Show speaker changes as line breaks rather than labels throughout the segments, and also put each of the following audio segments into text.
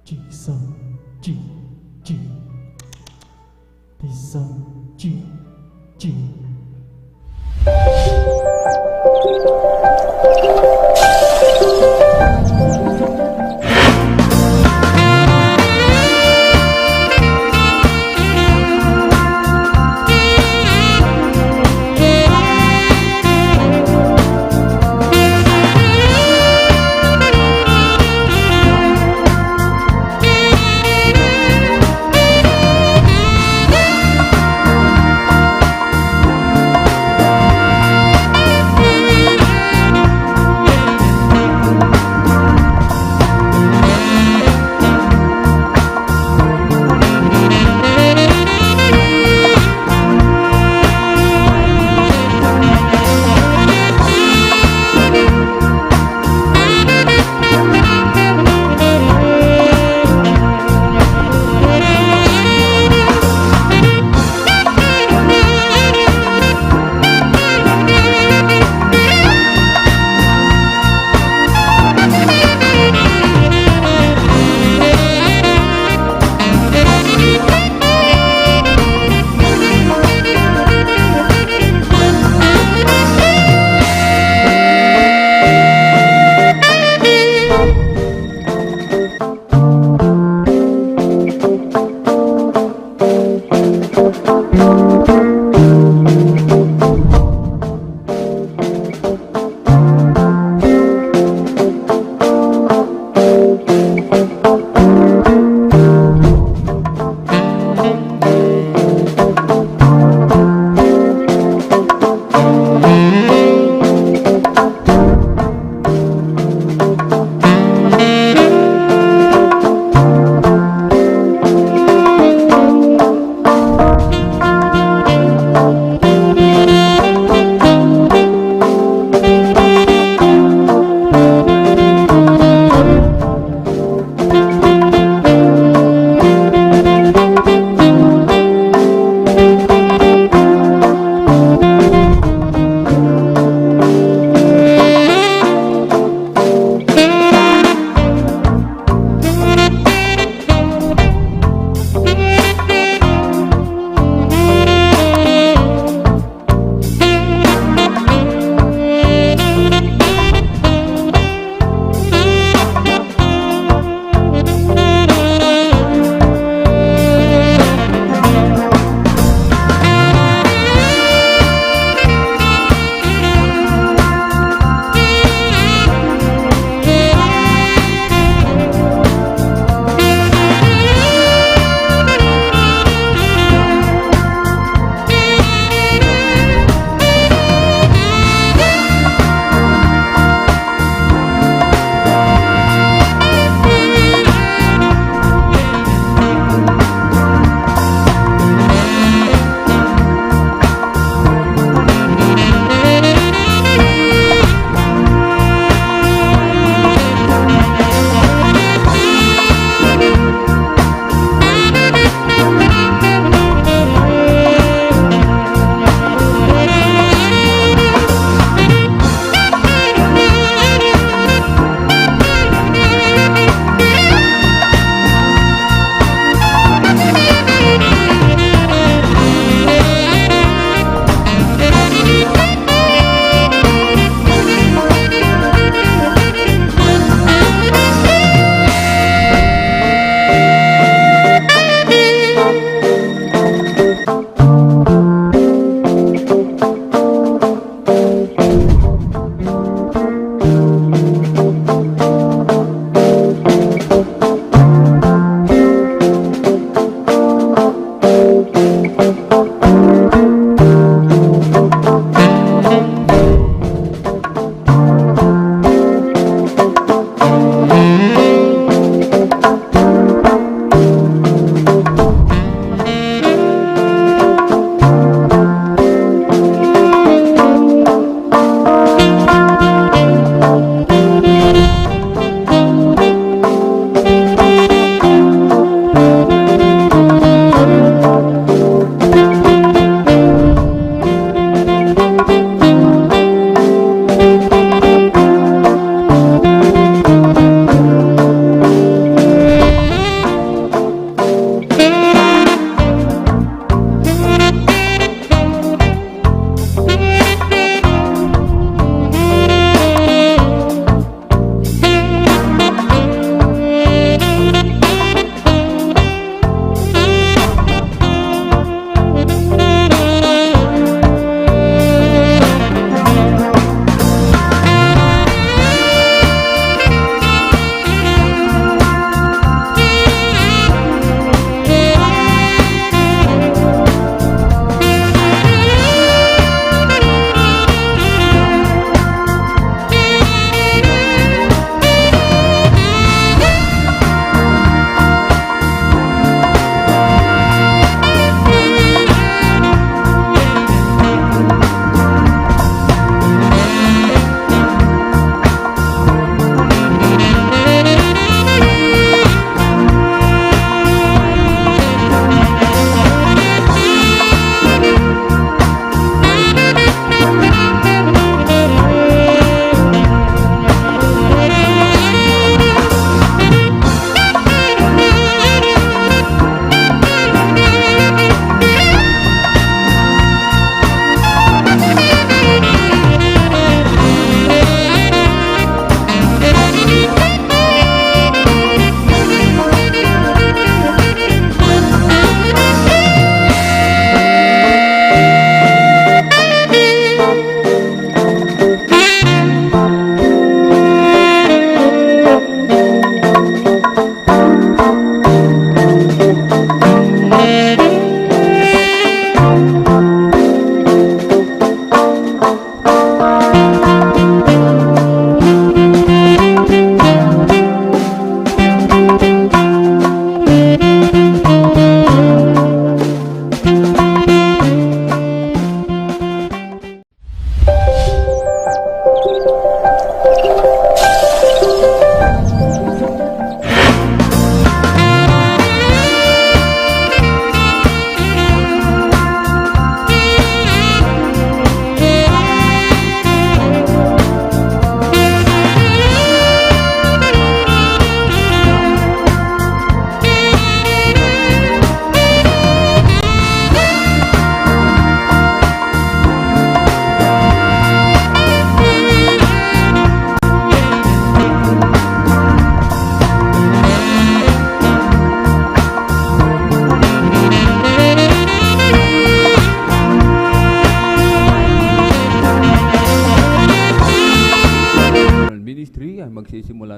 第三季季第三季季。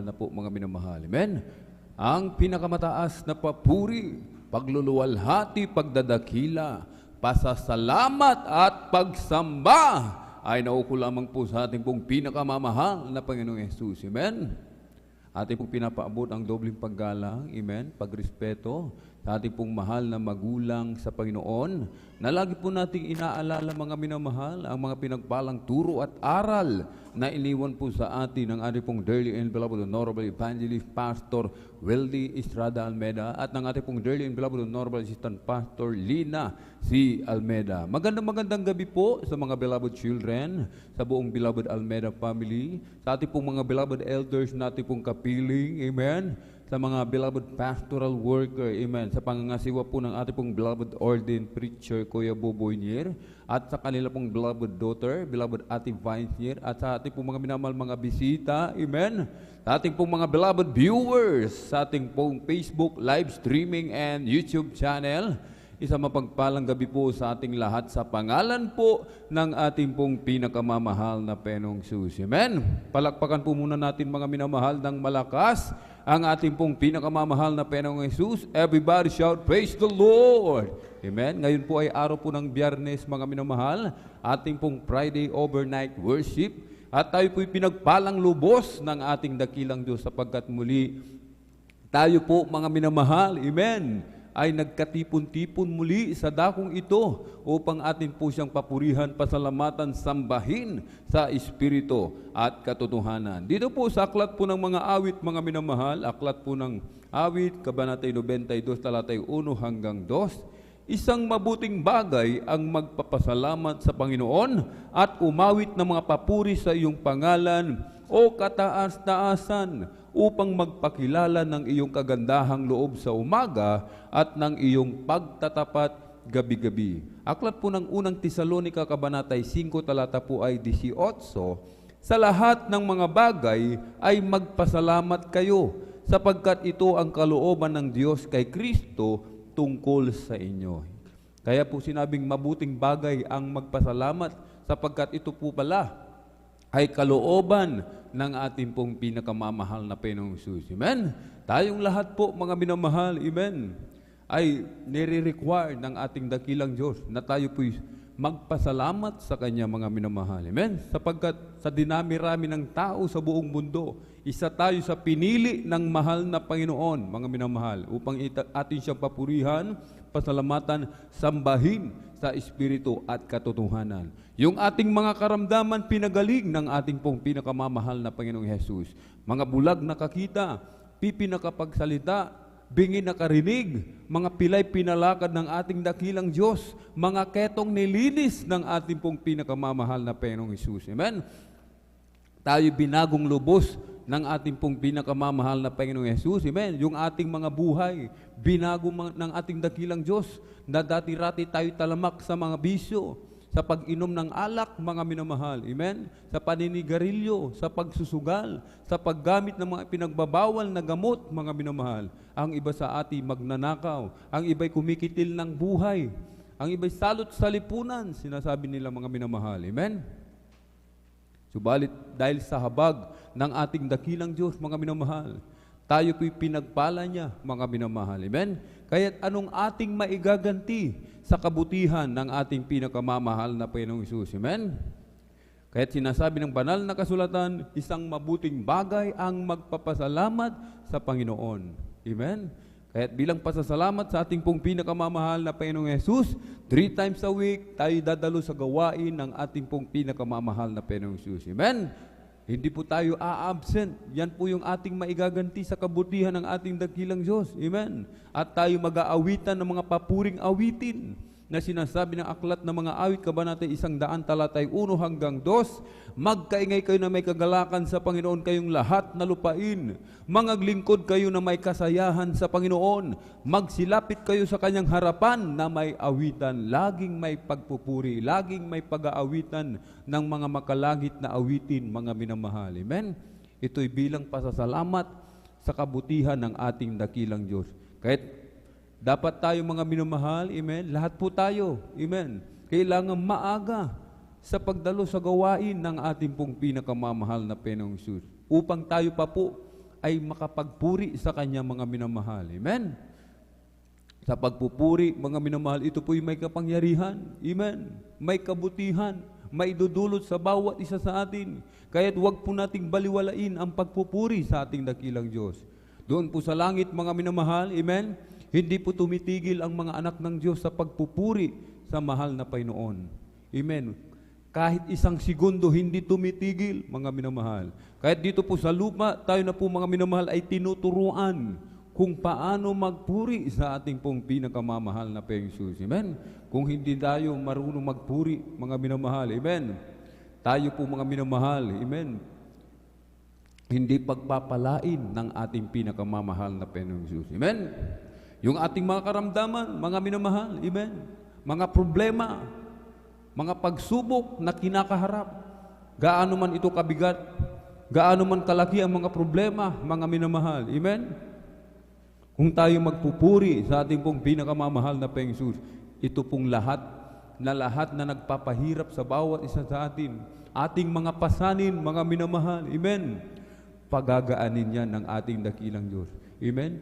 na po mga minamahal. Amen? Ang pinakamataas na papuri, pagluluwalhati, pagdadakila, pasasalamat at pagsamba ay nauko lamang po sa ating pong pinakamamahal na Panginoong Hesus. Amen? Ating pong pinapaabot ang dobling paggalang, amen, pagrespeto sa ating pong mahal na magulang sa Panginoon, na lagi po nating inaalala mga minamahal, ang mga pinagpalang turo at aral na iniwan po sa atin ng ating pong dearly and beloved Honorable Evangelist Pastor Weldy Estrada Almeda at ng ating pong dearly and beloved Honorable Assistant Pastor Lina C. Almeda. Magandang gabi po sa mga beloved children, sa buong beloved Almeda family, sa ating pong mga beloved elders na ating pong kapiling, amen, sa mga beloved pastoral worker, amen, sa pangangasiwa po ng ating pong beloved ordained preacher, Kuya Boboy Nier, at sa kanila pong beloved daughter, beloved Ate Vines Nier, at sa ating pong mga minamahal mga bisita, amen, sa ating pong mga beloved viewers, sa ating pong Facebook live streaming and YouTube channel. Isang mapagpalang gabi po sa ating lahat sa pangalan po ng ating pong pinakamamahal na Panginoong Hesus. Amen? Palakpakan po muna natin mga minamahal ng malakas ang ating pong pinakamamahal na Panginoong Hesus. Everybody shout, praise the Lord! Amen? Ngayon po ay araw po ng Biyernes mga minamahal, ating pong Friday overnight worship. At tayo po'y pinagpalang lubos ng ating dakilang Diyos sapagkat muli tayo po mga minamahal, amen, ay nagkatipon-tipon muli sa dakong ito upang atin po siyang papurihan, pasalamatan, sambahin sa Espiritu at katotohanan. Dito po sa aklat po ng mga awit, mga minamahal, aklat po ng awit, Kabanata 92, talatay 1 hanggang 2, isang mabuting bagay ang magpapasalamat sa Panginoon at umawit ng mga papuri sa iyong pangalan o kataas-taasan upang magpakilala ng iyong kagandahang loob sa umaga at ng iyong pagtatapat gabi-gabi. Aklat po ng unang Tesalonica, Kabanatay 5, talata po ay 18, sa lahat ng mga bagay ay magpasalamat kayo, sapagkat ito ang kalooban ng Diyos kay Kristo tungkol sa inyo. Kaya po sinabing mabuting bagay ang magpasalamat, sapagkat ito po pala ay kalooban ng ating pong pinakamamahal na Panginoong Hesus. Amen? Tayong lahat po, mga minamahal, amen, ay nire-require ng ating dakilang Diyos na tayo po'y magpasalamat sa Kanya, mga minamahal. Amen? Sapagkat sa dinami-rami ng tao sa buong mundo, isa tayo sa pinili ng mahal na Panginoon, mga minamahal, upang atin siyang papurihan, pasalamatan, sambahin sa Espiritu at katotohanan. Yung ating mga karamdaman pinagaling ng ating pong pinakamamahal na Panginoong Hesus. Mga bulag na kakita, pipi na kapagsalita, bingi na karinig, mga pilay pinalakad ng ating dakilang Diyos, mga ketong nilinis ng ating pong pinakamamahal na Panginoong Hesus. Amen? Tayo binagong lubos ng ating pong pinakamamahal na Panginoong Hesus. Amen? Yung ating mga buhay, binago ng ating dakilang Diyos, na dati-rati tayo talamak sa mga bisyo, sa pag-inom ng alak, mga minamahal. Amen? Sa paninigarilyo, sa pagsusugal, sa paggamit ng mga pinagbabawal na gamot, mga minamahal. Ang iba sa atin magnanakaw, ang iba'y kumikitil ng buhay, ang iba'y salot sa lipunan, sinasabi nila mga minamahal. Amen? Subalit dahil sa habag ng ating dakilang Diyos, mga minamahal, tayo po'y pinagpala niya, mga minamahal. Amen? Kaya't anong ating maigaganti sa kabutihan ng ating pinakamamahal na Panginoong Hesus? Amen? Kaya't sinasabi ng banal na kasulatan, isang mabuting bagay ang magpapasalamat sa Panginoon. Amen? Kaya't bilang pasasalamat sa ating pong pinakamamahal na Panginoong Hesus, 3 times a week tayo dadalo sa gawain ng ating pong pinakamamahal na Panginoong Hesus. Amen? Hindi po tayo a-absent. Yan po yung ating maigaganti sa kabutihan ng ating dakilang Diyos. Amen? At tayo mag-aawitan ng mga papuring awitin na sinasabi ng aklat ng mga awit, Kabanata 100, talatay 1 hanggang 2, magkaingay kayo na may kagalakan sa Panginoon kayong lahat na lupain. Mangaglingkod kayo na may kasayahan sa Panginoon. Magsilapit kayo sa Kanyang harapan na may awitan. Laging may pagpupuri, laging may pag-aawitan ng mga makalangit na awitin, mga minamahal. Amen? Ito'y bilang pasasalamat sa kabutihan ng ating dakilang Diyos. Kahit dapat tayo mga minamahal, amen, lahat po tayo, amen, kailangan maaga sa pagdalo sa gawain ng ating pong pinakamamahal na Panginoong Hesus upang tayo pa po ay makapagpuri sa Kanya, mga minamahal. Amen? Sa pagpupuri, mga minamahal, ito po'y may kapangyarihan. Amen? May kabutihan, may dudulot sa bawat isa sa atin. Kaya't huwag po nating baliwalain ang pagpupuri sa ating dakilang Diyos. Doon po sa langit, mga minamahal, amen? Hindi po tumitigil ang mga anak ng Diyos sa pagpupuri sa mahal na Panginoon. Amen? Kahit isang segundo, hindi tumitigil, mga minamahal. Kahit dito po sa lupa, tayo na po, mga minamahal, ay tinuturuan kung paano magpuri sa ating pong pinakamamahal na Panginoong Jesus. Amen? Kung hindi tayo marunong magpuri, mga minamahal, amen? Tayo po, mga minamahal, amen? Hindi pagpapalain ng ating pinakamamahal na Panginoong Jesus. Amen? Yung ating mga karamdaman, mga minamahal, amen? Mga problema, mga pagsubok na kinakaharap, gaano man ito kabigat, gaano man kalaki ang mga problema, mga minamahal, amen? Kung tayo magpupuri sa ating pong pinakamamahal na Panginoong Jesus, ito pong lahat na nagpapahirap sa bawat isa sa atin, ating mga pasanin, mga minamahal, amen? Pagagaanin yan ng ating dakilang Diyos, amen?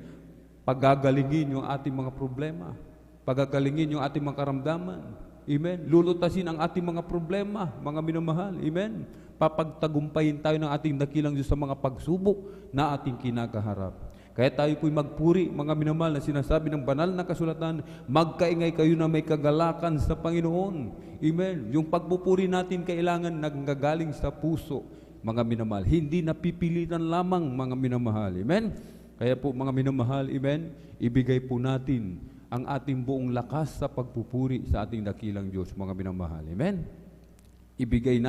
Pagagalingin yung ating mga problema, pagagalingin yung ating mga karamdaman, amen? Lulutasin ang ating mga problema, mga minamahal, amen? Papagtagumpayin tayo ng ating dakilang Diyos sa mga pagsubok na ating kinakaharap. Kaya tayo po'y magpuri, mga minamahal, na sinasabi ng banal na kasulatan, magkaingay kayo na may kagalakan sa Panginoon. Amen. Yung pagpupuri natin kailangan naggagaling sa puso, mga minamahal. Hindi napipilitan lamang, mga minamahal. Amen. Kaya po, mga minamahal, amen, ibigay po natin ang ating buong lakas sa pagpupuri sa ating dakilang Diyos, mga minamahal. Amen. Ibigin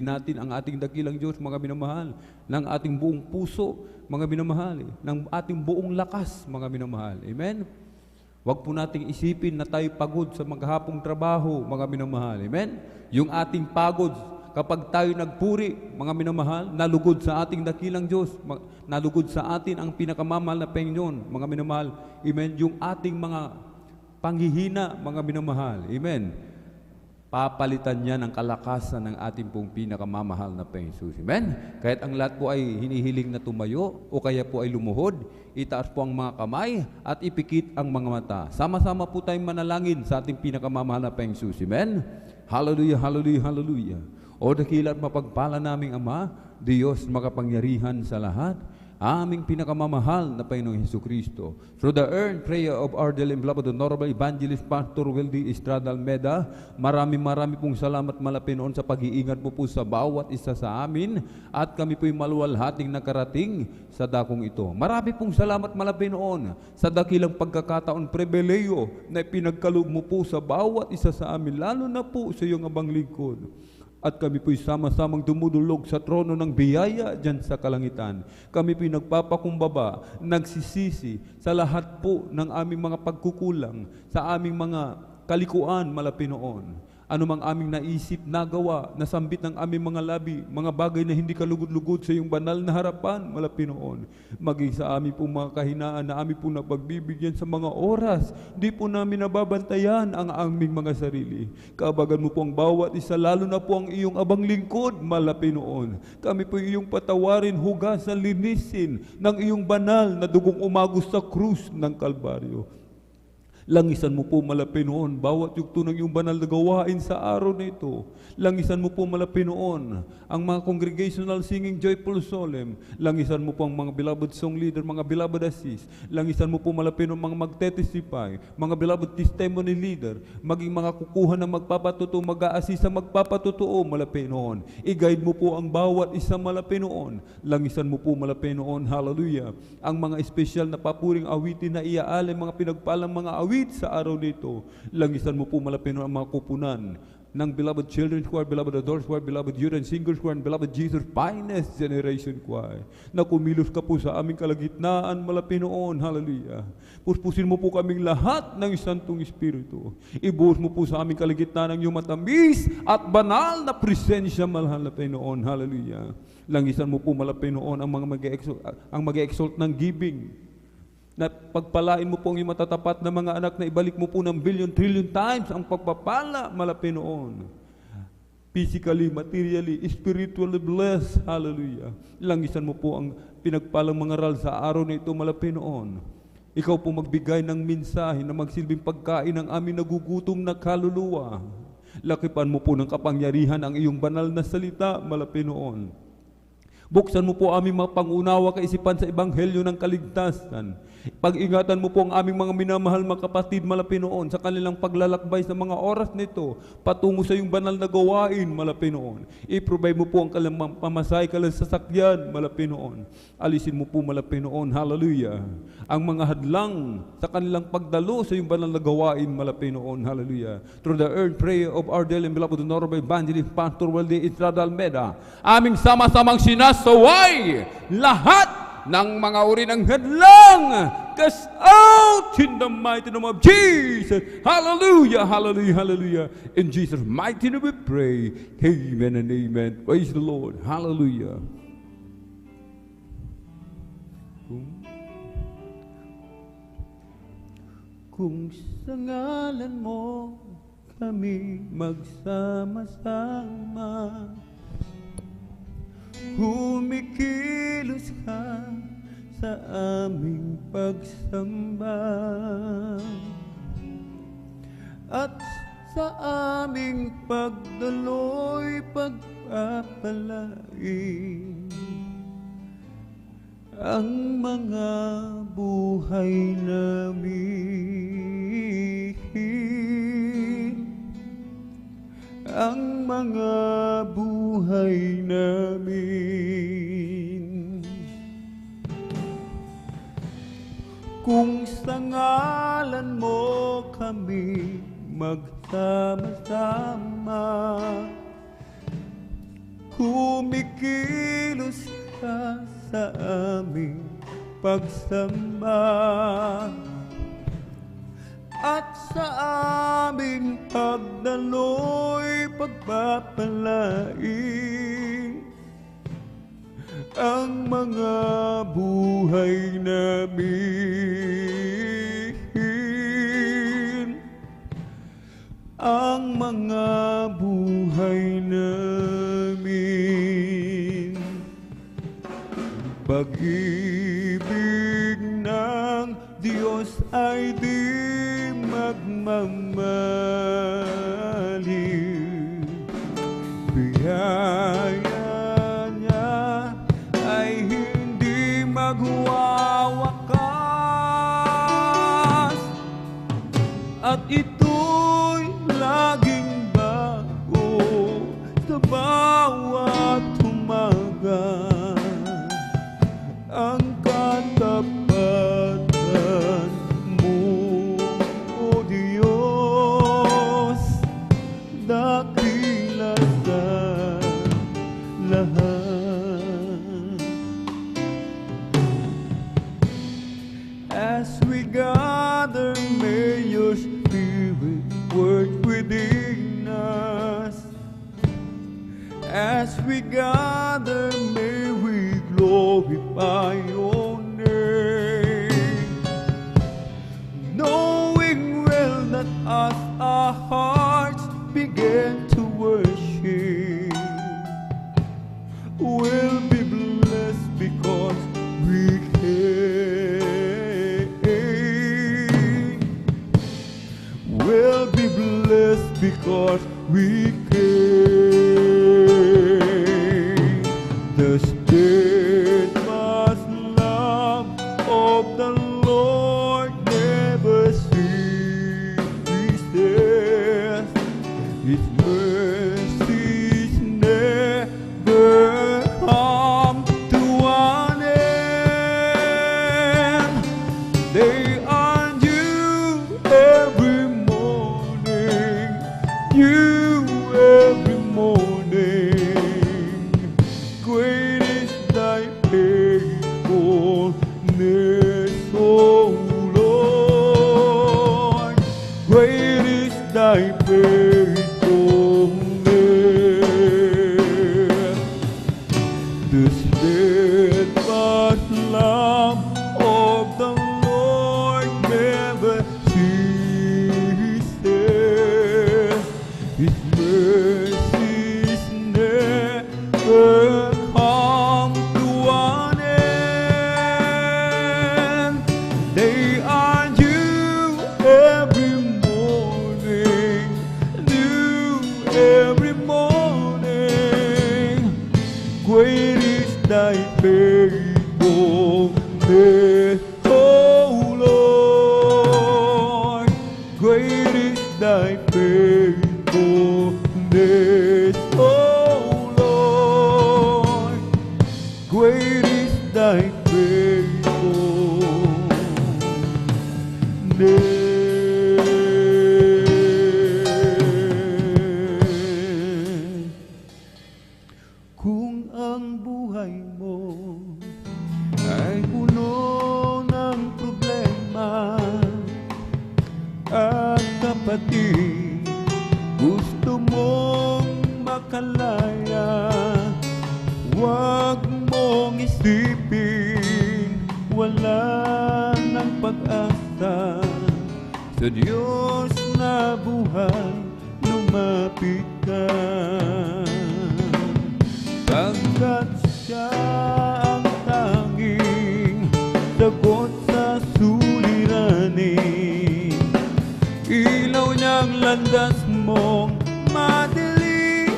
natin ang ating dakilang Diyos, mga minamahal, ng ating buong puso, mga minamahal, ng ating buong lakas, mga minamahal. Amen? Huwag po nating isipin na tayo pagod sa maghapong trabaho, mga minamahal. Amen? Yung ating pagod, kapag tayo nagpuri, mga minamahal, nalugod sa ating dakilang Diyos, nalugod sa atin ang pinakamamahal na Panginoon, mga minamahal. Amen? Yung ating mga panghihina, mga minamahal. Amen? Papalitan niya ng kalakasan ng ating pong pinakamamahal na Panginoon Jesus. Amen? Kahit ang lahat po ay hinihiling na tumayo o kaya po ay lumuhod, itaas po ang mga kamay at ipikit ang mga mata. Sama-sama po tayong manalangin sa ating pinakamamahal na Panginoon Jesus. Amen? Hallelujah, hallelujah, hallelujah. O dakila at mapagpala naming Ama, Diyos makapangyarihan sa lahat, aming pinakamamahal na Panginoong Hesukristo. Through the earned prayer of our dearly beloved Honorable Evangelist Pastor Weldy Estrada Almeda, marami pong salamat malapinoon sa pag-iingat mo po sa bawat isa sa amin at kami po'y maluwalhating nakarating sa dakong ito. Marami pong salamat malapinoon sa dakilang pagkakataon pribileyo na pinagkaloob mo po sa bawat isa sa amin, lalo na po sa iyong abang lingkod. At kami po'y sama-samang dumudulog sa trono ng biyaya dyan sa kalangitan. Kami po'y nagpapakumbaba, nagsisisi sa lahat po ng aming mga pagkukulang, sa aming mga kalikuan malapinoon. Ano mang aming naisip, nagawa, nasambit ng aming mga labi, mga bagay na hindi kalugod-lugod sa iyong banal na harapan, malapinoon. Maging sa aming pong mga kahinaan na aming pong napagbibigyan sa mga oras, di po namin nababantayan ang aming mga sarili. Kaabagan mo po ang bawat isa, lalo na po ang iyong abang lingkod, malapinoon. Kami po iyong patawarin, hugasan, linisin ng iyong banal na dugong umagos sa krus ng Kalbaryo. Langisan mo po malapinoon bawat yugto ng iyong banal na gawain sa araw na ito. Langisan mo po malapinoon ang mga congregational singing joyful solemn. Langisan mo po ang mga beloved song leader, mga beloved assist. Langisan mo po malapinoon mga magtestify, mga beloved testimony leader, maging mga kukuha na magpapatotoo, mag-a-assist sa magpapatotoo malapinoon. I-guide mo po ang bawat isa malapinoon. Langisan mo po malapinoon, hallelujah, ang mga espesyal na papuring awitin na iaalay, mga pinagpalang mga awit sa araw nito. Langisan mo po malapinoon ang mga kupunan ng beloved children's choir, beloved adults choir, beloved youth and singers choir, and beloved Jesus finest generation choir, na kumilos ka po sa aming kalagitnaan malapinoon, hallelujah. Puspusin mo po kaming lahat ng Santong Espiritu. Ibuhos mo po sa aming kalagitnaan ang iyong matamis at banal na presensya, mahal na Panginoon, hallelujah. Langisan mo po malapinoon ang mga mag-e-exalt ng giving, na pagpalain mo po ang iyong matatapat na mga anak, na ibalik mo po ng billion, trillion times ang pagpapala malapinoon.
physically, materially, spiritually blessed. Hallelujah. Langisan mo po ang pinagpalang mga aral sa araw na ito, Malapinoon. Ikaw po magbigay ng mensahe na magsilbing pagkain ng aming nagugutom na kaluluwa. Lakipan mo po ng kapangyarihan ang iyong banal na salita, Malapinoon. Buksan mo po aming mga pangunawa kaisipan sa ebanghelyo ng kaligtasan. Pag-ingatan mo po ang aming mga minamahal mga kapatid, Malapinoon, sa kanilang paglalakbay sa mga oras nito, patungo sa iyong banal na gawain, Malapinoon. I-provide mo po ang kanilang pamasahe, kanilang sasakyan, Malapinoon. Alisin mo po, Malapinoon, hallelujah, ang mga hadlang sa kanilang pagdalo sa iyong banal na gawain, Malapinoon, hallelujah. Through the earned prayer of our dearly and beloved Honorable Evangelist Pastor Walde Estrada Almeda, aming sama-samang sinasaway lahat ng mga uri ng hadlang, cast out in the mighty name of Jesus. Hallelujah, hallelujah, hallelujah. In Jesus' mighty name we pray. Amen and amen. Praise the Lord. Hallelujah. Kung sa ngalan mo kami magsama-sama, kumikilos ka sa aming pagsamba, at sa aming pagdaloy pagpapalain ang mga buhay namin, ang mga buhay namin. Kung sa ngalan mo kami magsama-sama, kumikilos ka sa aming pagsamba, at sa aming pagdaloy pagpapalain ang mga buhay namin, ang mga buhay namin. Pag-ibig ng Diyos ay di magmamaliw, biyaya niya ay hindi magwawakas, at ito'y laging bago sa bawat umaga. Ang katapatan mo, O Diyos, dakila sa lahat. As we gather, may your Spirit work within us. As we gather, may we glorify your name, knowing well that as our hearts begin to worship, we'll be blessed because we came. We'll be blessed because we came. The steadfast love of the Lord never ceases. His mercies never come to an end. They are new every morning, new every morning. Great is thy faithfulness, O Lord. Great is thy faithfulness. The steadfast love of the Lord never ceases. His mercy They are new every morning, new every morning. Great is thy faithfulness, O Lord. Great is thy faithfulness, O Lord. Great is thy faithfulness. Kung ang buhay mo ay puno ng problema at kapatid, gusto mong makalaya, huwag mong isipin wala ng pag-asa. Sa Diyos na buhay, lumapit ka, pagkat siya ang tanging sagot sa suliranin. Ilaw niyang landas mong madilim.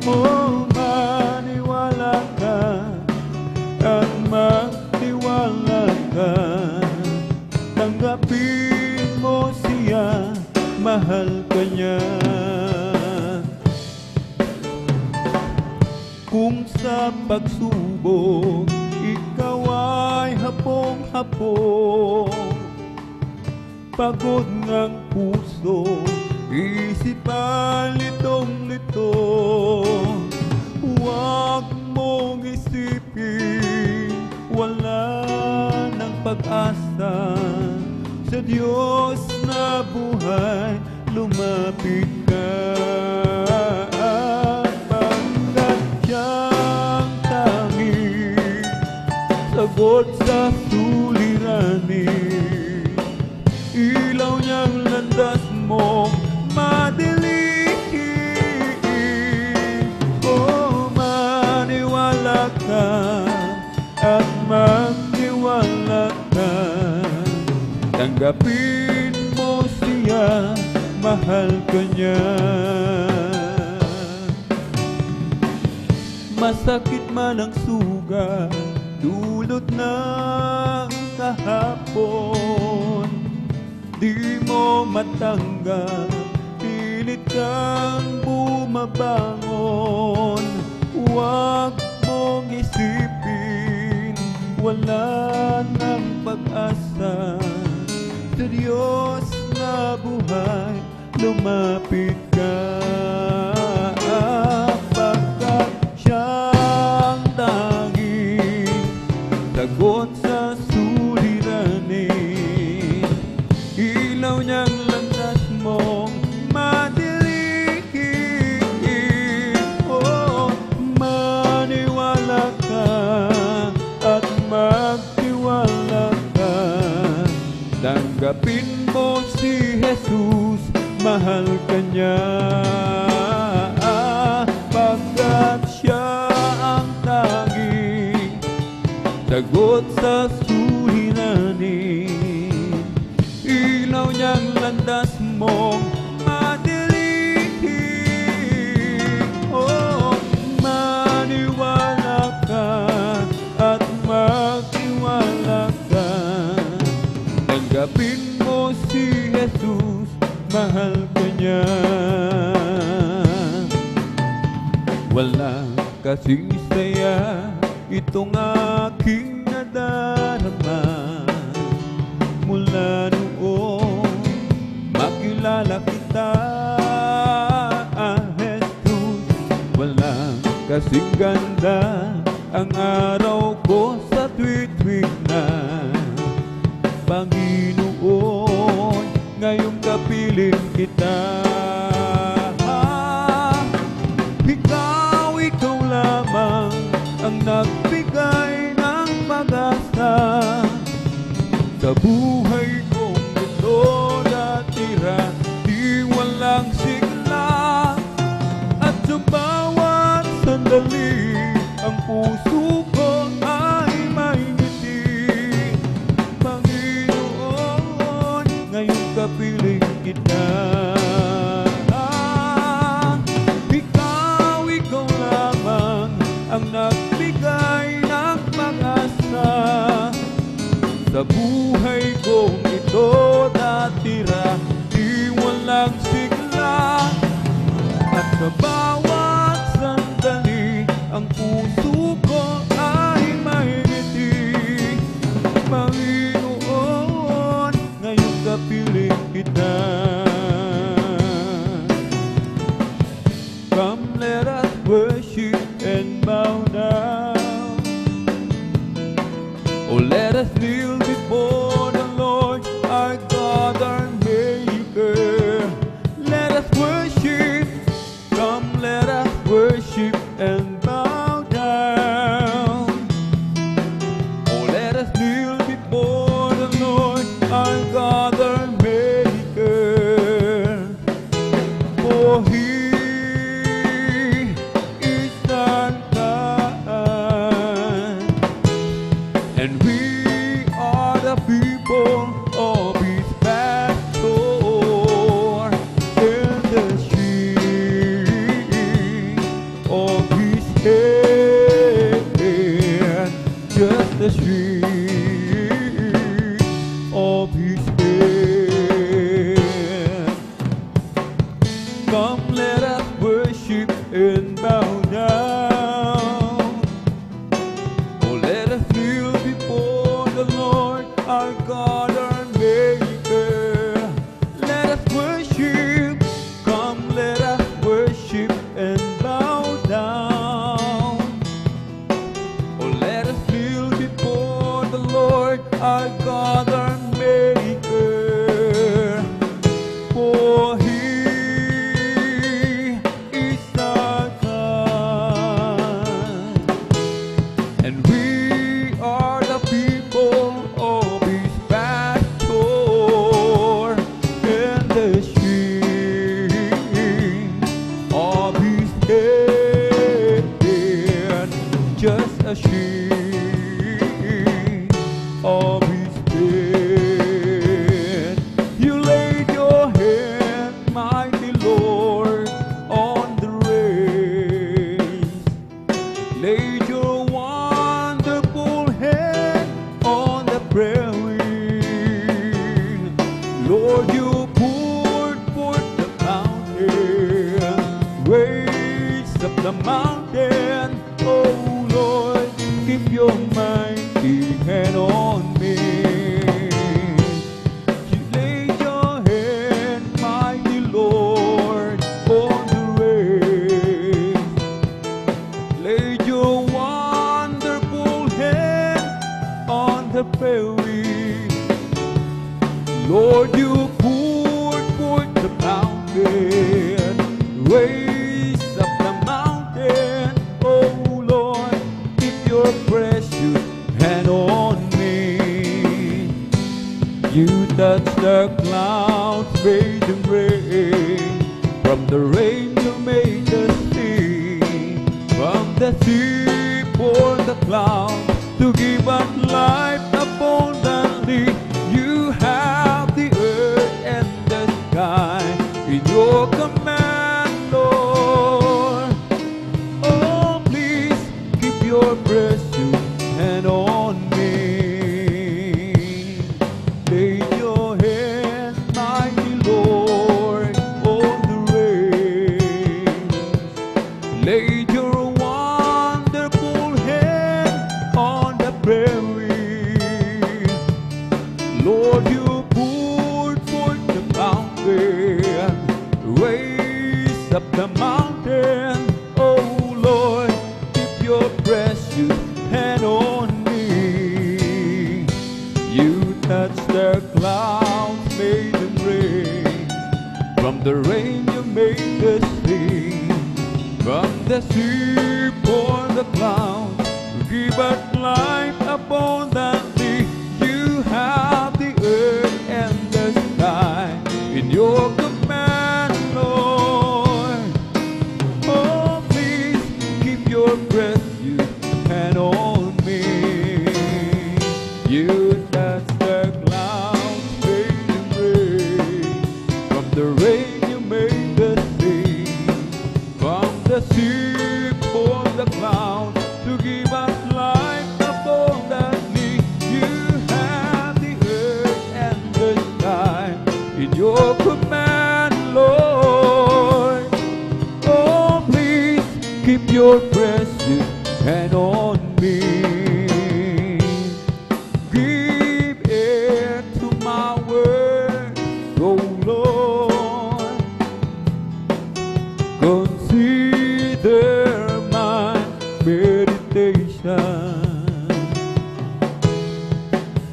O maniwala ka at magtiwala ka, tanggapin mo siya, mahal ka niya. Kung sa pagsubok ikaw ay hapong-hapong, pagod ngang puso, isip ay litong-lito, huwag mong isipin wala ng pag-asa. Sa Diyos na buhay, lumapit ka, pagkat siyang tanging sagot sa suliranin. Ilaw niyang landas mong madilim. O maniwala ka at magtiwala ka, tanggapin mo siya, mahal ka niya. Masakit man ang sugat, dulot ng kahapon, di mo matanggap, pilit kang bumabangon. Huwag mong isipin wala ng pag-asa. Sa Diyos na buhay, lumapit ka, pagkat siyang tanging sagot sa suliranin. Ilaw niyang landas mong madilim. Oh, maniwala ka at magtiwala ka, tanggapin mo si Jesus, mahal ka niya, pagkat siya ang tanging sagot sa suliranin. Ilaw niyang landas mong madilim. Oh, maniwala ka at magtiwala ka, tanggapin mo si Jesus, mahal ka niya. Wala kasing saya itong aking nadarama, mula noon makilala kita, Jesus. Wala kasing ganda ang araw ko sa tuwing na, Panginoon, ngayong kapiling kita. Ikaw lamang ang nagbigay ng pag-asa sa buhay kong ito natira, di walang sigla, at sa bawat sandali ang puso ko ay may ngiti. sa buhay kong ito natira, di walang sigla. At sa bawat sandali, ang puso ko ay may ngiti. Panginoon, ngayon kapiling kita. Come, let us worship and bow down. Oh, let us kneel before the Lord, our God, our Maker. Let us worship. Come, let us worship and bow down. Oh, let us kneel before the Lord, our God, our Maker. For He is our God, and we are the people of His pasture, in the sheep of His hand, just the sheep of His hand. Come, let us worship and bow down. Oh, let us kneel before the Lord, our God, our Maker. Let us worship. Come, let us worship and bow down. Oh, let us kneel before the Lord, our God, our Maker. For He is our God, and we are the people of His pasture, and the sheep of His hand, just a sheep of His hand. You laid your hand, mighty Lord, on the reins. Laid your wonderful hand on the prairie. Lord, you poured forth the fountain, raised up the mountain. Oh Lord, keep your mighty hand on me. You laid your hand, mighty Lord, on the reins. Laid your wonderful hand on the prairie. Lord, you poured forth the fountain, raised up the mountain. Oh Lord, keep your precious hand on me. You touched the clouds, made them rain. From the rain you made the sea. From the sea poured the clouds to give us life abundantly. You have the earth and the sky in your command, Lord. Oh, please keep your precious hand on me. Lay your hand, mighty Lord, on the reins. Lay your wonderful hand on the prairie. Lord, you poured forth the fountain, raised up the mountain. Oh Lord, keep your precious hand on me. You touched the clouds, made them rain. From the rain you made the sea. From the sea poured the clouds to give us life abundantly. You have the earth and the sky in your command, Lord. Oh, please keep your precious hand on me. You touched the clouds, made them rain. From the rain you made the sea. From the sea poured the clouds to give us life abundantly.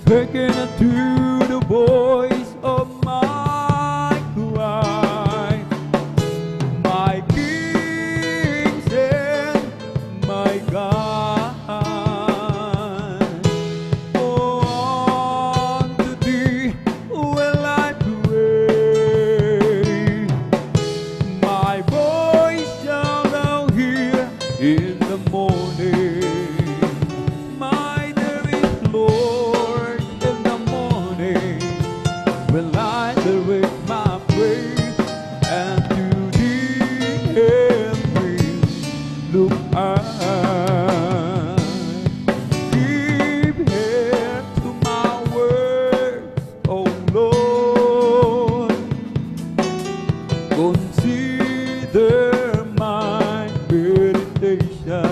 Hearken unto the voice of my cry, my King and my God. Oh, unto thee will I pray. My voice shall thou hear in the morning. My dearest Lord, in the morning will I direct my praise, and to thee every look I give heed to my words, O Lord. Consider my meditation.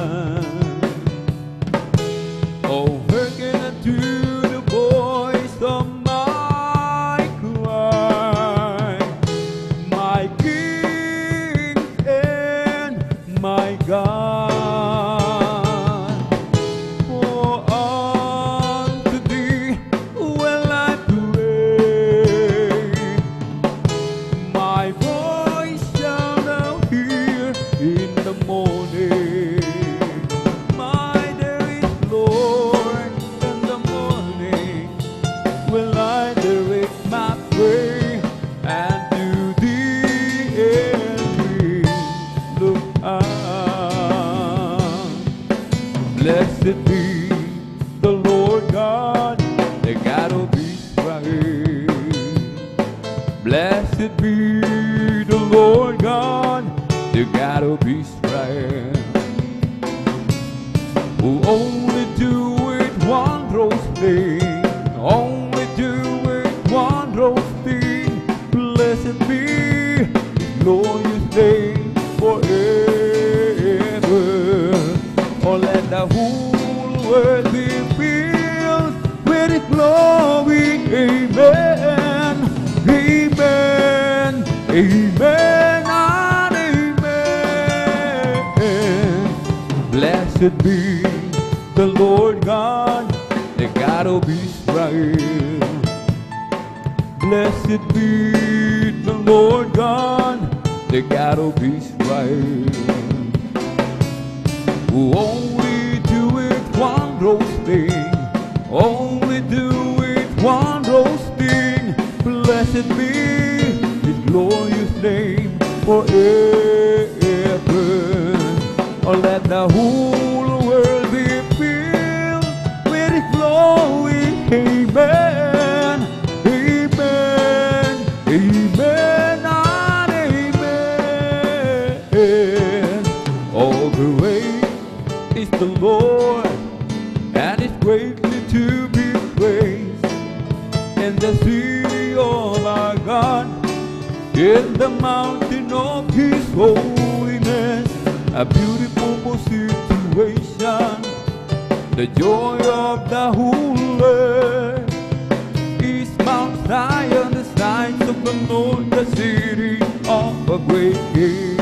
Oh, hearken unto the voice of my cry, my King and my God. For unto thee will I pray. My voice shall thou hear in the morning. My dearest Lord, in the morning will I direct my prayer, and to thee every look up. Blessed be the Lord God, the God of Israel. Blessed be the Lord God, the God of Israel, who only doeth wondrous thing, only doeth wondrous thing. Blessed be His glorious name forever. Oh, let the whole world be filled with His glory. Amen. Amen. Amen and amen. Blessed be the Lord God, the God of Israel. Blessed be the Lord God, the God of Israel, who only doeth wondrous thing, only doeth wondrous thing. Blessed be His glorious name forever. Oh, let the whole world be filled with His glory. Amen. Amen. Amen and amen. Oh, great is the Lord, and is greatly to be praised in the city of our God, in the mountain of His holiness. A beautiful situation, the joy of the whole earth is Mount Zion, the sight of the Lord, the city of a great King.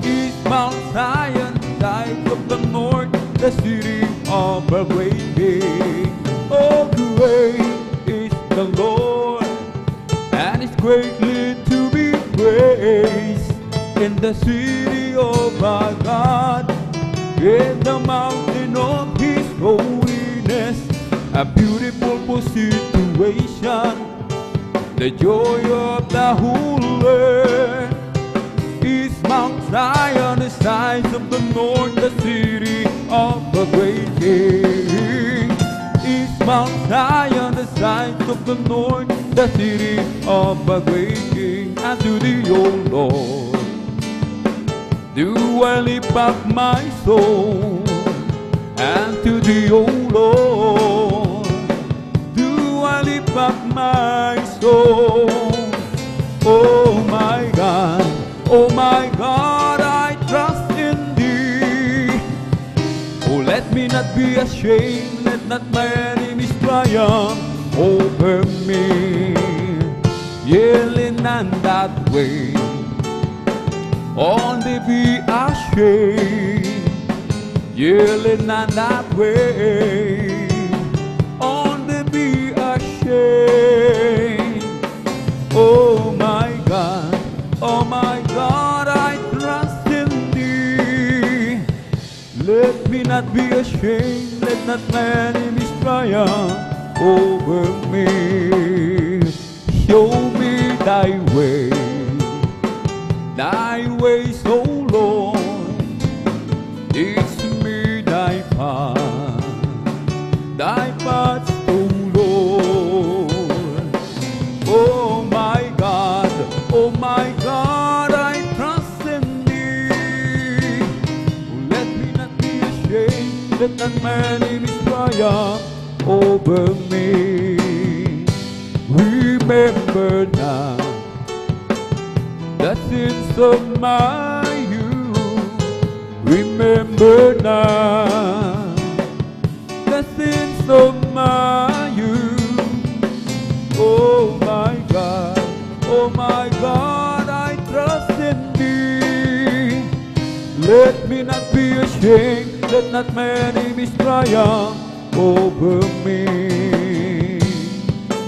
Is Mount Zion, the sight of the Lord, the city of a great King. Oh, great is the Lord, and is greatly to be praised in the city of our God, in the mountain of His holiness. A beautiful situation, the joy of the whole earth is Mount Zion, the sight of the Lord, the city of a great King. Is Mount Zion, the sight of the Lord, the city of a great King. And to thee, O Lord, do I lift up my soul, and to thee, O Lord, do I lift up my soul. Oh my God, I trust in thee. Oh, let me not be ashamed, let not my enemies triumph over me. Yelling and that way, only be ashamed. Yelling and that way, only that my name is triumph over me. Show me thy ways, O Lord. Teach me thy paths, O Lord. Oh my God, I trust in thee. Let me not be ashamed, let not my name is triumph over me. Remember now the sins of my youth. Remember now the sins of my youth. Oh my God, I trust in thee. Let me not be ashamed, let not my enemies triumph over me.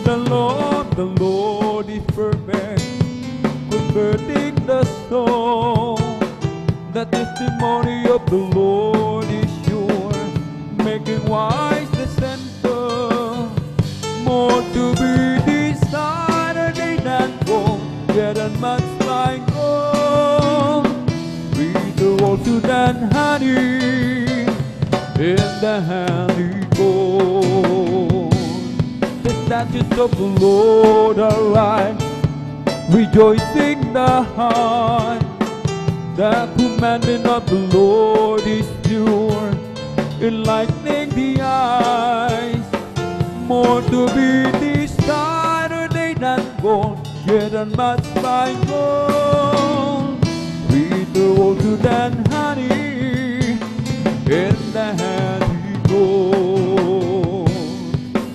The Lord is perfect, converting the soul. The testimony of the Lord is sure, making wise the simple. More to be desired than gold, yet unmuch like gold. Sweeter also than honey in the honeycomb. The statutes of the Lord are right, rejoicing the heart. The commandment of the Lord is pure, enlightening the eyes. More to be desired than gold, yet unmuch by gold. Sweeter also than honey in the honeycomb.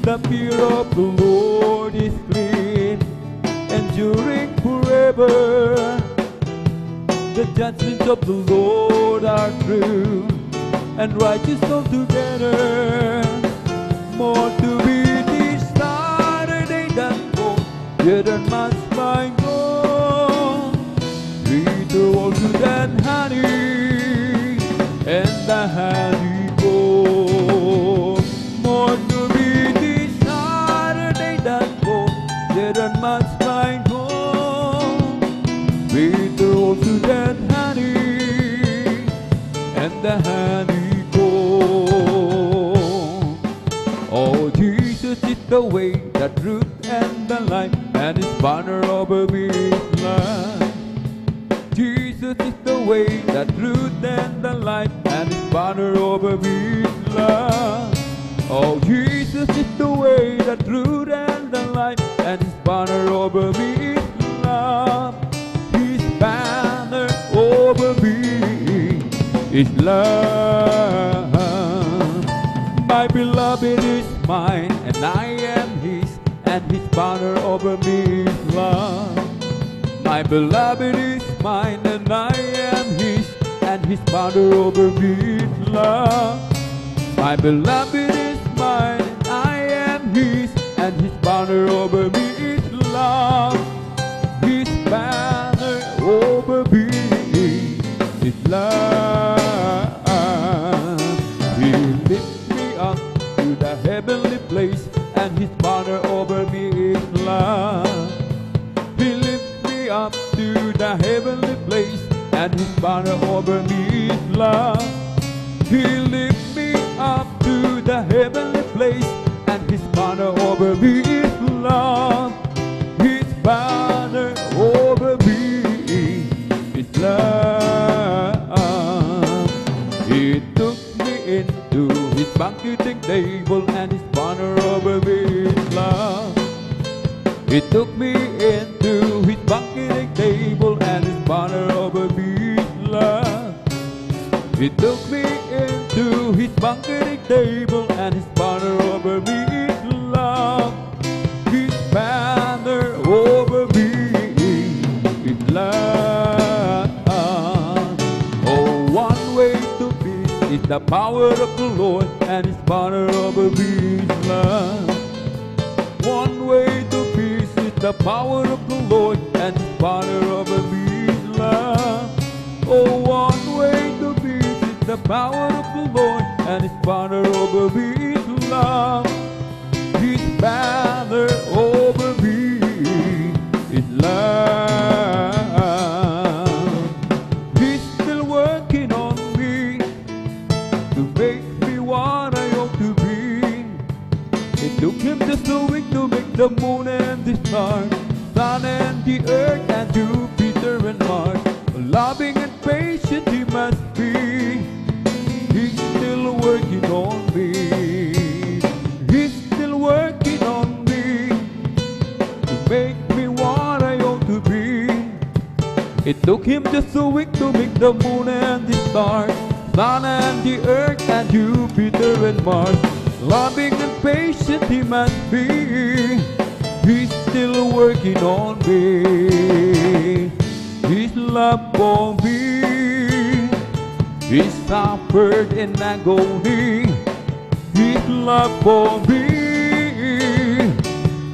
The fear of the Lord is clean, enduring forever. The judgments of the Lord are true and righteous altogether. More to be desired than gold, yet unmuch by gold. Sweeter also than honey and the honeycomb. More to be desired than gold, yet unmuch by gold. Sweeter also than honey and the honeycomb. Oh, Jesus is the way, the truth, and the life, and His banner over me is love. Jesus is the way, the truth, and the life, and His banner over me is love. Oh, Jesus is the way, the truth, and the life, and His banner over me is love. His banner over me is love. My beloved is mine, and I am His, and His banner over me is love. My beloved is mine, and I am His, and His banner over me is love. My beloved is mine, and I am His, and His banner over me is love. His banner over me is love. He lifts me up to the heavenly place, and His banner over me is love. He lifts me up to the heavenly place, and His banner over me is love. He lifts me up to the heavenly place, and His banner over me is love. His banner over me is love. He took me into His banqueting table, and His banner over me is love. He took me into His banqueting table, and His banner over me is love. He took me into His banqueting table, and His banner over me is love. His banner over me is love. Oh, one way to peace is the power of the Lord, and His banner over me is love. One way to peace is the power of the Lord, and His banner over me is love. Oh, one way to peace is the power of the Lord, and His banner over me love, His banner over me is love. He's still working on me to make me what I ought to be. It took Him just a week to make the moon and the stars, sun and the earth and Jupiter and Mars. Loving and patient He must be. He's still working on me. He's still working on me to make me what I ought to be. It took Him just a week to make the moon and the stars, sun and the earth and Jupiter and Mars. Loving and patient He must be. He's still working on me. His love for me, He suffered in agony. His love for me,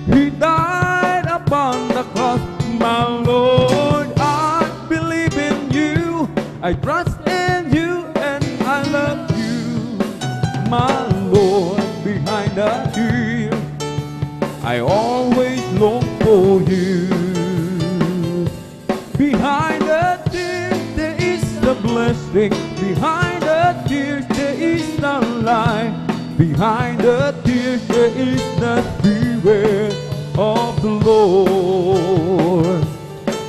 He died upon the cross. My Lord, I believe in You, I trust in You, and I love You. My Lord, behind the tears, I always long for You. Behind the tears there is a blessing. Behind the tears there is a life. Behind the tears there is the Spirit of the Lord.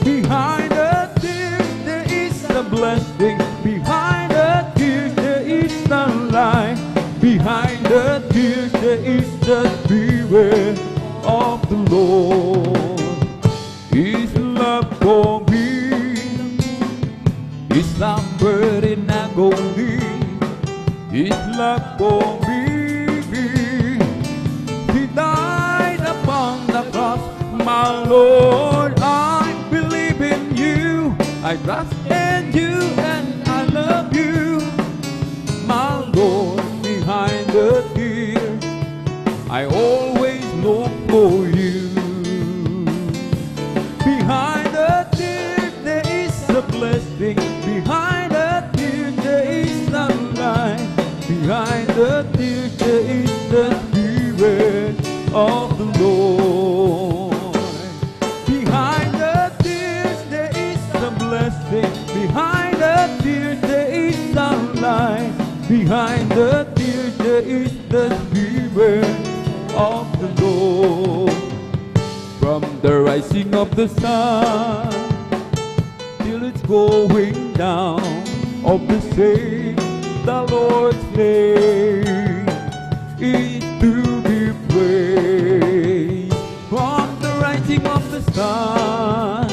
Behind the tears there is a blessing. Behind the tears there is a life. Behind the tears there is the Spirit of the Lord. His love for me, He suffered in agony. His love for me, He died upon the cross. My Lord, I believe in You, I trust in You, and I love You. My Lord, behind the tears, I always long for You. Behind the tears there is a blessing. Behind the tears there is a life. Behind the tears there is the Spirit of the Lord. Behind the tears there is a blessing. Behind the tears there is a life. Behind the tears there is the Spirit of the Lord. From the rising of the sun till it's going down of the same, the Lord's name is to be praised. From the rising of the sun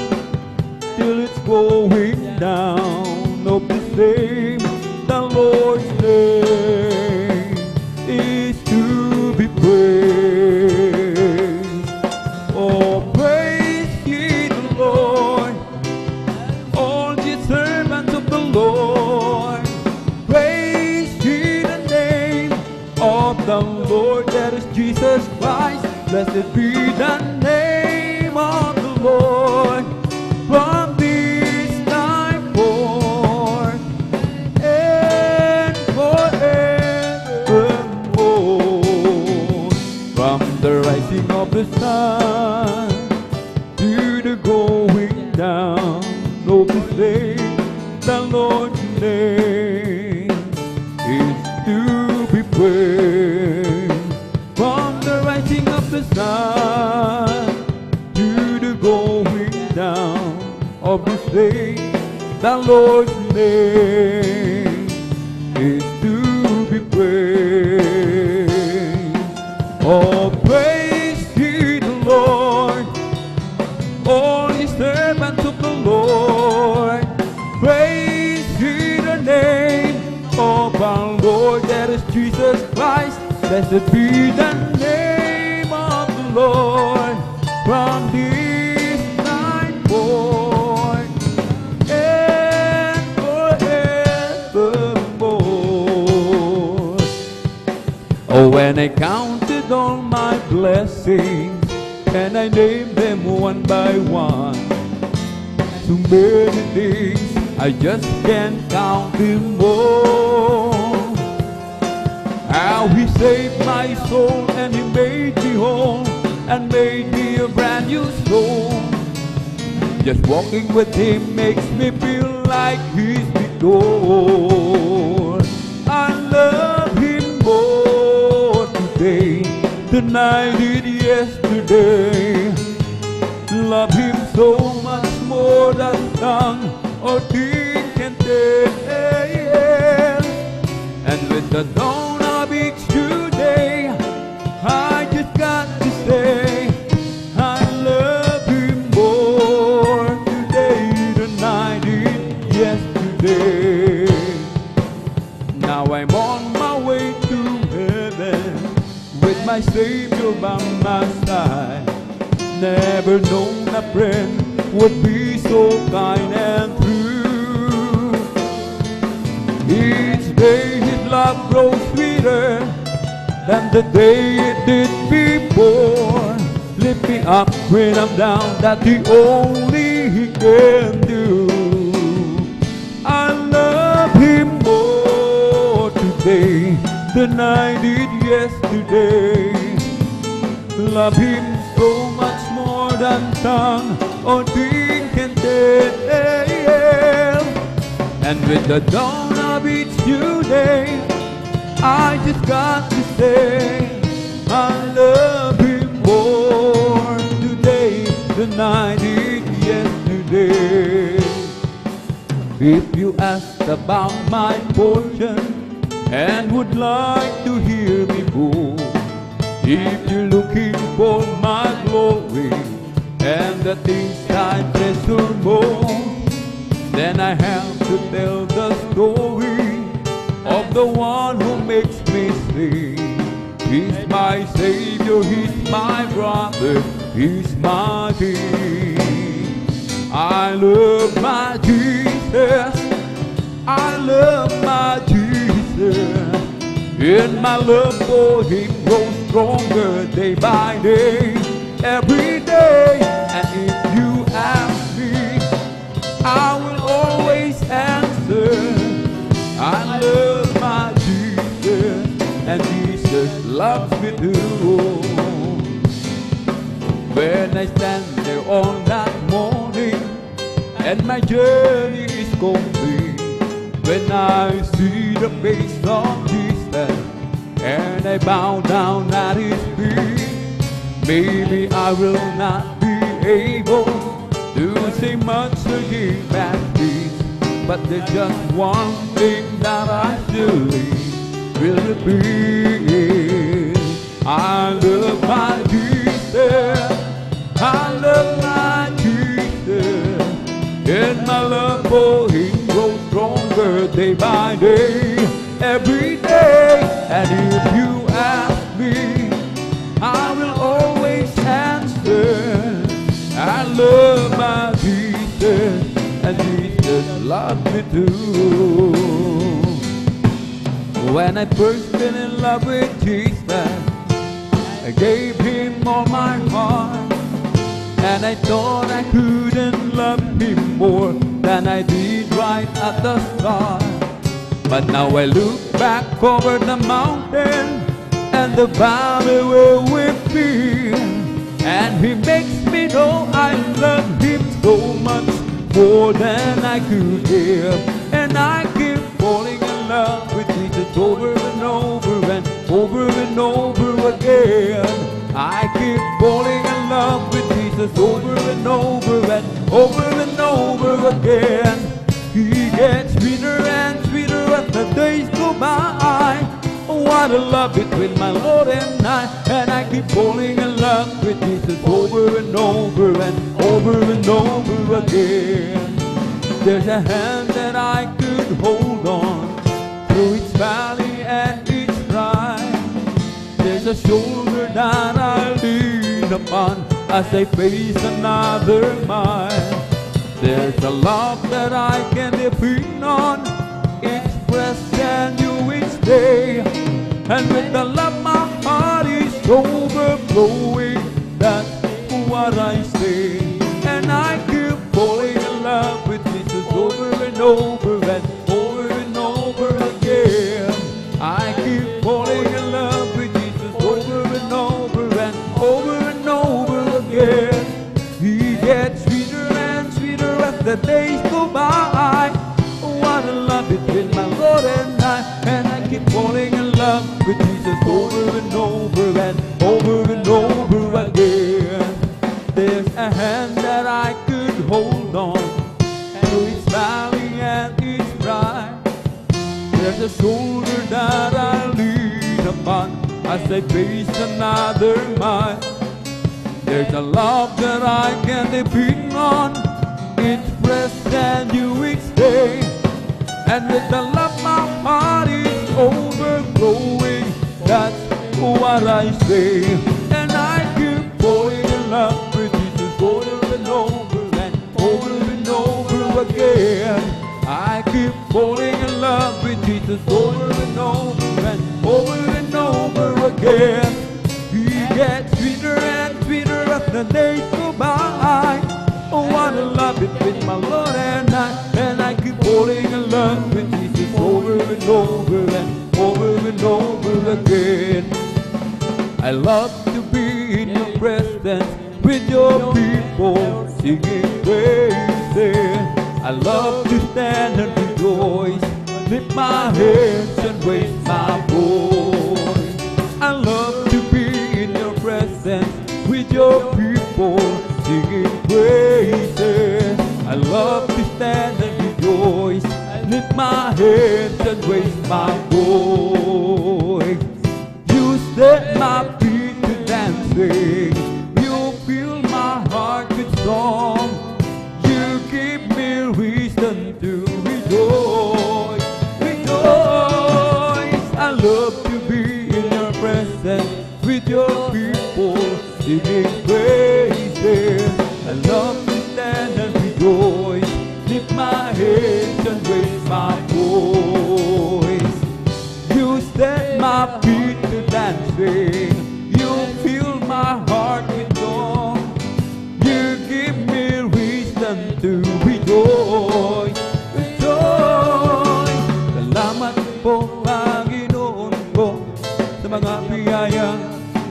till it's going down of the same, the Lord's name is to be praised. Oh, praise ye the Lord, all ye servants of the Lord. Praise ye the name of the Lord, that is Jesus Christ. Blessed be the name of the Lord from this time forth and forevermore. From the rising of the sun to the going down of the same, the Lord's name is to be praised. From the rising of the sun to the going down of the same, the Lord's name is to be praised. Oh, praise ye the Lord, all ye servants of the Lord. Praise ye the name of our Lord, that is Jesus Christ. Blessed be the name of the Lord from this time forth and forevermore. Oh, when I counted all my blessings and I named them one by one, so many things I just can't count them all. Now He saved my soul and He made me whole and made me a brand new soul. Just walking with Him makes me feel like He's victor. I love Him more today than I did yesterday. Love Him so much more than tongue or teen can tell. And with the dawn of each new day, I just got to say, I love Him more today than I did yesterday. Now I'm on my way to heaven with my Savior by my side. Never known a friend would be so kind and true. Each day His love grows sweeter than the day it did before. Lift me up when I'm down, that's the only He can do. I love Him more today than I did yesterday. Love Him so much more than tongue or teen can tell. And with the dawn of each new day, I just got to say, I love Him more today than I did yesterday. If you ask about my fortune and would like to hear me more, if you're looking for my glory and the things I treasure more, then I have to tell the story of the one who makes me sing. He's my Savior, He's my brother, He's my King. I love my Jesus, I love my Jesus. And my love for Him grows stronger day by day, every day. And if you ask me, I will always answer, I love my Jesus, and Jesus loves me too. When I stand there on that morning and my journey is complete, when I see the face of Jesus and I bow down at His feet, maybe I will not be able to say much to Him at peace, but there's just one thing that I believe will repeat. I love my Jesus, I love my Jesus, and my love for Him grows stronger day by day, every day. And if you ask me, I will always answer, I love my Jesus, and Jesus loves me too. When I first fell in love with Jesus, I gave Him all my heart, and I thought I couldn't love Him more than I did right at the start. But now I look back over the mountain and the valley where we've been, and He makes me know I love Him so much more than I could give. And I keep falling in love with Jesus over and over and over and over again. I keep falling in love with Jesus over and over and over and over again. He gets sweeter and sweeter as the days go by. What a love between my Lord and I keep falling in love with Jesus over and over and over and over again. There's a hand that I could hold on through each valley and each ride. There's a shoulder that I lean upon as I face another mile. There's a love that I can depend on, express and you each day. And with the love my heart is overflowing, that's what I say. And I keep falling in love with Jesus over and over and over and over again. I keep falling in love my. There's a love that I can depend on. It's present you each day. And with the love my heart is overflowing. That's what I say. And I keep falling in love with Jesus over and over and over again. I keep falling in love with Jesus over and over again. He gets sweeter and sweeter as the days go by. Oh, what a love it with my Lord and I keep falling in love with Jesus over and over again. I love to be in your presence with your people singing praises. I love to stand and rejoice, lift my hands and raise my voice. I love to be in your presence with your people singing praises. I love to stand and rejoice, lift my hands and raise my voice. You set my feet to dancing, you fill my heart with song. You give me reason to rejoice, rejoice. I love to be in your presence with your people singing praises. I love to stand and rejoice, lift my hands and raise my voice. You set my feet to dancing, you fill my heart with song. You give me reason to rejoice, rejoice. Salamat po, Panginoon ko, sa mga biyayang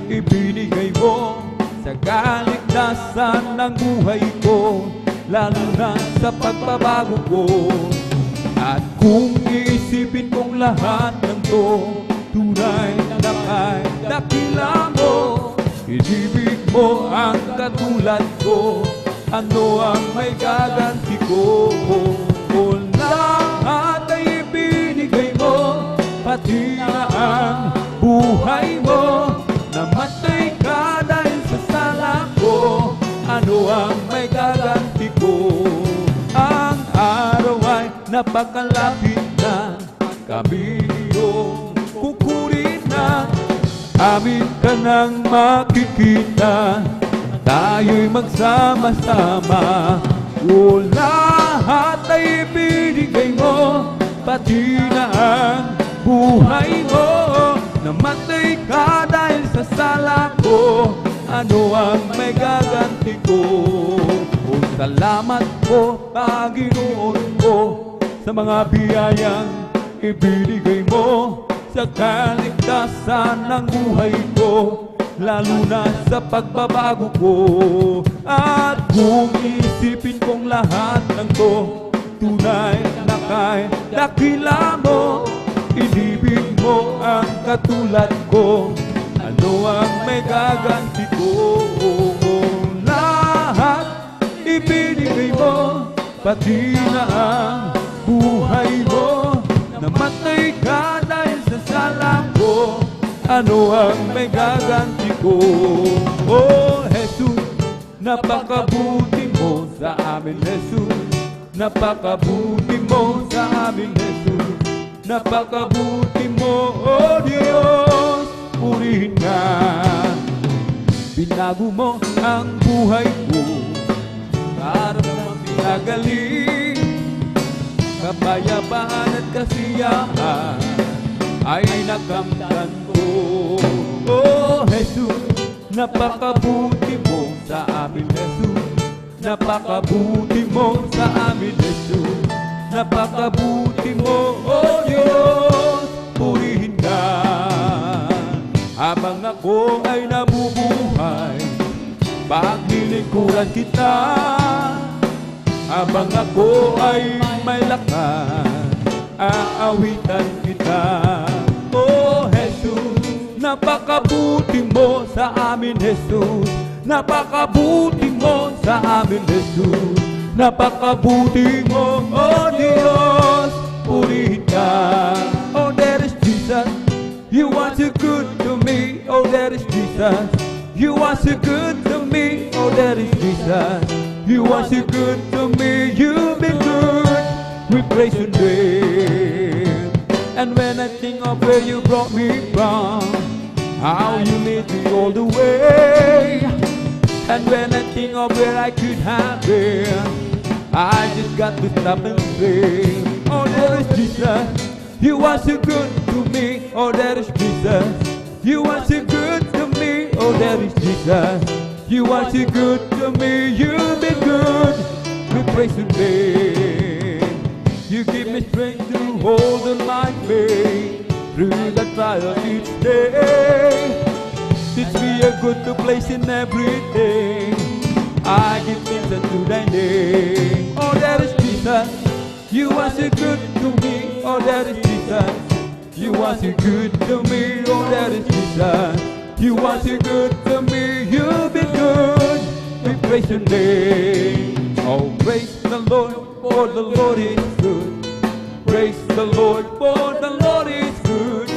ibinigay mo sa kaligtasan ng buhay ko, lalo na sa pagbabago ko. At kung iisipin kong lahat ng to, tunay na kay dakila mo. Inibig mo ang katulad ko, ano ang may gaganti ko? O lahat ay ibinigay mo, pati na ang buhay mo. Namatay ka dahil sa sala ko, ano ang may gaganti ko? Ang araw ay napakalapit na, kami iyong kukunin na. Amin ka nang makikita, tayo'y magsama-sama. O lahat ay ibinigay mo, pati na ang buhay mo. Namatay ka dahil sa sala ko, ano ang may gaganti ko? O salamat po, Panginoon ko, sa mga biyayang ibinigay mo sa kaligtasan ng buhay ko, lalo na sa pagbabago ko. At kung isipin kong lahat ng to, tunay na kay dakila mo. Inibig mo ang katulad ko, ano ang may gaganti ko? Lahat ibinigay mo, pati na ang buhay mo. Namatay ka dahil sa sala ko, ano ang may gaganti ko? Oh, Jesus, napakabuti mo sa amin, Jesus. Napakabuti mo sa amin, Jesus. Napakabuti mo, oh Diyos, purihin ka. Binago mo ang buhay ko para naman pinagaling. Kapayapaan at kasiyahan ay nakamtan ko. Oh Jesus, napakabuti mo sa amin, Jesus. Napakabuti mo sa amin, Jesus. Napakabuti mo, oh Diyos, purihin ka. Habang ako ay nabubuhay, paglilingkuran kita. Habang ako ay may lakas, aawitan kita. Oh Jesus, napakabuti mo sa amin, Jesus. Napakabuti mo sa amin, Jesus. Napakabuti mo, oh Diyos, purihin ka. Oh, there is Jesus, you are too good to me. Oh, there is Jesus, You are so good to me. Oh, that is Jesus. You are so good to me. You've been good. We praise your name. And when I think of where you brought me from, how you led me all the way, and when I think of where I could have been, I just got to stop and say, oh, there is Jesus. You are so good to me. Oh, there is Jesus. You are so good to me. Oh, there is Jesus. You are so good to me. You've been good. We praise your name. You give me strength to hold on my faith through the trials each day. Teach me a good to place in everything. I give thanks unto thy name. Oh, there is Jesus. You are so good to me. Oh, there is Jesus. You are so good to me. Oh, there is Jesus. You are so good to me. You've been good. We praise your name. Oh, praise the Lord, for the Lord is good. Praise the Lord, for the Lord is good.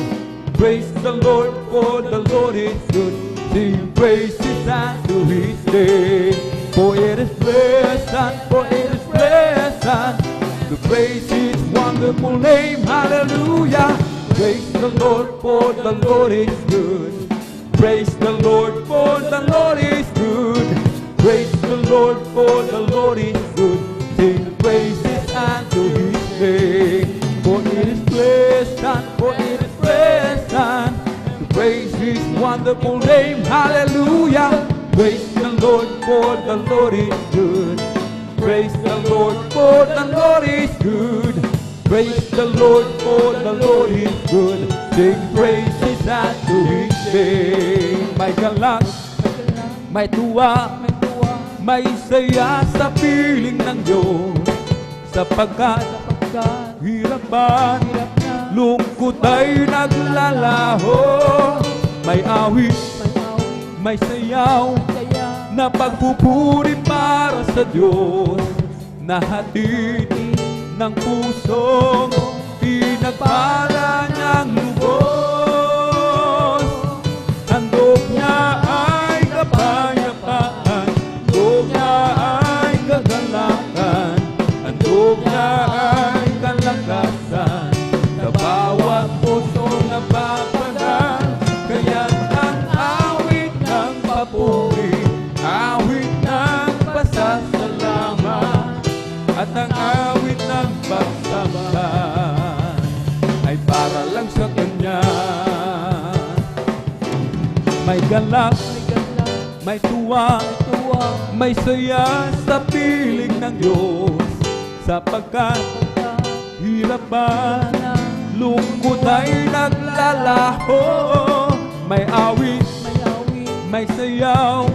Praise the Lord, for the Lord is good. Sing praises unto his name. For it is pleasant, for it is pleasant to praise his wonderful name. Hallelujah. Praise the Lord, for the Lord is good. Praise the Lord, for the Lord is good. Praise the Lord, for the Lord is good. Sing praises unto his name. For it is pleasant, for it is pleasant to praise his wonderful name. Hallelujah. Praise the Lord, for the Lord is good. Praise the Lord, for the Lord is good. Praise the Lord, for the Lord is good. Sing praises unto his name. May galak, may tuwa, may saya sa piling ng Diyos. Sapagkat hirapan, lungkot ay naglalaho. May awit, may sayaw, na pagpupuri para sa Diyos, na hatid ng pusong pinagpala niyang lubos. Handog niya ay kapayapaan, handog niya ay kagalakan, handog niya ay kalakasan, sa bawat puso na papagal. Kaya't ang awit ng papuri, awit ng pasasalamat, at ang awit ng pagsamba ay para lang sa Kanya. May galak, may tuwa, may saya sa piling ng Diyos. Sapagkat hirapan, lungkot ay naglalaho. May awit, may sayaw,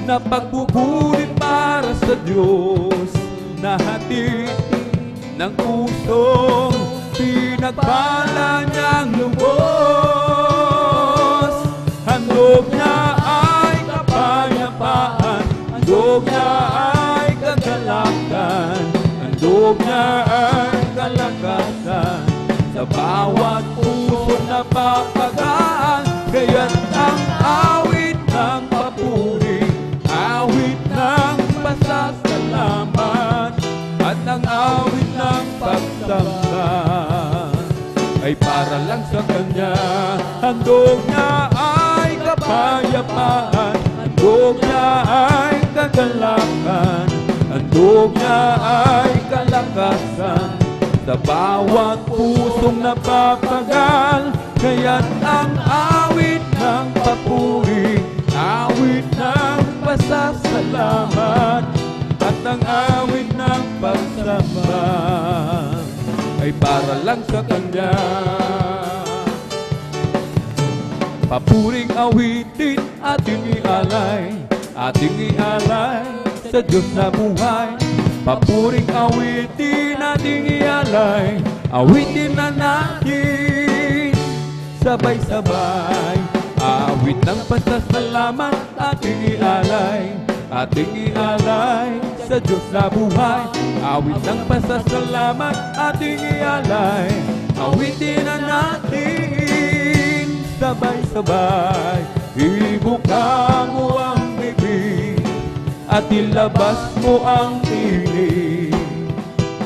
na pagpupuri para sa Diyos, na hatid ng pusong pinagpala niyang lubos. Handog niya ay kapayapaan, handog niya ay kagalakan, handog niya ay kalakasan, sa bawat puso na papagaan. Kaya't ang awit ng papuri, awit ng pasasalamat, at ang awit ng pagsamba ay para lang sa Kanya. Handog niya ay kapayapaan, handog niya ay kagalakan, handog niya ay kalakasan, sa bawat pusong napapagal. Kaya't ang awit ng papuri, awit ng pasasalamat, at ang awit ng pagsamba ay para lang sa Kanya. Papuring awitin ating ialay, ating ialay sa Diyos na buhay. Papuring awitin ating ialay, awitin na natin sabay-sabay. Awit ng pasasalamat ating ialay, ating ialay sa Diyos na buhay. Awit ng pasasalamat ating ialay, awitin na natin sabay-sabay. ibuka mo ang bibig at ilabas mo ang tinig.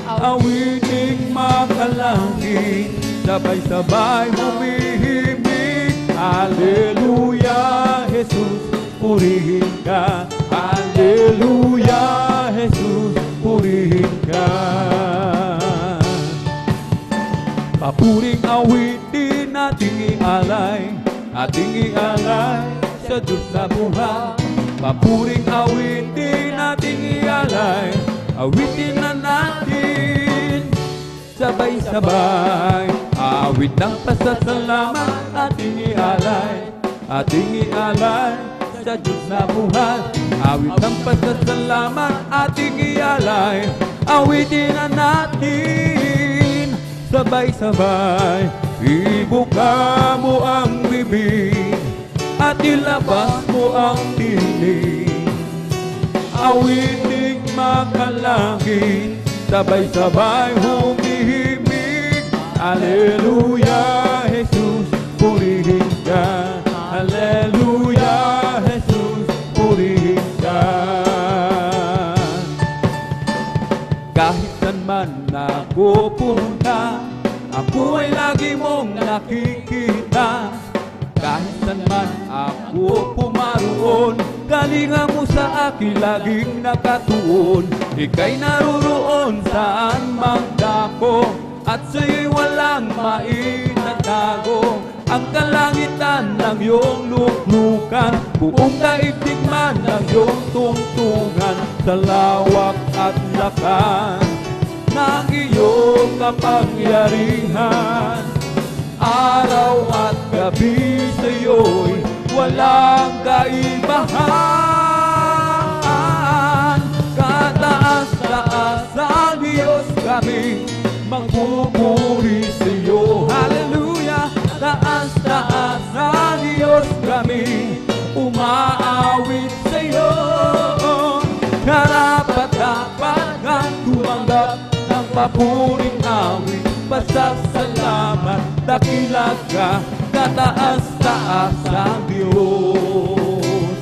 Awiting makalangit, sabay-sabay humihimig. Haleluya, Jesus, purihin ka. Haleluya, Jesus, purihin ka. Papuring awitin ating ialay, ating ialay sa Diyos na buhay. Papuring awitin ating ialay, awitin na natin sabay-sabay. Awit ng pasasalamat ating ialay, ating ialay sa Diyos na buhay. Awit ng pasasalamat ating ialay, awitin na natin sabay-sabay. Ibuka mo ang bibig at ilabas mo ang tinig. Awiting makalangit, sabay-sabay humihimig. Haleluya, Jesus, purihin ka. Haleluya, Jesus, purihin ka. Kahit saan man ako pumunta, ako ay lagi mong nakikita. Kahit saan man ako pumaroon, kalinga mo sa akin laging nakatuon. Ika'y naruroon saan mang dako, at sa'yo'y walang mainatago. Ang kalangitan ng iyong luklukan, buong daigdig man ng iyong tungtungan. Sa lawak at lakas ng iyong kapangyarihan, araw at gabi sa'yo'y walang kaibahan. Kataas-taas ang Diyos kami, magpupuri sa'yo. Hallelujah! Taas-taas ang Diyos kami, umaawit sa'yo. Karapat-dapat kang tumanggap ng papuring awit, pasasalamat, dakila ka, kataas-taas ang Diyos.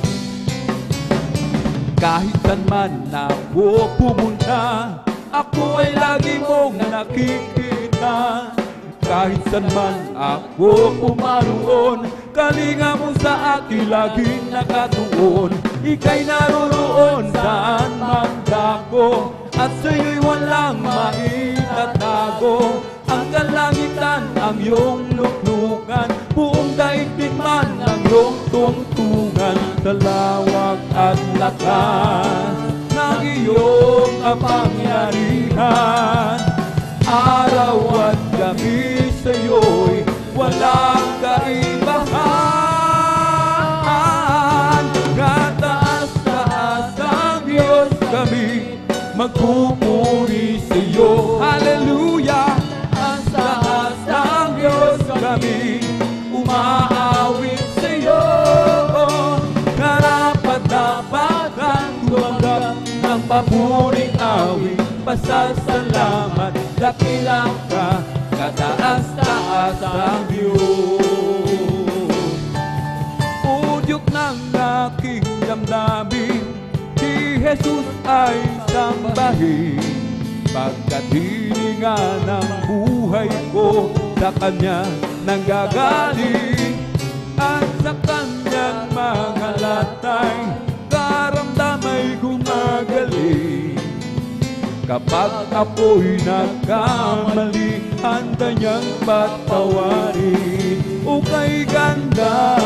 Kahit saan man ako pumunta, ako ay lagi mong nakikita. Kahit saan man ako pumaroon, kalinga mo sa akin laging nakatuon. Ika'y naroon saan man dako, at sa'yo'y walang maitatago. Ang kalangitan ang iyong luklukan, buong daigdig man ang iyong tungtungan. Sa lawak at lakas ng iyong kapangyarihan, araw at gabi sa'yo'y walang kaibahan. Kataas-taas ang Diyos kami, magpupuri sa'yo. Hallelujah! Taas-taas ang Diyos kami, umaawit sa'yo. Karapat-dapat ang tumanggap ng papuring awit, pasasalamat, dakila ka, kataas-taas ang Diyos. Udyok ng aking damdamin, si Jesus ay sambahin. Pagkat hininga ng buhay ko, sa Kanya nanggagaling. At sa Kanyang mga latay, karamdamay gumagaling. Kapag ako'y nagkamali, handa niyang patawarin. O kay ganda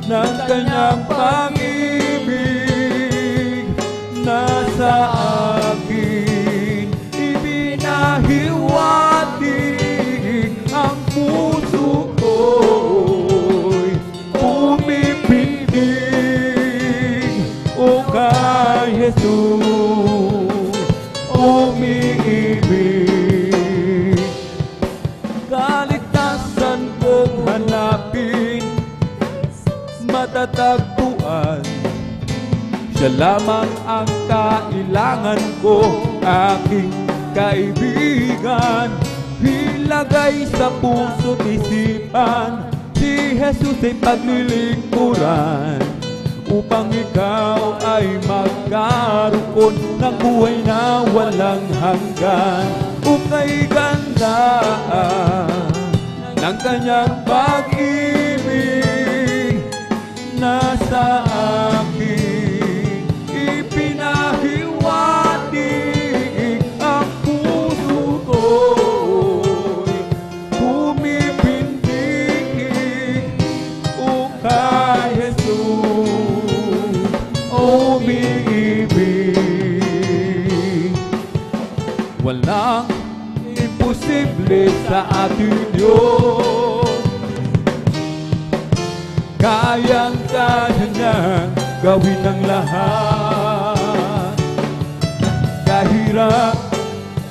ng Kanyang pag-ibig, nasa akin ibinahiwatig. Ang puso ko'y pumipindig. O kay Jesus umiibig. Kaligtasan kong hanapin, matatagpuan. Siya lamang ang kailangan ko, aking kaibigan. Ilagay sa puso't isipan, si Jesus ay paglilingkuran upang ikaw ay magkaroon ng buhay na walang hanggan. Ukay ganda ng kanyang pag-ibig na sa akin ipinahiwatig. Ang puso ko'y pumipindig kay Jesus umiibig. Walang imposible sa ating Diyos, kayang-kaya niya gawin ang lahat. Kahirap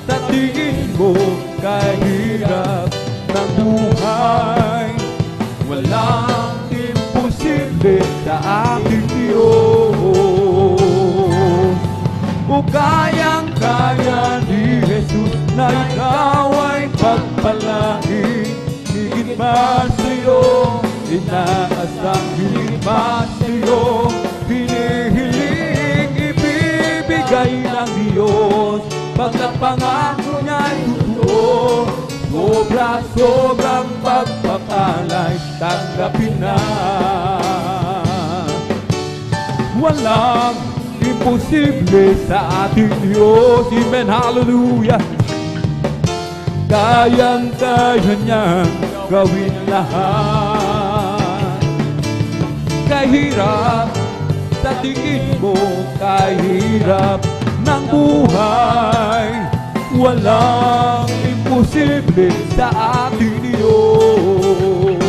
sa tingin mo, kahirap ng buhay, walang imposible sa ating Diyos. O kayang-kaya ni Jesus na ikaw ay pagpalain. Higit pa sa'yo, inaasang higit pa sa'yo, hinihiling ibibigay ng Diyos. Pagkat pangako niya'y totoo, sobra-sobrang pagpapalay, tanggapin na. Walang imposible sa ating Diyos. Amen, hallelujah. Kayang-kaya niyang gawin lahat. Kahirap sa tingin mo, kahirap ng buhay, walang imposible sa ating Diyos.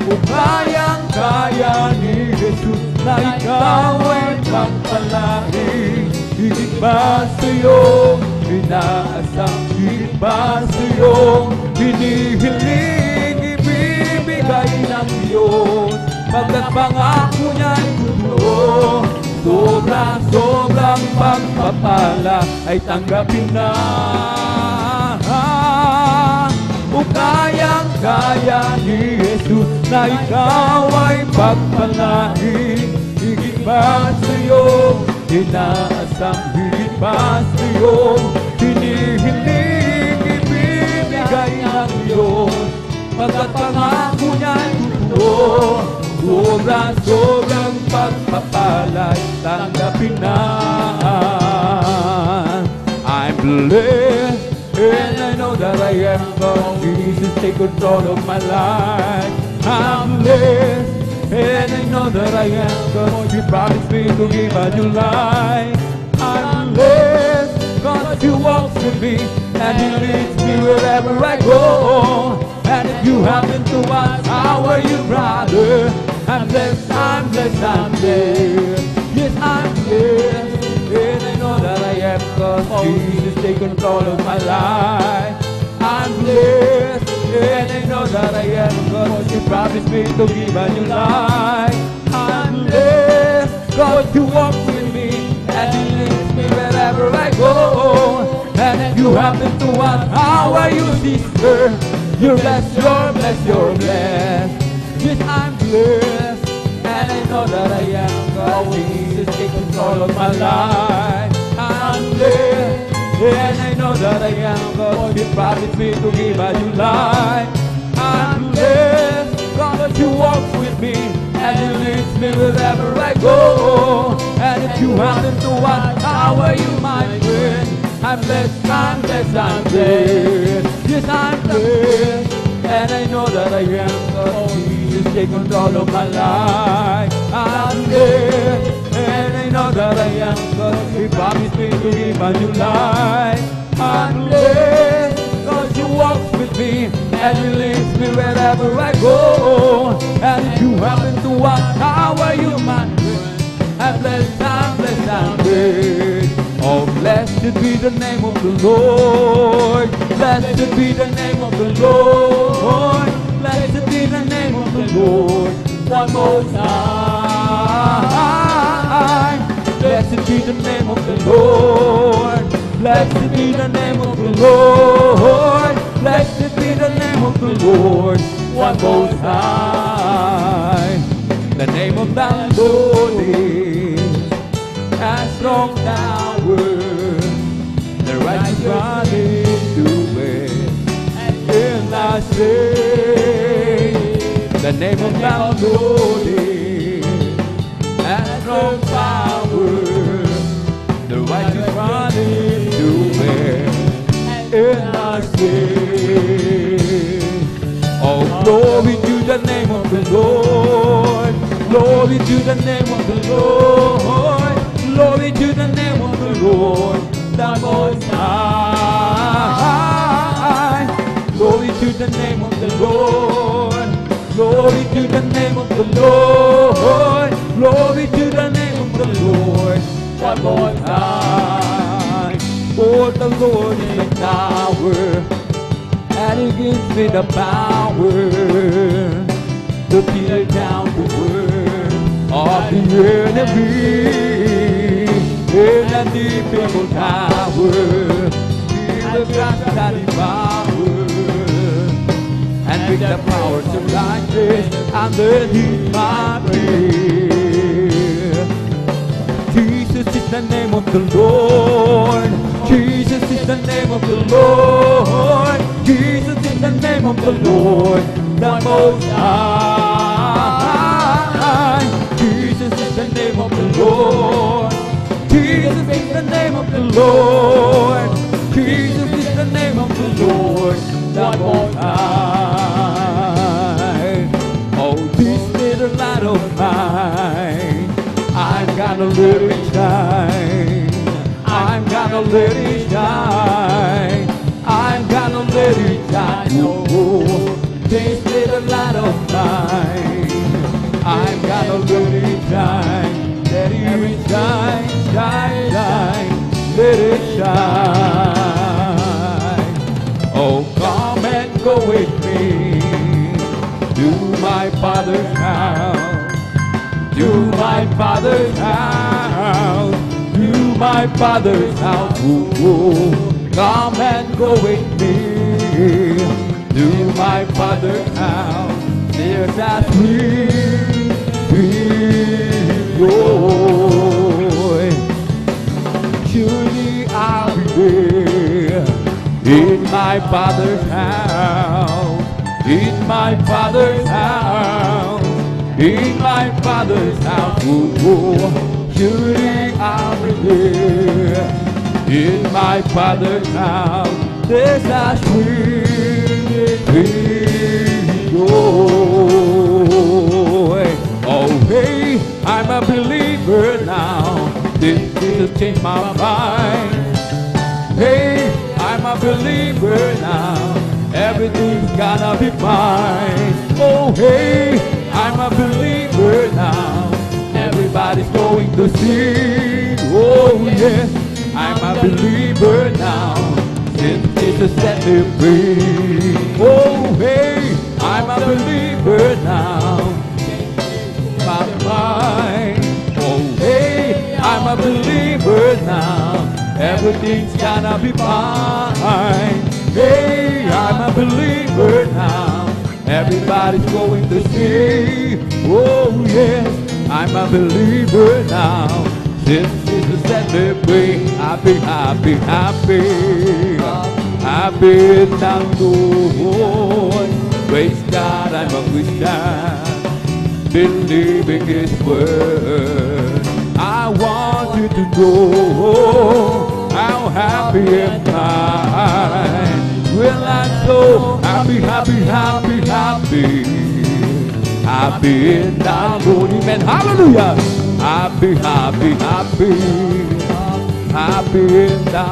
Kung kayang-kaya ni Jesus na ikaw ay pagpalain, higit ba sa'yo, inaasang higit ba sa'yo, hinihiling ibibigay ng Diyos. Pagkat pangako niya'y totoo, sobra-sobrang pagpapala ay tanggapin na. O kayang-kaya ni Jesus na ikaw ay pagpalain, higit ba sa'yo, inaasang higit ba sa'yo, hinihiling ibibigay ng Diyos. Pagkat pangako niya'y totoo, sobra-sobrang pagpapalay, tanggapin na. I'm blessed and I know that I am God. Jesus, take control of my life. I'm blessed and I know that I am God. You promised me to give a new life. I'm blessed, God, you walk with me and He leads me wherever I go. And if you happen to ask, how are you, brother? I'm blessed, I'm blessed, I'm blessed. Yes, I'm blessed. And I know that I am God. Jesus, take control of my life. I'm blessed. And I know that I am God. You promised me to give a new life. I'm blessed. God, you walk with me and He leads me wherever I go. And if you happen to ask, how are you, sister? You're blessed, you're blessed, you're blessed. Yes, I'm blessed, and I know that I am God. Jesus, take control of my life. I'm blessed, and I know that I am God. You promised me to give a new life. I'm blessed, God, you walk with me, and you lead me wherever I go. And if you happen to ask, how are you, my friend? I'm blessed, I'm blessed, I'm blessed. Yes, I'm blessed, and I know that I am God. Jesus, take control of my life. I'm blessed, and I know that I am God. He promised me to give a new life. I'm blessed, God, you walk with me, and you lead me wherever I go. And if you happen to ask, how are you, my friend? I'm blessed, I'm blessed, I'm blessed. Oh, blessed be the name of the Lord. Blessed be the name of the Lord. Blessed be the name of the Lord. One more time. Blessed be the name of the Lord. Blessed be the name of the Lord. Blessed be the name of the Lord. one more time. The name of the Lord is a strong tower. The righteous run into it, and I say, the name of the Lord is a strong tower. The righteous run into it, and I say, oh, glory to the name of the Lord. Glory to the name of the Lord. Glory to the name of the Lord, the Most High. Glory to the name of the Lord. Glory to the name of the Lord. Glory to the name of the Lord, the Most High. For the Lord is my tower, and He gives me the power to tear down the word of the enemy. In a deep evil tower, He will grant that power, and with the powers of darkness underneath my feet. Jesus is the name of the Lord. Jesus is the name of the Lord. Jesus is the name of the Lord, the Most High. Jesus is the name of the Lord. Jesus is the name of the Lord. Jesus is the name of the Lord, the Most High. Oh, this little light of mine, I'm gonna let it shine. I'm gonna let it shine. I'm gonna let it shine. Oh, this little light of mine, I'm gonna let it shine. Let it shine, shine, shine. Let it shine. Oh, come and go with me to my Father's house. To my Father's house. To my Father's house. Ooh, ooh. Come and go with me to my Father's house. There's a sweet, sweet joy. Surely I'll be there in my Father's house. In my Father's house. In my Father's house. Ooh, ooh. Surely I'll be there in my Father's house. There's a sweet, sweet joy. Oh, hey, I'm a believer now. This Jesus changed my mind. Hey, I'm a believer now. Everything's gonna be fine. Oh, hey, I'm a believer now. Everybody's going to see. Oh, yes, I'm a believer now. Since Jesus set me free. Oh, hey, I'm a believer now. My mind. Oh, hey, I'm a believer now. Everything's gonna be fine. Hey, I'm a believer now. Everybody's going to see. Oh, yes, I'm a believer now. Since Jesus set me free, happy, happy, happy. Happy thank Lord. Praise God, I'm a Christian, believing His word. I want you to know how happy am I. Well, I'm so happy, happy, happy, happy. Happy in the Lord, amen, hallelujah. Happy, happy, happy. Happy in the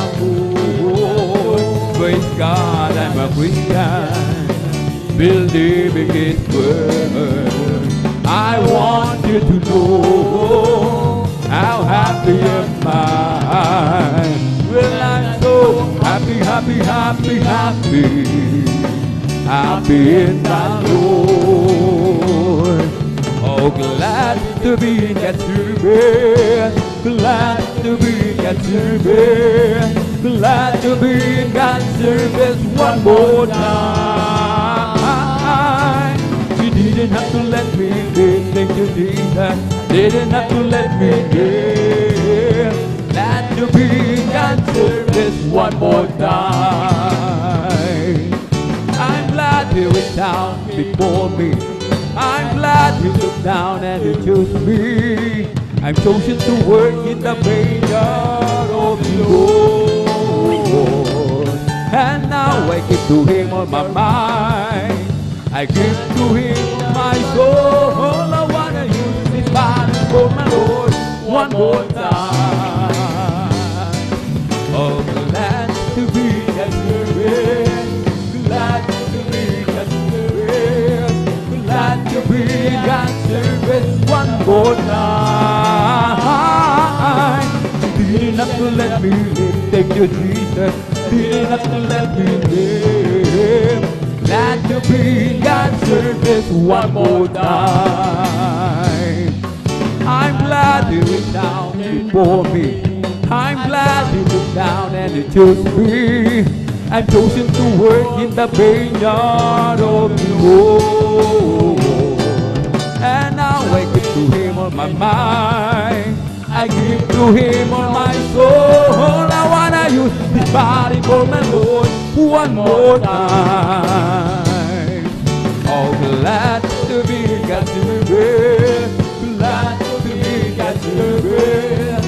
Lord. Praise God, I'm a Christian, believing His word. I want you to know how happy am I. Well, I'm so happy, happy, happy, happy. Happy in the Lord. Oh, glad to be in God's service. Glad to be in God's service. Glad to be in God's service one more time. Didn't have to let me live. Thank you, Jesus. Didn't have to let me live. Glad to be in God's service one more time. I'm glad He was down before me. I'm glad He looked down and He chose me. I'm chosen to work in the vineyard of the Lord. And now I give to Him all my mind. I give to Him my soul. All I wanna use this body for my Lord one more time. Oh, glad to be at service. Glad to be at service. Glad to be at service one more time. Didn't have to let me live. Thank you, Jesus. Didn't have to let me live. Glad to be in God's service one more time. I'm glad He was down before me. I'm glad He looked down and He chose me. I'm chosen to work in the vineyard of the Lord. And now I give to Him all my mind. I give to Him all my soul. I wanna use this body for my Lord one more time. Oh, glad to be God's service. Glad to be God's service.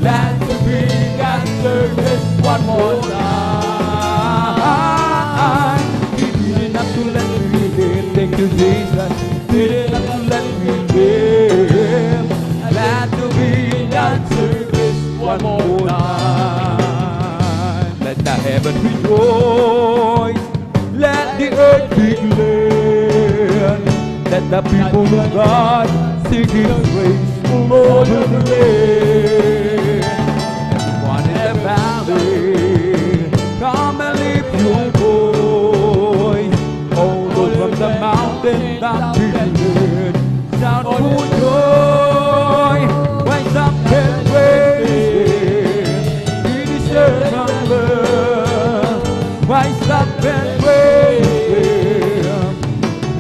Glad to be God's service one more time. He didn't have to let me live. Thank you, Jesus. Didn't have to let me live. Glad to be in God's service one more time. Let the heaven rejoice. Let the earth be glad. Let the people of God sing His praise all over the land. Everyone in the valley, come and lift your voice. All those from the mountain that believe, shout for joy. Rise up and praise. He deserves our love. Rise up and praise.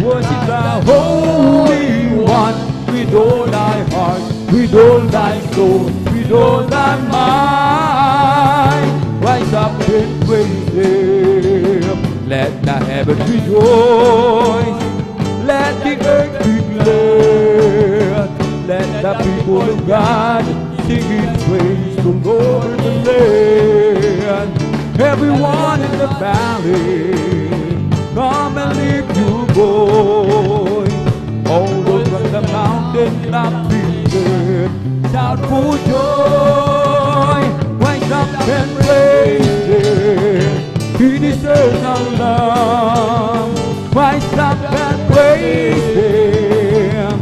Worship the Holy One with all thy heart, with all thy soul, with all thy mind. Rise up and praise Him. Let the heavens rejoice. Let the earth be glad. Let the people of God sing His praise from over the land. Everyone in the valley, come and lift your voice. All those from the mountain top beaten, shout for joy. Rise up and praise Him. He deserves our love. Rise up and praise Him.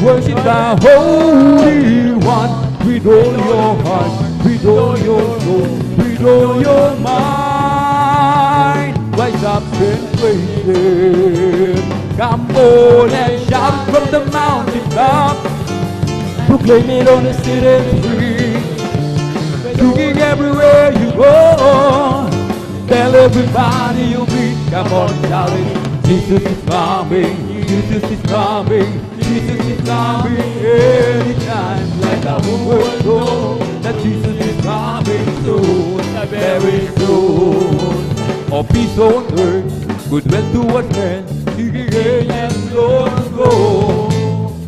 Worship the Holy One with all your heart, with all your soul, with all your mind. Rise up and praise Him. Come on and shout from the mountain top. Proclaim it on the city street. Singing everywhere you go. Tell everybody you meet. Come on, shout it. Jesus is coming. Jesus is coming. Jesus is coming anytime. Let the whole world know that Jesus is coming soon, very soon. Oh, peace on earth, goodwill towards men, singing and Lord go.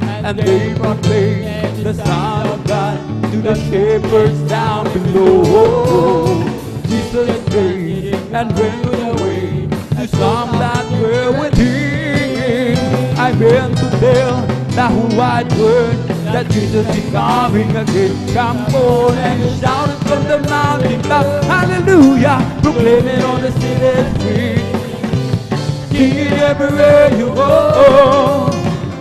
And they proclaim the Son of God to the shepherds down below. Jesus came and went away to some that were with Him. I'm here to tell the whole wide world that Jesus is coming again. Come on and shout it from the mountain top. Hallelujah, proclaim it on the city street. Sing it everywhere you go.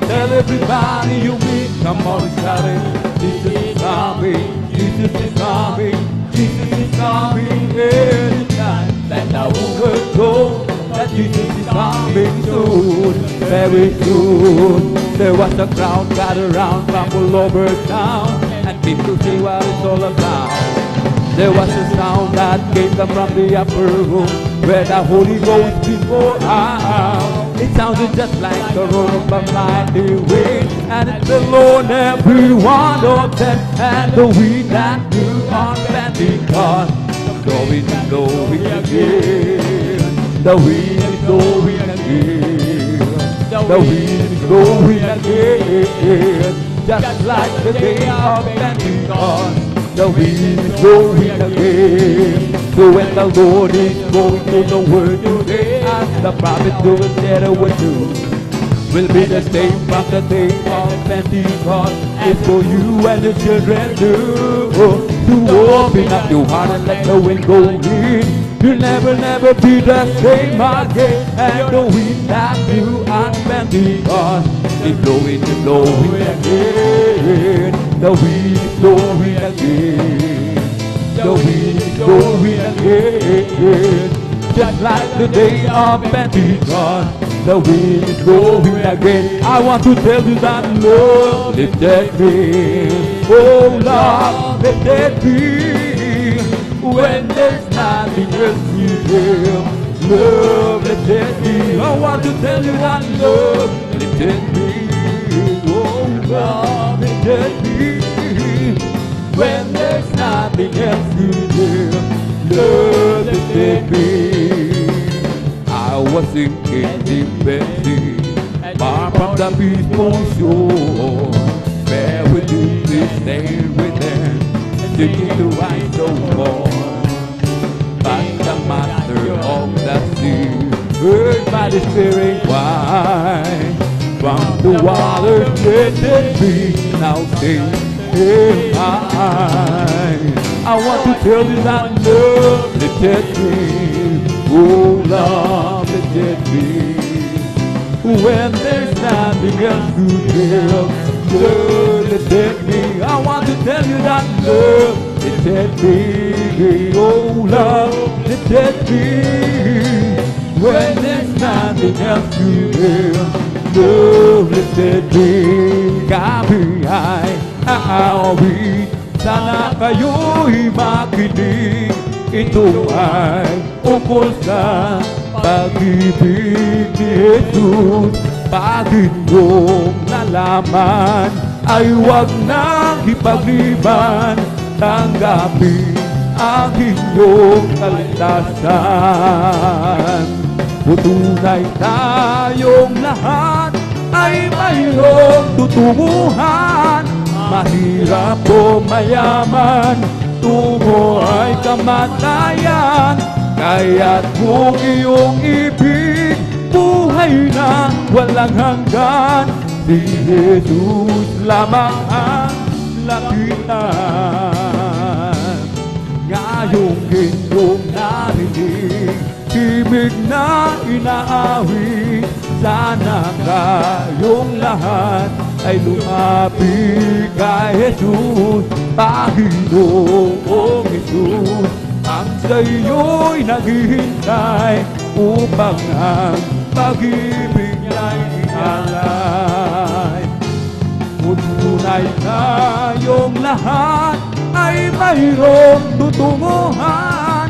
Tell everybody you meet. Come on and shout it. Jesus is coming. Jesus is coming. Jesus is coming anytime. Let the whole world know that Jesus is coming soon, very soon. There was a crowd gathered around from all over town, and people see what it's all about. There was a sound that came from the upper room, where the Holy Ghost been poured out. It sounded just like the roar of a mighty wind, and it fell on every one of them. And the wind that blew on Pentecost, blowing and blowing again. The wind is blowing again. The wind is blowing again. Just like the day of Pentecost, the wind is blowing again. So when the Lord is going to the word today, as the prophet Joel said it would do, will be the same from the day of Pentecost. It's for you and the children too, to open up your heart and let the wind go in. You'll never, never be the same again. And the wind that blew on Pentecost is blowing and blowing again. The wind is blowing again. The wind is blowing again. Just like the day of Pentecost, the wind is blowing again. I want to tell you that love lifted me. Oh, love lifted me. When there's nothing else to do, love lifted me. I want to tell you that love lifted me. Oh, love lifted me. When there's nothing else to do, love lifted me. I was sinking deep at sea, far from the peaceful shore. Where would you please stay with them, seeking to rise no more? But the master of the sea, heard by the Spirit why, from the waters let it be, now sing in I want to tell you that love lifted me. Oh, love lifted me. When there's nothing else to give, love lifted me. I want to tell you that love lifted me. Oh, love lifted me. When there's nothing else to give, love lifted me. Gabi ay aawit, sana kayo'y makinig. Ito ay ukol sa pag-ibig ni Jesus. Pag inyong nalaman, ay huwag nang ipagliban. Tanggapin ang inyong kaligtasan. Tunay tayong lahat ay mayroong tutunguhan. Mahirap o mayaman, tungo ay kamatayan. Kaya't kung iyong ibig, buhay na walang hanggan. Si Jesus lamang ang lapitan. Ngayong inyong narinig, ibig na inaawit, sana kayong lahat ay lumapit kay Jesus. Panginoong Jesus, ang sa'yo'y naghihintay upang ang pag-ibig niya'y ialay. Kung tunay tayong lahat ay mayroong tutunguhan.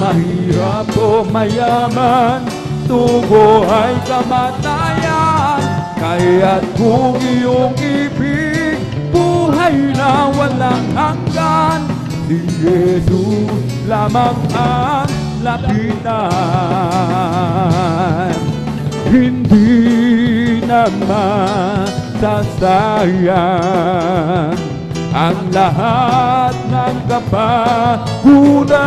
Mahirap o mayaman, tungo ay kamatayan. Kaya't kung iyong ibig, buhay na walang hanggan. Si Jesus lamang ang lapitan. Hindi na masasayang ang lahat ng kapaguran,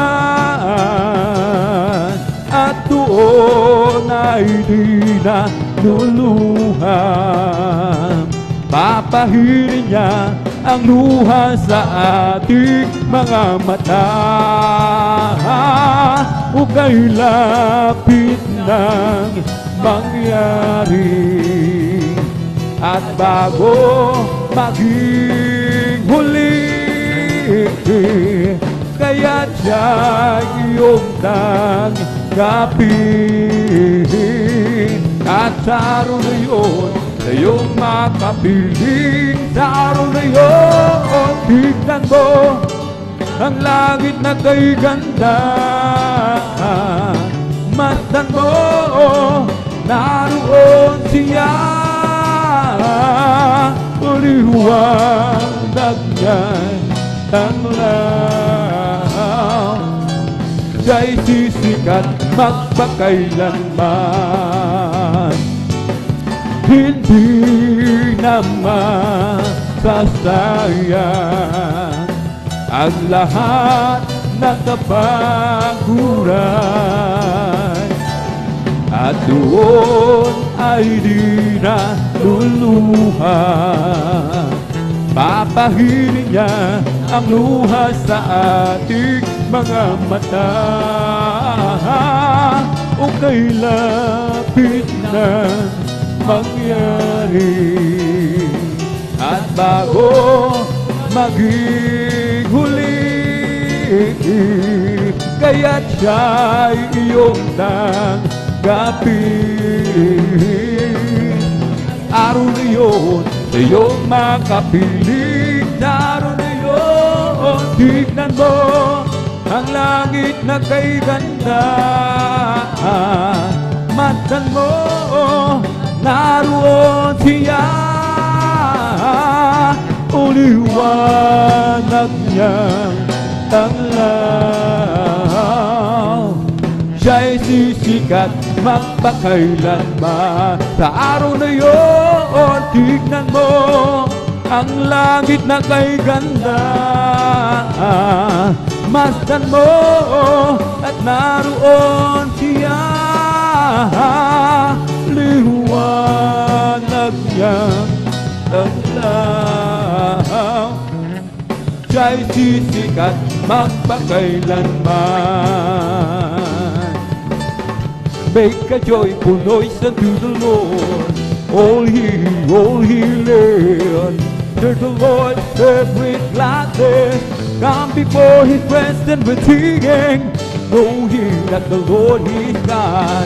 at doon ay di na luluhan. Papahirin niya ang luha sa ating mga mata. O kay lapit ng mangyari, at bago maging huli, kaya't siya iyong tanggapin. At sa araw na yun, sa iyong makapiling. Sa araw na yun, tignan mo ang langit na kay ganda. Masdan mo naroon siya. Liwanag niya'y tanglaw, siya'y sisikat magpakailanman. Hindi naman sasayang ang lahat ng kapaguran, at doon ay di na luluha. Papahirin niya ang luha sa ating mga mata. O kay lapit na mangyari, at bago maging huli, kaya't siya'y iyong tanggapin. Araw na yun, iyong makapiling. Araw na yun, tignan mo ang langit na kay ganda. Matan mo, naroon siya. O liwanag niyang tanglaw, siya'y sisikat magpakailanman. Sa araw na yun, tignan mo ang langit na kay ganda. Masdan mo at naroon siya. Liwanag niyang tanglaw, siya'y sisikat magpakailanman. Make a joyful noise unto the Lord, all ye land. Serve the Lord, serve with gladness. Come before His presence with singing. Know ye that the Lord is God.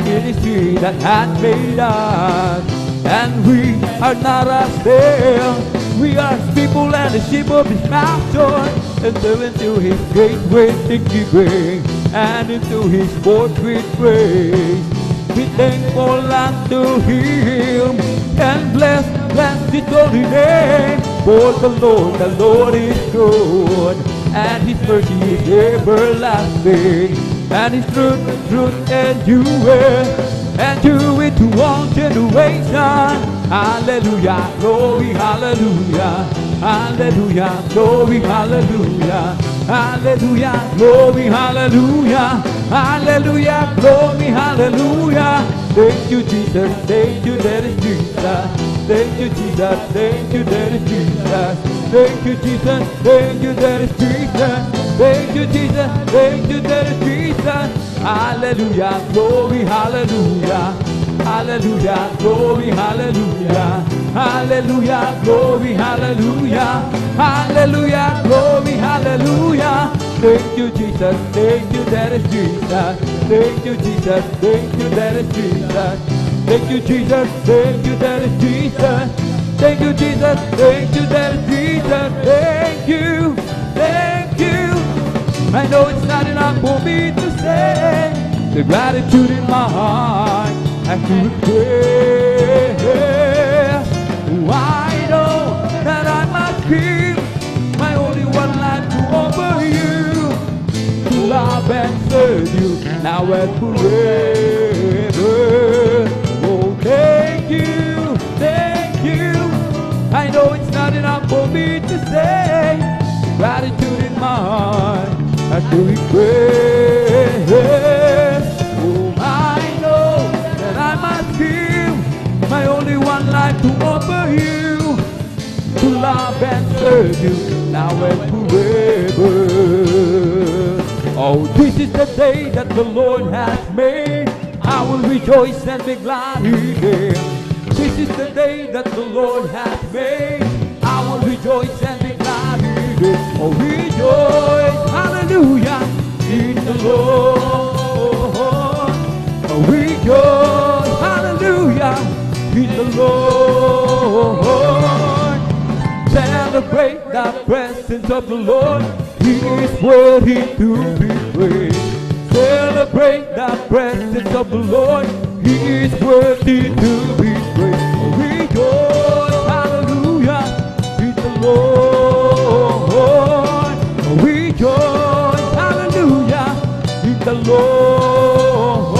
It is He that hath made us, and we are not ourselves. We are His people and the sheep of His pasture. Enter into His gate with thanksgiving, and into His court with praise. Be thankful unto Him, and bless His holy name. For the Lord is good, and His mercy is everlasting, and His truth endureth, and to it to all generations. Hallelujah, glory, hallelujah. Hallelujah, glory, hallelujah. Hallelujah, glory, hallelujah. Hallelujah, glory, hallelujah. Thank you, Jesus, thank you, that is Jesus. Thank you, Jesus, thank you, that is Jesus. Thank you, Jesus, thank you, that is Jesus. Thank you, Jesus, thank you, that is Jesus. Hallelujah, glory, hallelujah. Hallelujah, glory, hallelujah. Hallelujah, glory, hallelujah. Hallelujah, glory, hallelujah. Thank you, Jesus, thank you, that is Jesus. Thank you, Jesus, thank you, that is Jesus. Thank you, Jesus, thank you, that is Jesus. Thank you, Jesus, thank you, that is Jesus. Thank you, thank you. I know it's not enough for me to say the gratitude in my heart. I could pray. I know that I must give my only one life to offer you, to love and serve you now and forever. Oh, thank you, thank you. I know it's not enough for me to say gratitude in my heart. I do pray. Oh, I know that I must give my only one life to offer you, to love and serve you now and forever. Oh, this is the day that the Lord has made. I will rejoice and be glad in it. This is the day that the Lord has made. I will rejoice and be glad in it. Oh, rejoice, hallelujah, in the Lord. Oh, rejoice, hallelujah, in the Lord. Celebrate the presence of the Lord. He is worthy to be praised. Celebrate the presence of the Lord. He is worthy to be praised. Rejoice, hallelujah, in the Lord. Rejoice, hallelujah, in the Lord.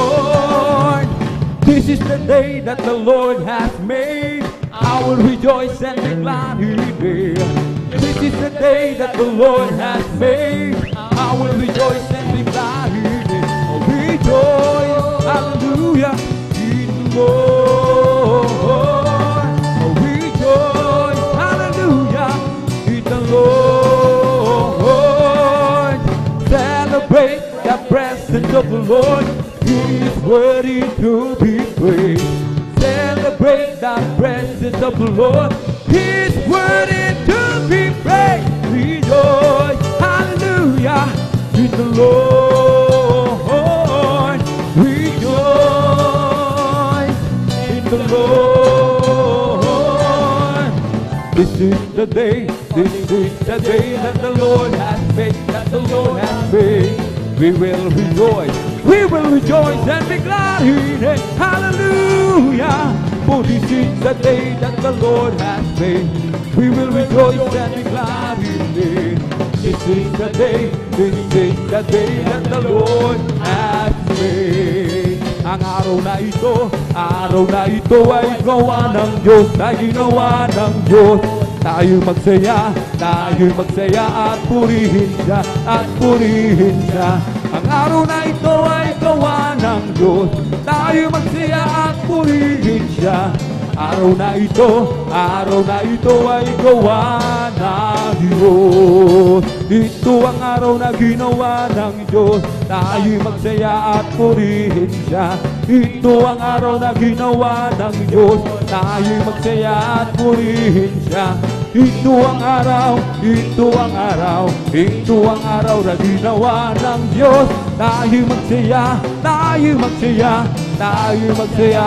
This is the day that the Lord has made. I will rejoice and be glad in it. This is the day that the Lord has made. I will rejoice and be glad in it. Rejoice, hallelujah, in the Lord. Rejoice, hallelujah, in the Lord. Celebrate the presence of the Lord. He is worthy to be praised. Celebrate the presence of the Lord. He is worthy to be praised. Rejoice, hallelujah, in the Lord. Rejoice in the Lord. This is the day that the Lord has made, that the Lord has made. We will rejoice and be glad in it. Hallelujah. For this is the day that the Lord has made. We will rejoice and be glad in it. This is the day that the Lord has made. Ang araw na ito ay gawa ng Diyos, ay ginawa ng Diyos. Tayo magsaya at purihin siya, Ang araw na ito ay gawa ng Diyos. Tayo magsaya at purihin siya. Araw na ito ay gawa ng Diyos. Ito ang araw na ginawa ng Diyos. Tayo magsaya at purihin siya. Ito ang araw na ginawa ng Diyos. Tayo magsaya at purihin siya. Ito ang araw na ginawa ng Diyos. Tayo magsaya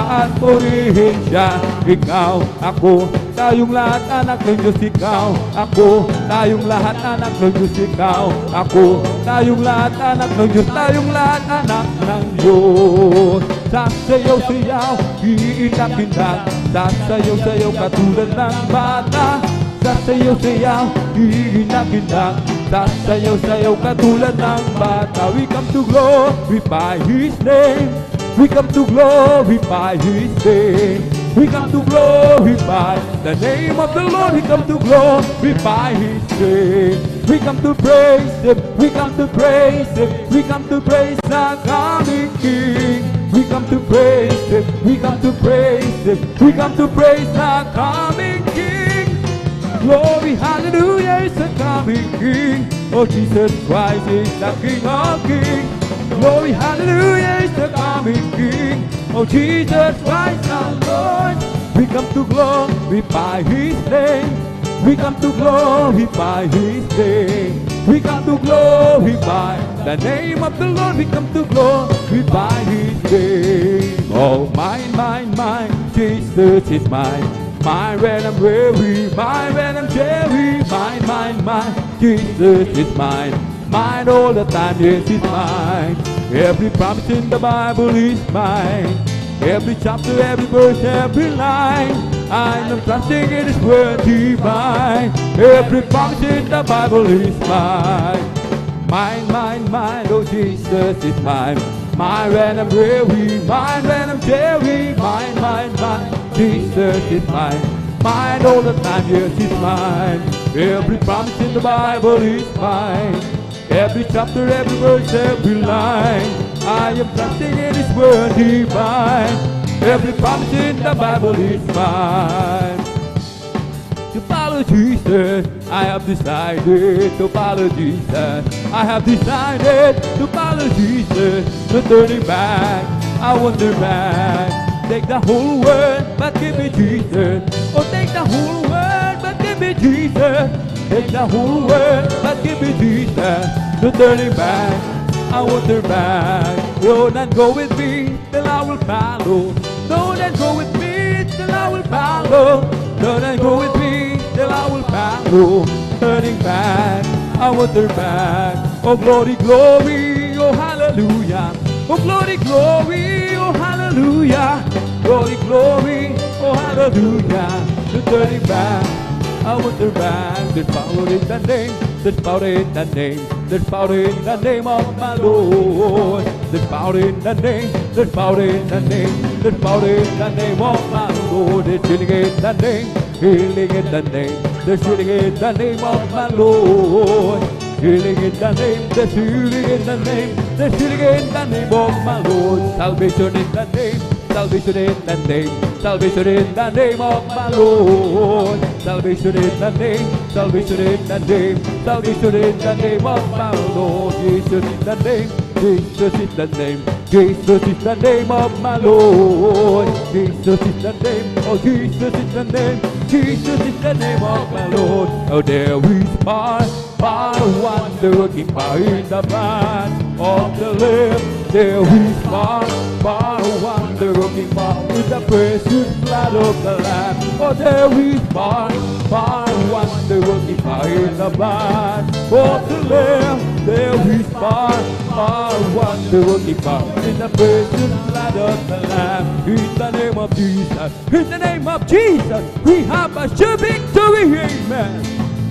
at purihin siya. Ikaw, ako, tayong lahat anak ng Diyos. Ikaw, ako, tayong lahat anak ng Diyos. Ikaw, ako, tayong lahat anak ng Diyos. Tayong lahat anak ng Diyos. Sasayaw-sayaw, iinak-inak. Sasayaw-sayaw katulad ng bata. Sasayaw-sayaw, iinak-inak. Sasayaw-sayaw katulad ng bata. We come to glorify His name. We come to glorify His name. We come to glorify the name of the Lord. We come to glorify His name. We come to praise Him. We come to praise Him. We come to praise the coming King. We come to praise Him. We come to praise Him. We come to praise the coming King. Glory, hallelujah, is the coming King. Oh, Jesus Christ is the King of Kings. Glory, hallelujah, is the coming King. Oh, Jesus Christ our Lord. We come to glorify His name. We come to glorify His name. We come to glorify the name of the Lord. We come to glorify His name. Oh, mine, Jesus is mine. Mine when I'm weary, mine when I'm cheery. Mine, Jesus is mine. Mine all the time, yes, it's mine. Every promise in the Bible is mine. Every chapter, every verse, every line, I'm trusting in His word divine. Every promise in the Bible is mine. Mine, oh Jesus is mine. Mine when I'm weary, mine when I'm cheery. Mine, Jesus is mine. Mine all the time, yes, it's mine. Every promise in the Bible is mine. Every chapter, every verse, every line, I am trusting in His word divine. Every promise in the Bible is mine. To follow Jesus, I have decided to follow Jesus. I have decided to follow Jesus. No turning back, I won't turn back. Take the whole world, but give me Jesus. Oh, take the whole world, but give me Jesus. Take the whole world, but give me Jesus. No turning back, I won't turn back. Don't go with me, till I will follow. Don't go with me, till I will follow. Don't go with me, till I will follow. Turning back, I won't turn back. Oh, glory, glory, oh, hallelujah. Oh, glory, glory, oh, hallelujah. hallelujah, glory, glory, oh hallelujah, to turn it back, I want to back, there's power in the name, there's power in the name, there's power in the name of my Lord, there's power in the name, there's power in the name, there's power in the name of my Lord, there's healing in the name, healing in the name, there's healing in the name of my Lord. Healing in the name, there's healing in the name, there's healing in the name of my Lord. Salvation in the name, salvation in the name, salvation in the name of my Lord. Salvation in the name, salvation in the name, salvation in the name of my Lord. Jesus in the name, Jesus in the name, Jesus is the name of my Lord. Jesus is the name, oh Jesus is the name, Jesus is the name of my Lord. Oh there is power, wonder working power in the blood of the Lamb. There is power, wonder working power in the precious blood of the Lamb. Oh there is power, wonder working power in the blood of the Lamb. There is power, wonder working power in the precious blood of the Lamb. In the name of Jesus, in the name of Jesus, we have a sure victory, amen.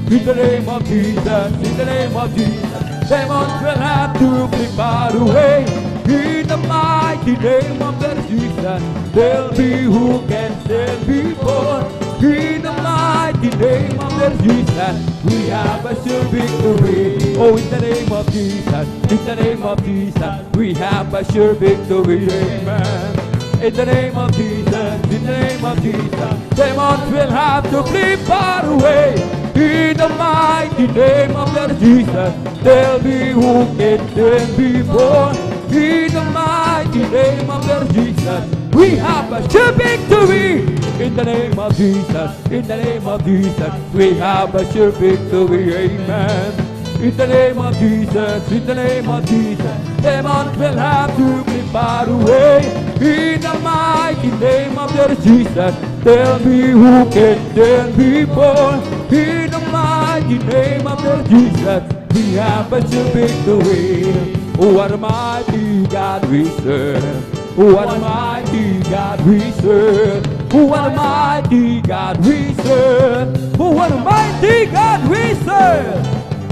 In the name of Jesus, in the name of Jesus, demons will have to be far away. In the mighty name of the Jesus, there'll be who can stand before. In the mighty name of the Jesus, we have a sure victory. Oh, in the name of Jesus, in the name of Jesus, we have a sure victory, amen. In the name of Jesus, in the name of Jesus, demons will have to flee far away. In the mighty name of the Jesus, there'll be who can stand before. In the mighty name of the Jesus, we have a sure victory. In the name of Jesus, in the name of Jesus, we have a sure victory, amen. In the name of Jesus, in the name of Jesus, demons will have to be far away. In the mighty name of the Jesus, there'll be who can stand before. In the mighty name of the Jesus, we have a sure victory. Oh, what a mighty God we serve. Oh, what a mighty God we serve. Oh, what a mighty God we serve. Oh, what a mighty God we serve.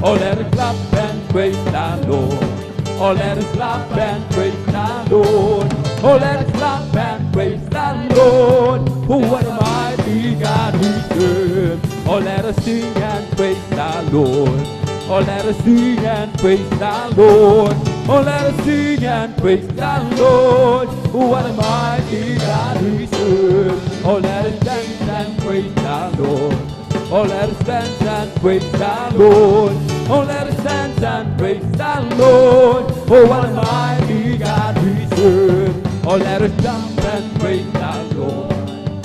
Oh, let us clap and praise the Lord. Oh, let us clap and praise the Lord. Oh, let us clap and praise the Lord. Oh, what a mighty God we serve. Oh, let us sing and praise the Lord. Oh, let us sing and praise the Lord. Oh, let us sing and praise the Lord. Oh, what a mighty God we serve. Oh, let us dance and praise the Lord. Oh, let us dance and praise the Lord. Oh, let us dance and praise the Lord. Oh, what a mighty God we serve. Oh, let us jump and praise the Lord.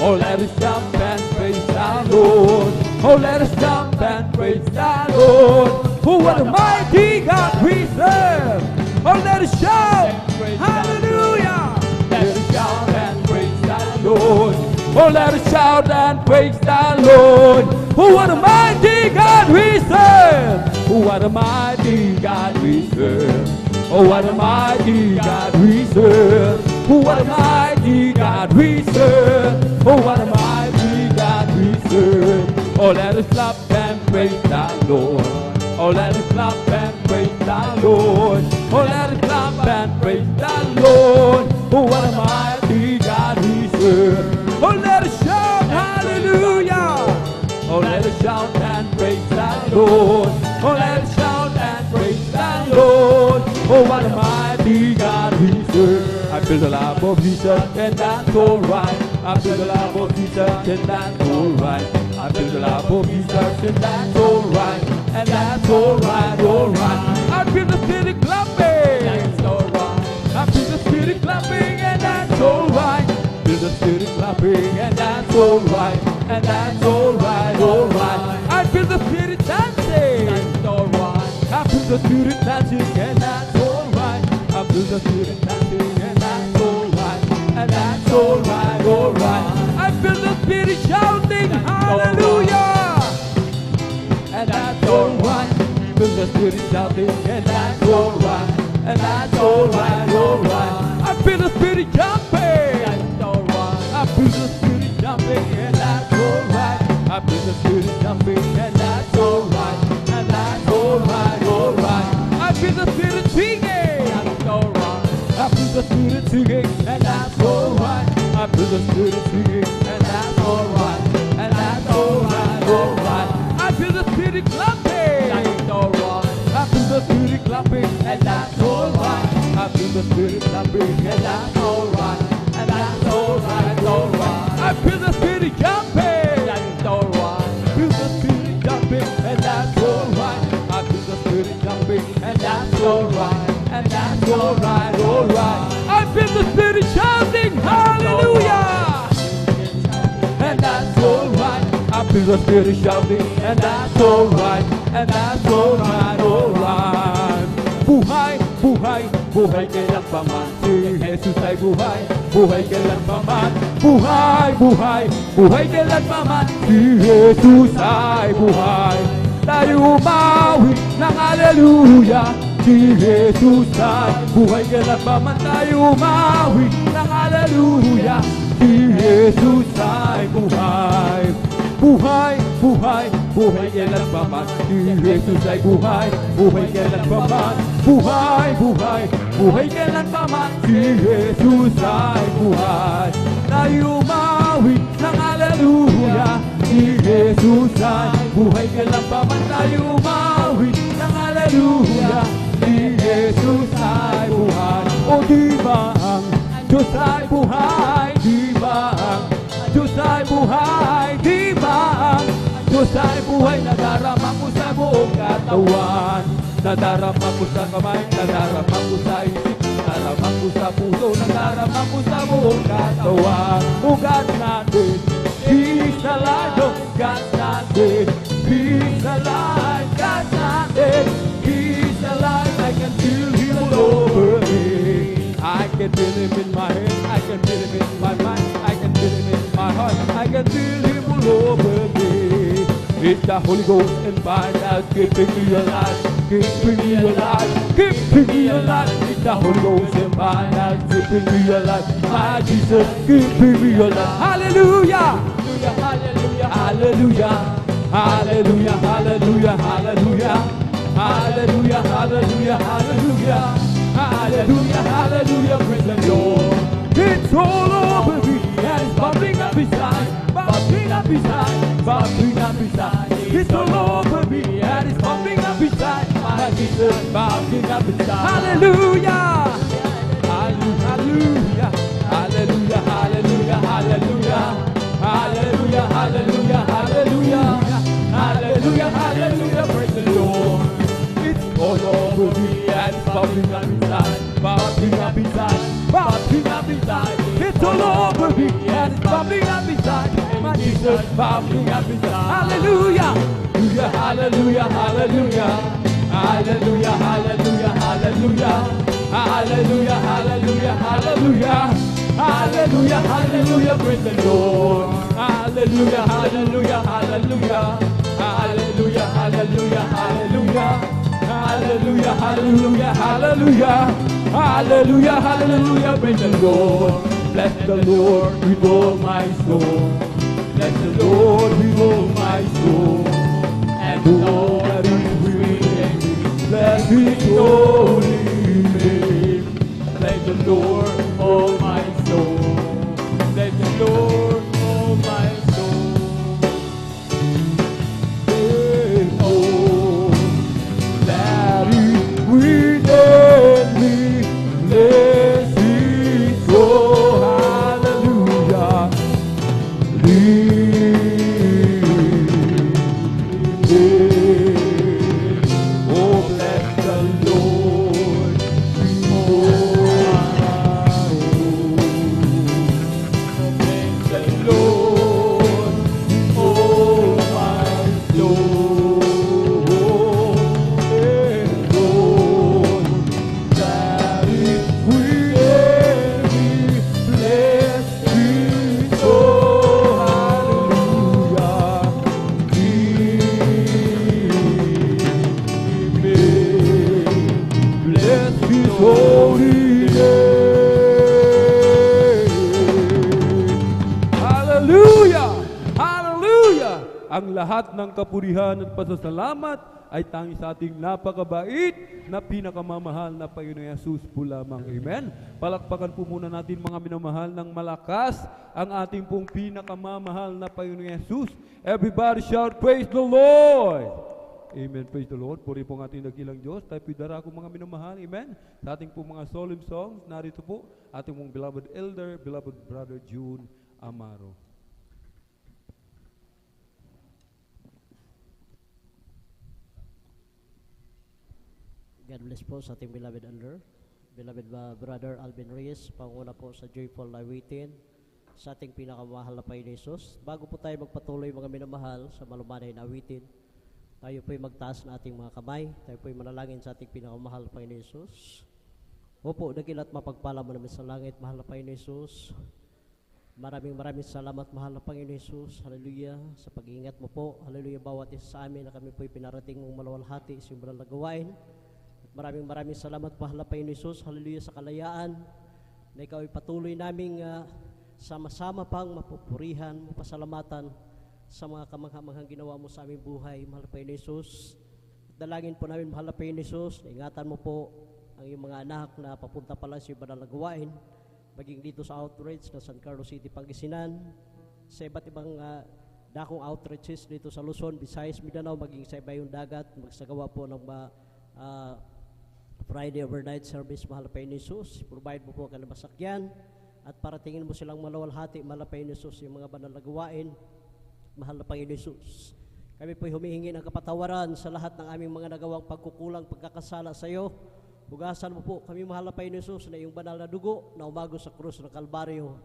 Oh, let us jump and praise the Lord. Oh, let us jump and praise the Lord. Oh, what a mighty God we serve. Oh, let us shout, hallelujah. Let us shout and praise the Lord. Oh, let us shout and praise the Lord. Oh, what a mighty God we serve. Oh, what a mighty God we serve. Oh, what a mighty God we serve. Oh, what a mighty God we serve. Oh, what a mighty God we serve. Oh, let us clap and praise the Lord. Oh, let us clap and praise the Lord. Oh, let us clap and praise the Lord. Oh, what a mighty God we serve. Oh, let us shout hallelujah. Oh, let us shout and praise the Lord. Oh, let us shout and praise the Lord. Oh, what a mighty God we serve. I feel the love of Jesus and that's alright. I feel the love of Jesus and that's alright. I feel the love of Jesus and that's alright. And that's alright, alright. I feel the spirit clapping. That's alright. I feel the spirit clapping and that's alright. Feel the spirit clapping and that's alright. And that's alright, alright. I feel the spirit dancing. That's alright. I feel the spirit dancing and that's alright. I feel the spirit dancing and that's alright. And that's alright, alright. I feel the spirit shouting hallelujah. And that's alright. Feel the spirit shouting and that's alright. And that's alright, alright. I feel the spirit jumping.
jumping, and that's alright, and that's alright, alright. I feel the spirit singing, that's alright. I feel the spirit singing, and that's alright. I feel the spirit singing, and that's alright, and that's alright, alright. I feel the spirit clapping, that's alright. I feel the spirit clapping, and that's alright. I feel the spirit clapping, and that's alright, and that's alright, alright. I feel the spirit jumping, that's alright. I feel the spirit jumping, and that's alright. I feel the spirit jumping, and that's alright, and that's alright, alright. I feel the spirit shouting, hallelujah, and that's alright. I feel the spirit shouting, and that's alright, and that's alright, alright. Buhay, buhay, buhay kailan pa man. Si Jesus ay buhay, buhay kailan pa man. Buhay, buhay, buhay kailan pa man. Si Jesus ay buhay. Tayo umawi ng hallelujah. Si Jesus ay buhay kailan pa man. Tayo umawi ng hallelujah. Si Jesus ay buhay. Buhay, buhay, buhay kailan pa man. Si Jesus ay buhay, buhay kailan pa man. Buhay, buhay, buhay kailan pa man. Si Jesus ay buhay. Tayo umawi ng hallelujah. Si Jesus ay buhay kailan pa man. Tayo umawi ng hallelujah. Si Jesus ay buhay. O di ba ang Diyos ay buhay? Di ba ang Diyos ay buhay? Di ba ang Diyos ay buhay? Nadarama ko sa buong katawan, nadarama ko sa kamay, nadarama ko sa isip, nadarama ko sa puso, nadarama ko sa buong katawan. Ugat natin, He's alive, ugat natin, He's alive, ugat natin, He's alive. I can feel Him all over me. I can feel Him in my head, I can feel Him in my mind, I can feel Him in my heart, I can feel Him all over me. It's the Holy Ghost and fire that's keeping me alive, keeping me alive, keeping me alive. It's the Holy Ghost and fire that's keeping me alive. My Jesus, keeping me alive. Hallelujah, hallelujah, hallelujah, hallelujah, hallelujah, hallelujah, hallelujah, hallelujah, hallelujah, hallelujah, hallelujah. Praise the Lord. It's all over me and it's bubbling up inside, bubbling up inside, bubbling up inside. It's all over me and it's bubbling up inside. My Jesus, bubbling up inside. Hallelujah, hallelujah, hallelujah, hallelujah, hallelujah, hallelujah, hallelujah, hallelujah, hallelujah, hallelujah. Praise the Lord. It's all over me and it's bubbling up inside, bubbling up inside, bubbling up inside. It's all over me and it's bubbling up inside. My Jesus, bubbling up inside. Hallelujah, hallelujah, hallelujah, hallelujah, hallelujah, hallelujah, hallelujah, hallelujah, hallelujah, hallelujah, hallelujah. Praise the Lord. Hallelujah, hallelujah, hallelujah, hallelujah, hallelujah, hallelujah. Hallelujah, hallelujah, hallelujah, hallelujah, hallelujah. Praise the Lord. Bless the Lord with all my soul. Bless the Lord with all my soul. And all that is within me. Bless His holy name. Bless the Lord, all my soul. Bless the Lord, all my soul. And all that is within me, bless His soul. Hallelujah. Live.
ang lahat ng kapurihan at pasasalamat ay tanging sa ating napakabait na pinakamamahal na Panginoon Jesus po lamang. Amen. Palakpakan po muna natin mga minamahal ng malakas ang ating pong pinakamamahal na Panginoon Jesus. Everybody shout, praise the Lord! Amen. Praise the Lord. Puri po ang ating nagilang Diyos. Tayo po'y dara ko mga minamahal. Amen. Sa ating po mga solemn songs, narito po ating mong beloved elder, beloved brother June Amaro.
God bless po sa ating beloved elder, beloved brother Alvin Reyes, panguna po sa Joyful Awitin, sa ating pinakamahal na Panginoon Jesus. Bago po tayo magpatuloy mga minamahal sa malumanay na awitin, tayo po'y magtaas na ating mga kamay. Tayo po'y manalangin sa ating pinakamahal na Panginoon Jesus. Opo, dakilat mapagpala mo namin sa langit, mahal na Panginoon Jesus. Maraming salamat, mahal na Panginoon Jesus. Hallelujah. Sa pag-iingat mo po. Hallelujah. Bawat isa sa amin na kami po'y pinarating mong maluwalhati sa iyong banal na gawain. At maraming salamat, mahal na Panginoon Jesus. Hallelujah. Sa kalayaan na ikaw ay patuloy naming sama-sama pang mapupurihan, mapasalamatan sa mga kamangha-manghang ginawa mo sa aming buhay, mahal na Panginoon Jesus. At dalangin po namin, mahal na Panginoon Jesus, na ingatan mo po ang iyong mga anak na papunta pala sa iyong banal na gawain, maging dito sa outreach na San Carlos City, Pangasinan, sa iba't ibang dakong outreaches dito sa Luzon, Visayas, Mindanao, maging sa iba yung dagat, magsagawa po ng Friday overnight service, mahal na Panginoon Jesus. Provide mo po ang masakyan at paratingin mo silang malawalhati, mahal na Panginoon Jesus, yung mga banal na gawain. Mahal na Panginoon Jesus, kami po'y humihingi ng kapatawaran sa lahat ng aming mga nagawang pagkukulang, pagkakasala sa iyo. Hugasan mo po kami, mahal na Panginoon Jesus, na iyong banal na dugo na umago sa krus ng Kalbaryo.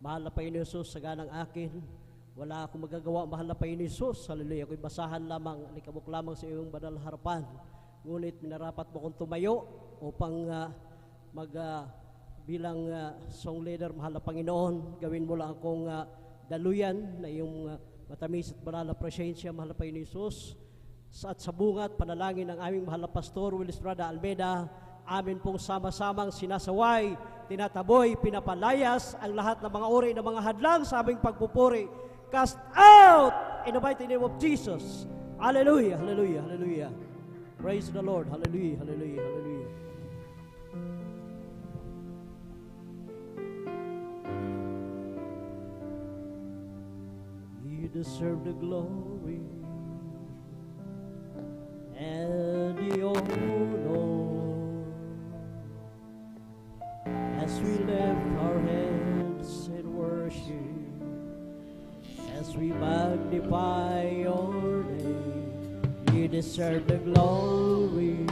Mahal na Panginoon Jesus, sa ganang akin, wala akong magagawa, mahal na Panginoon Jesus. Hallelujah. Ako'y basahan lamang, alikabok lamang sa iyong banal na harapan. Ngunit minarapat mo kong tumayo upang bilang song leader, mahal na Panginoon, gawin mo lang akong daluyan na iyong matamis at banal na presensya, mahal na Panginoon Jesus. At sa bungat, panalangin ng aming mahal na Pastor Willis Brada Almeida, amin pong sama-samang sinasaway, tinataboy, pinapalayas ang lahat ng mga uri ng mga hadlang sa aming pagpupuri. Cast out in the mighty name of Jesus. Hallelujah, hallelujah, hallelujah. Praise the Lord. Hallelujah, hallelujah, hallelujah. You deserve the glory and the honor as we lift our hands in worship, as we magnify your name. You deserve the glory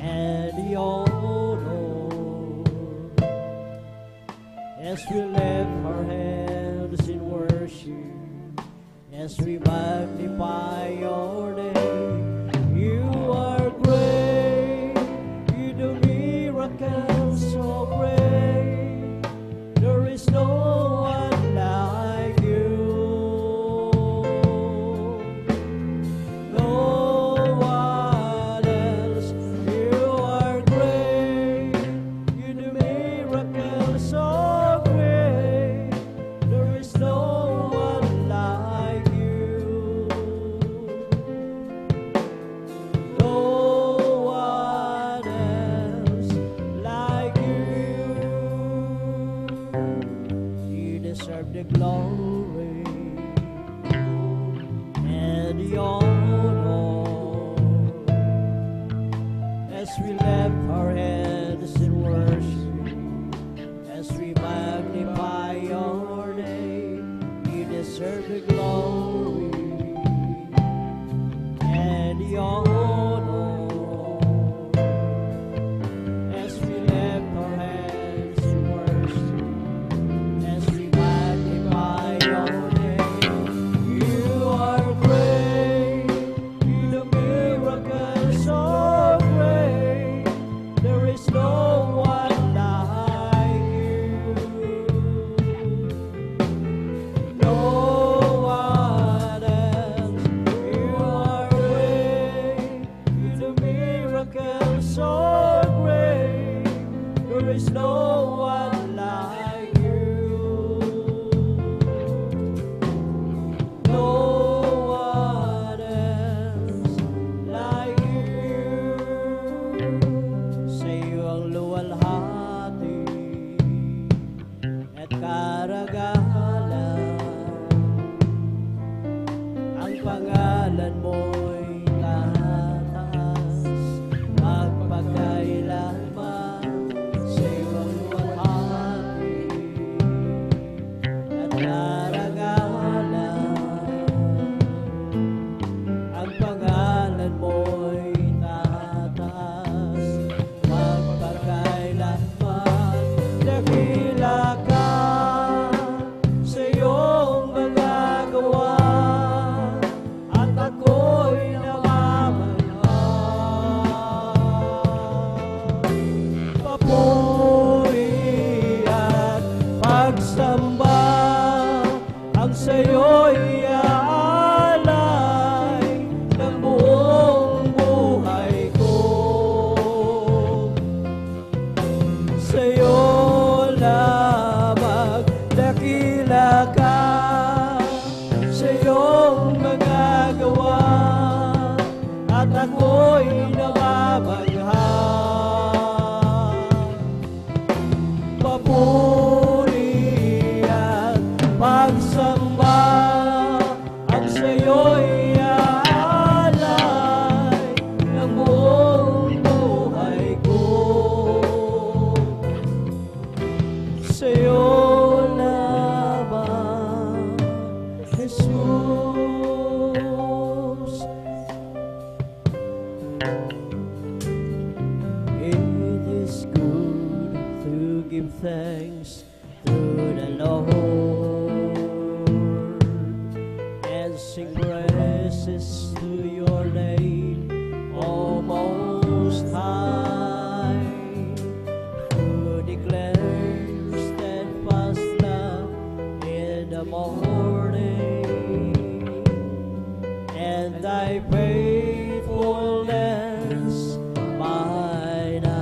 and the honor as we lift our hands in worship, as we magnify your name. You are great, you do miracles so great, there is no one like you. No one else. You are great, you do miracles so great, there is no one like you. No one else like you. You deserve the glory and the honor as we lift our hands in worship, as we magnify your name. You deserve the glory and the honor as we lift our hands in worship, as we magnify your name. You are great, you do miracles so great, there is no one like you. No one else. You are great, you do miracles so great, there is no one like you. at ako'y namamangha. Papuri at pagsamba ang sa'yo'y alay ng buong buhay ko. Sa'yo lamang, Jesus. It is good to give thanks to the Lord and sing praises to your name, O Most High, to declare your steadfast love in the morning and thy faithfulness by night.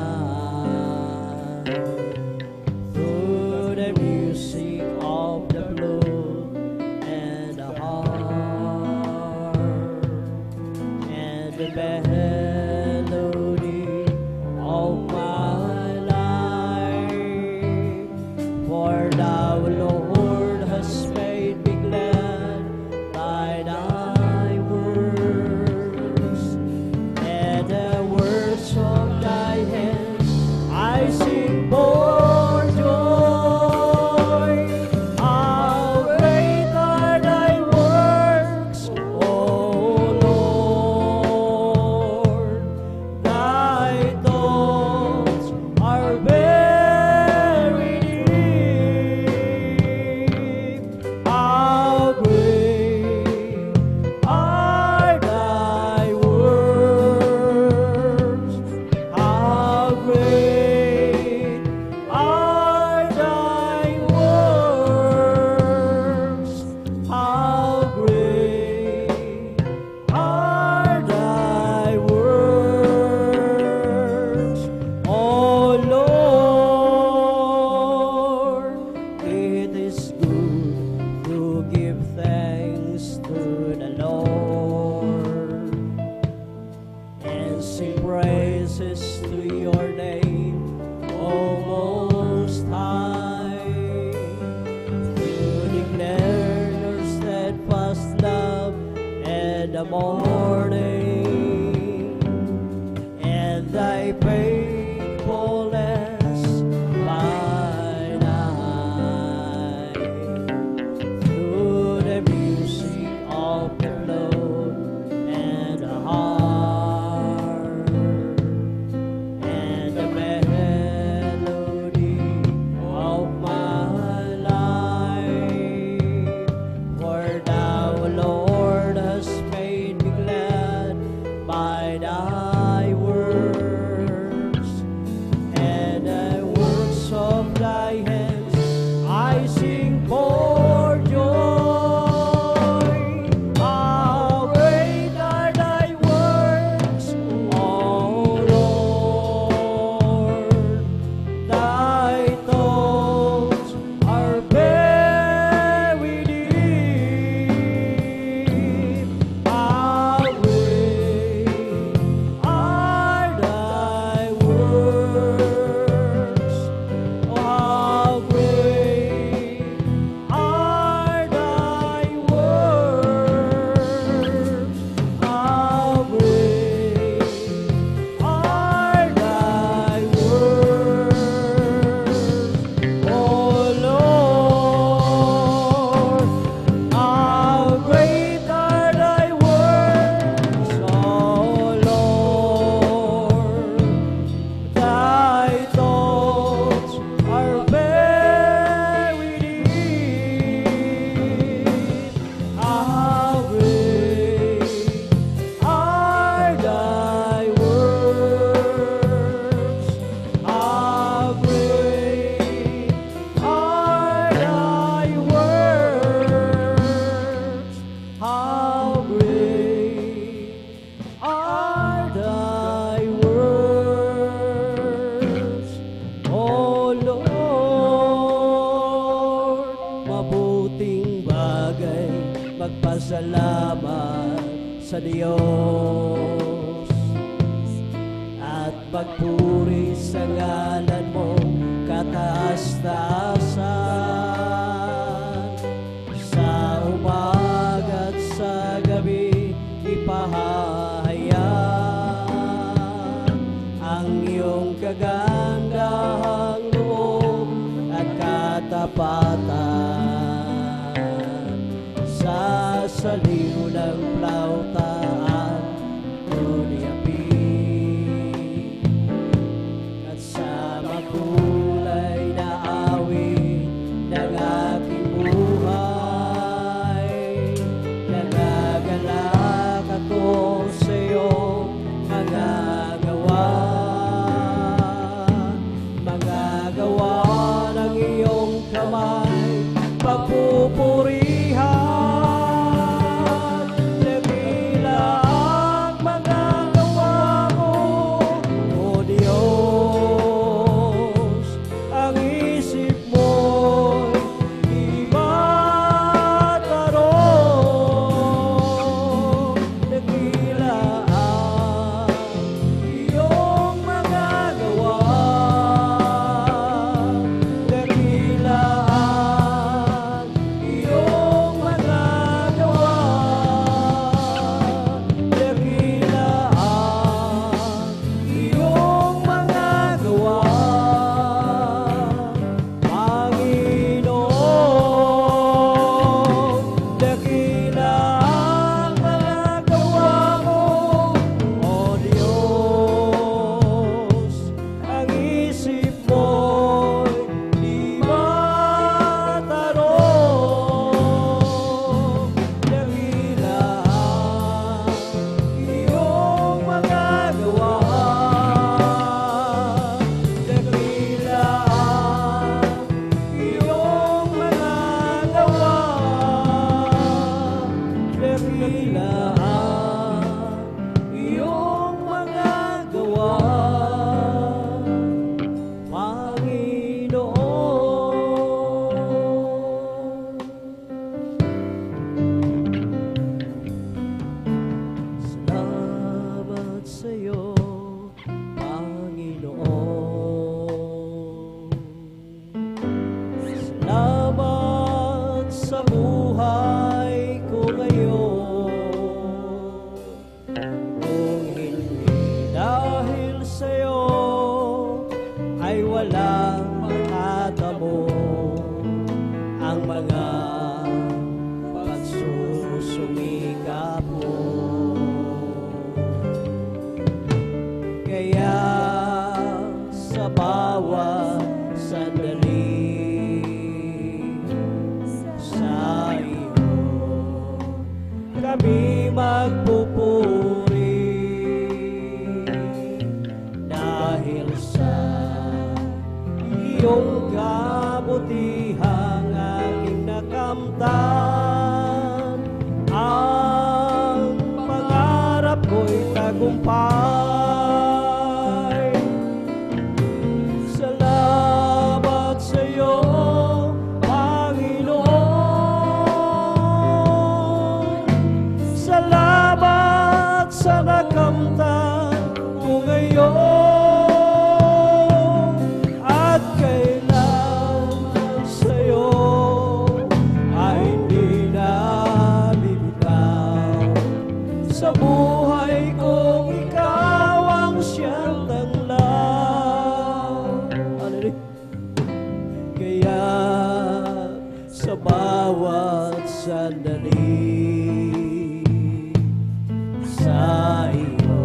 Through the music of the flute and the harp and the melody of my life, for thou, Lord, hast made me glad by thy words, and the words of thy hands I sing for joy. How great are thy works, O Lord! Thy thoughts are very deep. How great are thy works! How great are thy works! How great are thy works, O Lord! It is good to give thanks to the Lord and sing praises to your name, O Most High, to declare your steadfast love in the morning and thy faithfulness by night. Through the music of the flute and the harp and the melody of my life, for thou, Lord, hast made me glad by thy words, and the works of thy hands I sing for joy. How great are thy works, O Lord! Thy thoughts are very deep. How great are thy works! How great are thy works! How great are thy works, O Lord! How great are thy works, O Lord! Thy thoughts are very deep. How great are thy works! How great are thy works! How great are thy works, O Lord! Mabuting bagay magpasalamat sa Diyos. magpuri sa ngalan mo kataas-taasan. Sa umaga at sa gabi ipahahayag ang iyong kagandahang loob at katapatan. Sa saliw ng plauta at tuniapi at sa makulay na awit ng aking buhay, nagagalak ako sa iyong mga gawa ng iyong kamay, pagpupurihan. Dakila ang mga gawa mo, O Diyos. Ang isip mo'y di matarong. Dakila ang iyong mga gawa. Dakila ang iyong mga gawa. Dakila ang iyong mga gawa, Panginoon. Dakila ang mga gawa mo, O Diyos. Ang isip mo'y di matarong. Dakila ang iyong mga gawa. Dakila ang iyong mga gawa. Dakila ang iyong mga gawa, Panginoon. Salamat sa iyo, Panginoon. Salamat sa buhay ko ngayon. Kung hindi dahil sa iyo, ay walang matatamo ang mga pagsusumikap mo. Kaya sa bawat sandali sa iyo kami magpupuri, dahil sa iyong kabutihang aking nakamtan. Ang pangarap ko'y tagumpay. Salamat sa iyo, Panginoon. Salamat sa nakamtan ko ngayon, at kailanman sa iyo ay hindi na bibitaw. Sa buhay kong ikaw ang siyang tanglaw. Kaya sa bawat sandali sa iyo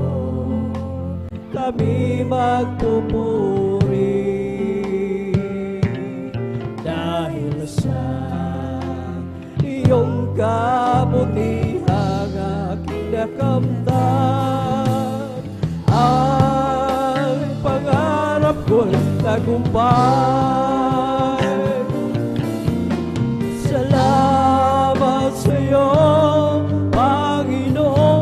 kami magpupuri, dahil sa iyong kabutihang aking nakamtan. Ang pangarap ko'y tagumpay. Salamat sa iyo, Panginoon.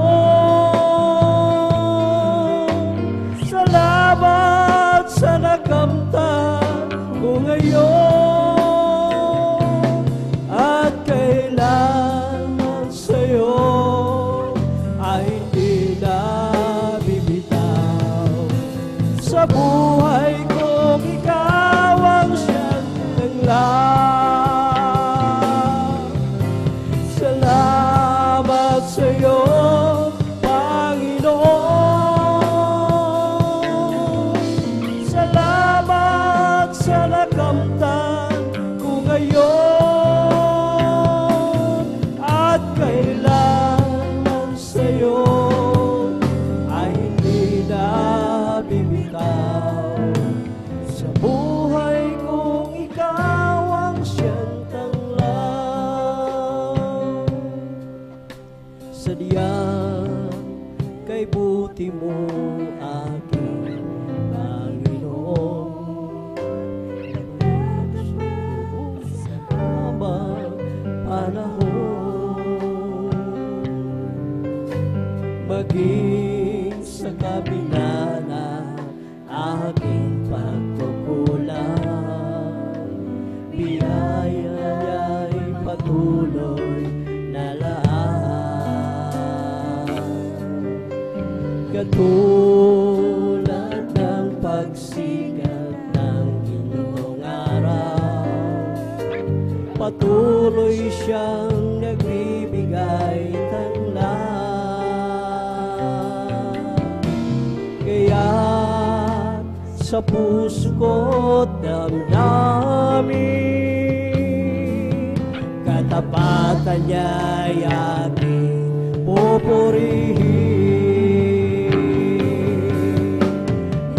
Salamat sa nakamtan ko ngayon, at kailanman sa iyo ay hindi na bibitaw. buti mo, aking Panginoon. Sa habang panahon, maging sa kabila ng aking pagkukulang, biyaya'y patuloy na lahat. Katulad ng pagsikat ng inyong araw, patuloy siyang nagbibigay tanglad. Kaya sa puso ko't damdamin, katapatan niya'y aking pupurihin.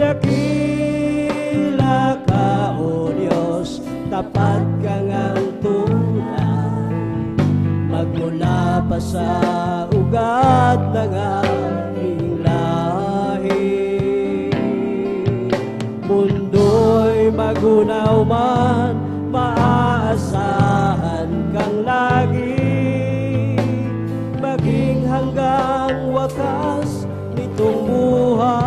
Dakila ka, O Diyos, tapat kang ang tunay, magmula pa sa ugat ng aming lahi. Mundo'y magunaw man, maaasahan kang lagi, maging hanggang wakas nitong buhay.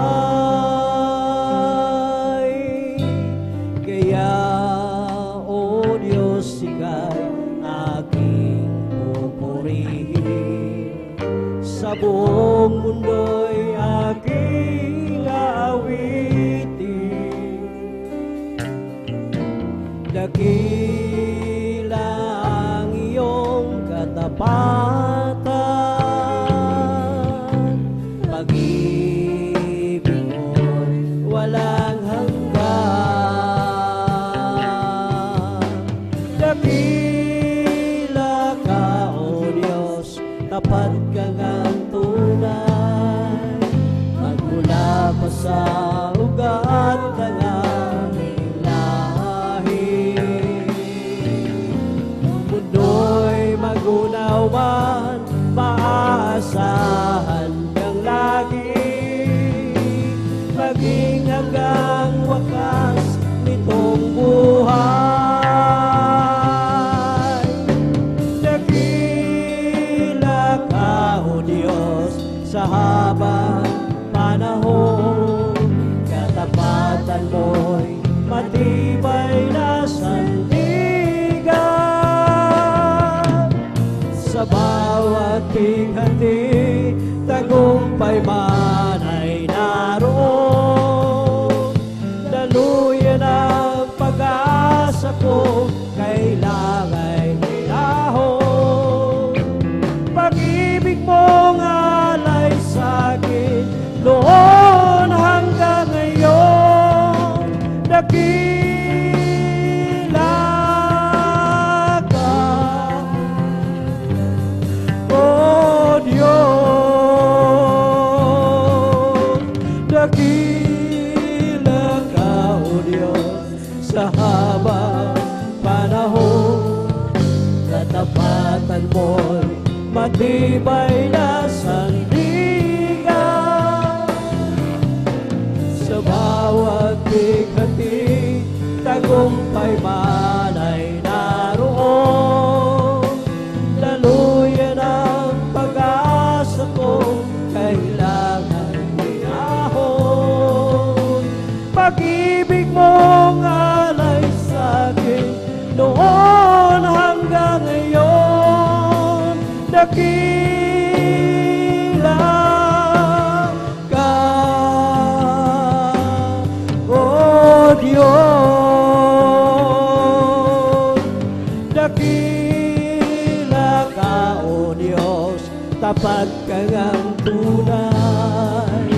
Kaya, O Diyos, ika'y aking pupurihin, sa buong mundo'y aking aawitin. Dakila ang iyong katapatan, pag-ibig mo'y walang hanggan. Dakila ka, O Diyos, tapat kang ang tunay, magmula pa sa ugat ng aming lahi. Mundo'y magunaw man, maaasahan kang lagi, maging hanggang wakas nitong buhay. Dakila ka, O Diyos, sa habang panahon, katapatan mo'y matibay na sandigan. Sa bawat tighati, tagumpay man ay naroon. Daluyan ang pag-asa ko, kailangan hinahon. Pag-ibig mong alay sa'kin, noon hanggang ngayon, dakila ka, O Diyos. Dakila ka, O Diyos, sa habang panahon, katapatan mo'y matibay na sandigan. Sa bawat bighati, tagumpay man ay naroon. Daluyan ang pag-asa ko, kailangan hinahon. Pag-ibig mong alay sa'kin, noon hanggang ngayon, dakila ka, O Diyos. Dakila ka, O Diyos, tapat kang ang tunay,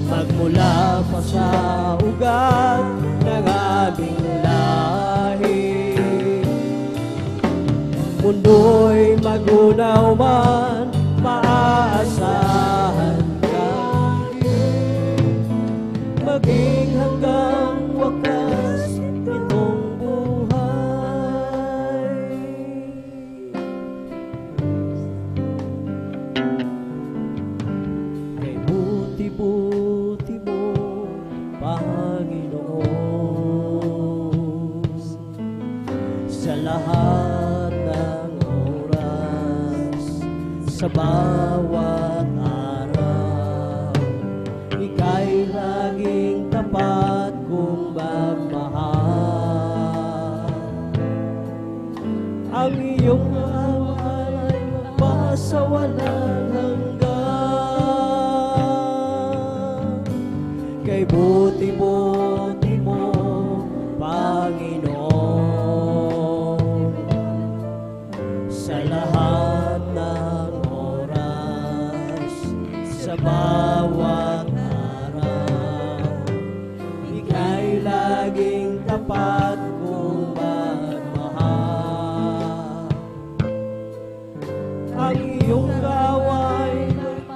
magmula pa sa ugat ng aming lahi. Mundo'y magunaw man, maaasahan ka, maging hanggang wakas sa bawat araw. Ika'y laging tapat kong magmahal. Ang iyong away basa walang hanggan. Kay buti-buti mo, Panginoon, sa lahat ng oras, sa bawat araw, ika'y laging tapat kong magmahal. Ang iyong gaway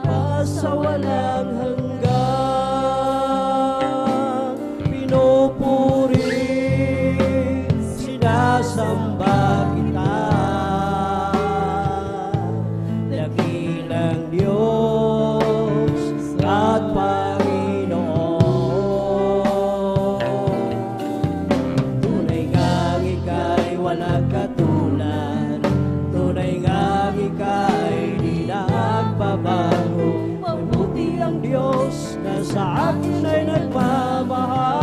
basa walang hanggan. Pinupuri, sinasamba kita, dakilang Diyos at Panginoon. Tunay ngang ika'y walang katulad, tunay ngang ika'y di nagbabago. Mabuti ang Diyos na sa akin ay nagmamahal.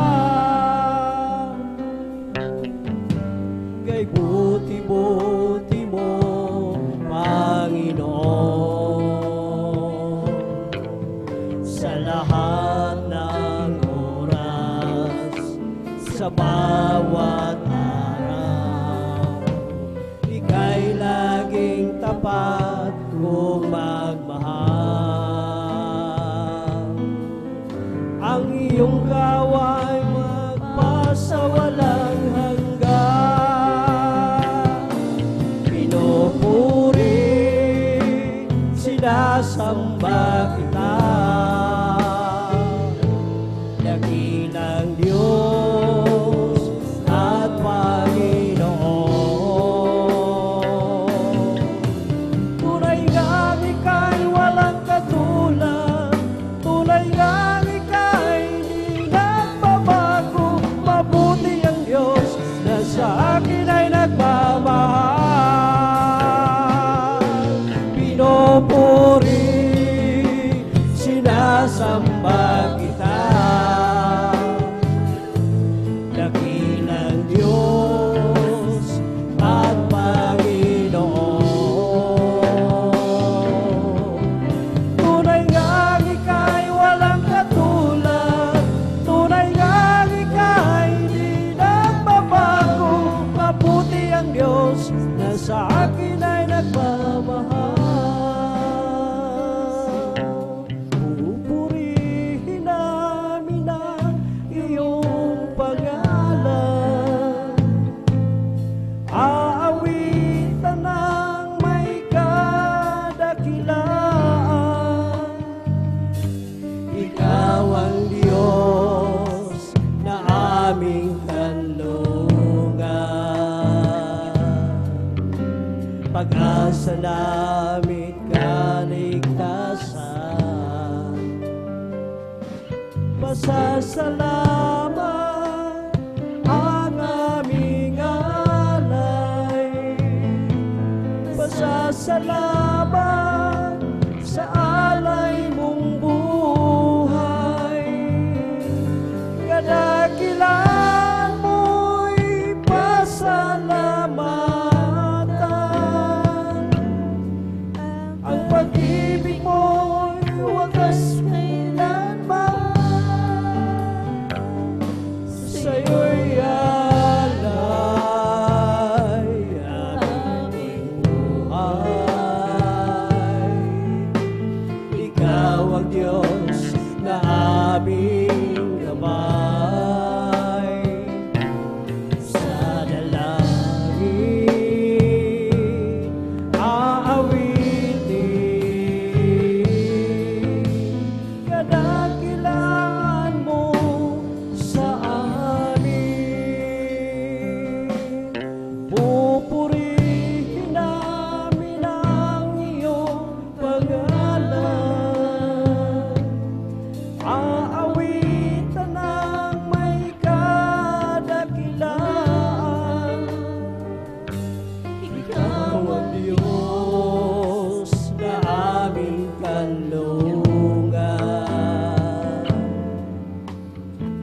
Kay buti-buti mo, Panginoon, sa lahat ng oras, sa bawat araw, ika'y laging tapat kong magmahal. Ang iyong gaway magpasa walang hanggan. Pinupuri, sinasamba kita, dakilang Diyos at Panginoon. Tunay ngang ika'y walang katulad, tunay ngang ika'y di nagbabago. Mabuti ang Diyos na sa akin ay nagmamahal. Pinupuri, sinasamba kita, dakilang Diyos at Panginoon. Tunay ngang ika'y walang katulad, tunay ngang ika'y di nagbabago. Mabuti ang Diyos na sa akin ay nagmamahal. Pupurihin namin ang iyong pangalan, aawitan ng may kadakilaan. Ikaw ang Diyos na aming kanlungan, pag-asa namin kaligtasan. Pasasalamat ang aming alay, pasasalamat sa alay mong buhay. Kadakilan mo'y pasalamatan, ang pag-ibig mo'y wagas kailanman. Sa'yo'y alay ang aming buhay. Ikaw ang Diyos na aming gabay. Sa dalangin aawitin, kadakilaan mo sa amin. Pupurihin namin ang iyong pangalan, aawitan na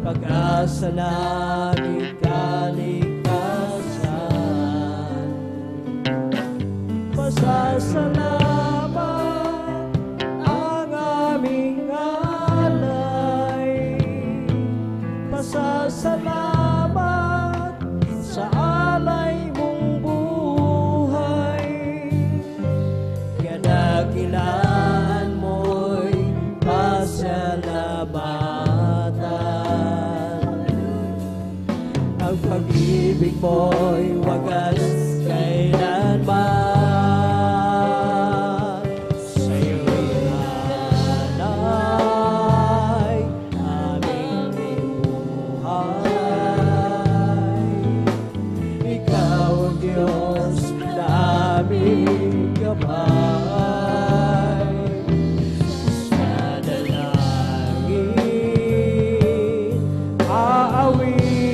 pag-asa namin kaligtasan. Pasasalamat ang aming alay. Pasasalamat sa alay mong buhay. Kadakilaan mo'y pasalamatan. Ang pag-ibig mo'y wagas kailanman. Sa'yo'y alay aming buhay. Ikaw ang Diyos na aming gabay. Sa dalangin aawitin,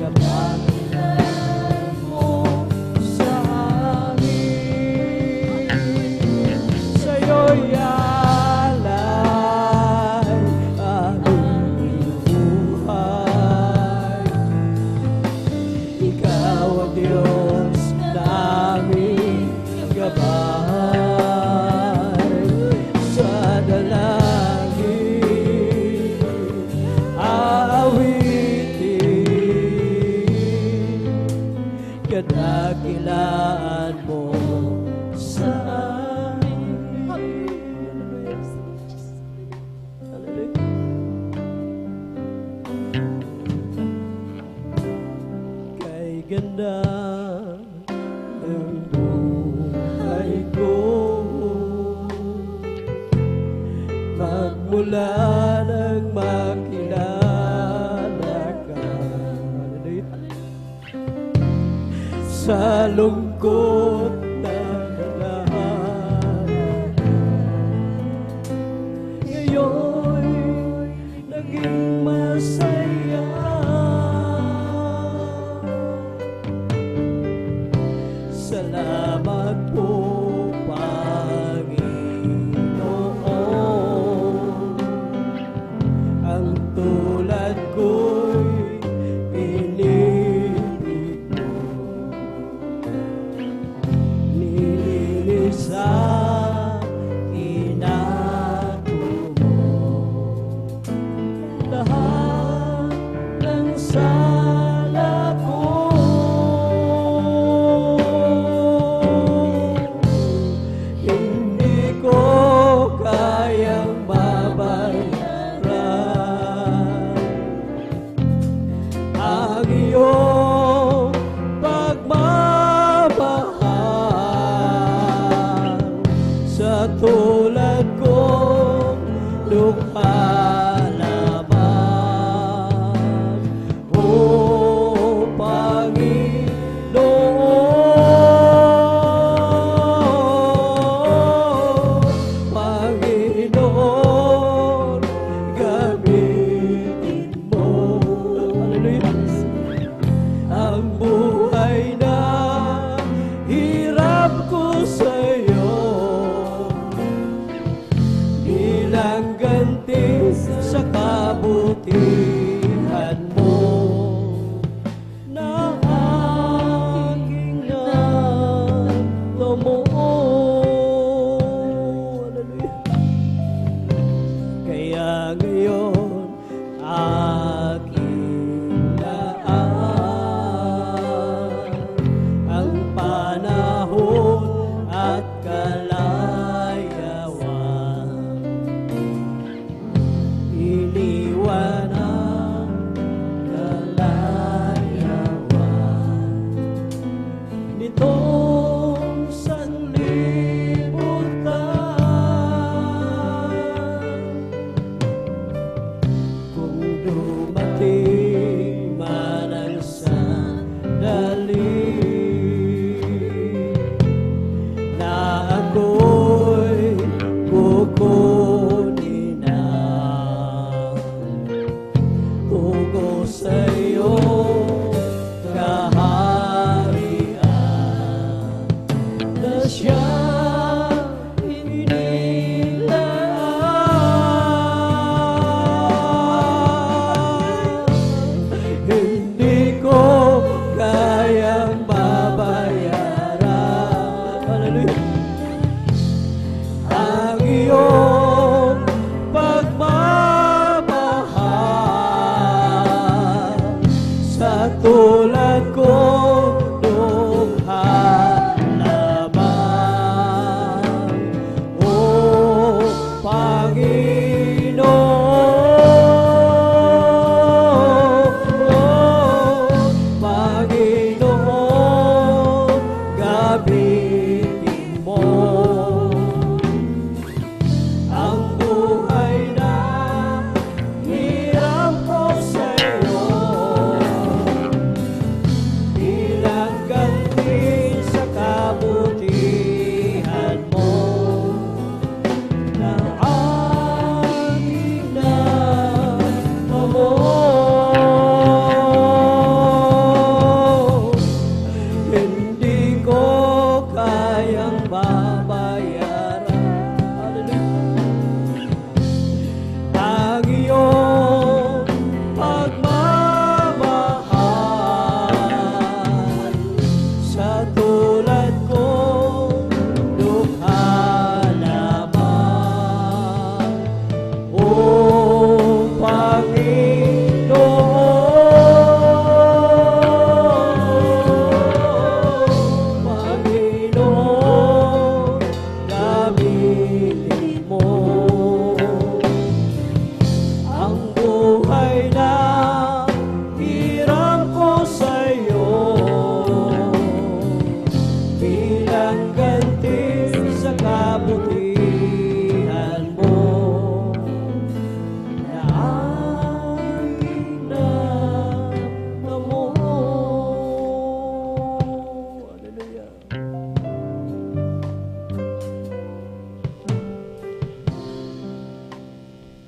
kapanginahan mo sa amin. Sa'yo'y alay aming buhay. Ikaw ang Diyos na aming gabay. Sa dalangin aawitin, kadakilaan mo sa amin. Hallelujah. Kay ganda ng buhay ko, magmula nang makilala ka. Sa lungkot na lahat, ngayon naging masaya. Salamat po, Panginoon. Ang tulad ko'y inibig mo. Nilinis ang inato mo. Lahat ng sala ko, hindi ko kayang mabayaran ang iyong pagmamahal sa tulad kong lupalamang. O Panginoon, Panginoon, gamitin mo. Hallelujah. Ang buhay na hirap ko sa'yo, bilang ganti sa kabutihan mo na aking natamo. Hallelujah. Kaya ngayon aking laan ang panahon at kalayawan. Iniwan ang kalayawan nitong sanlibutan.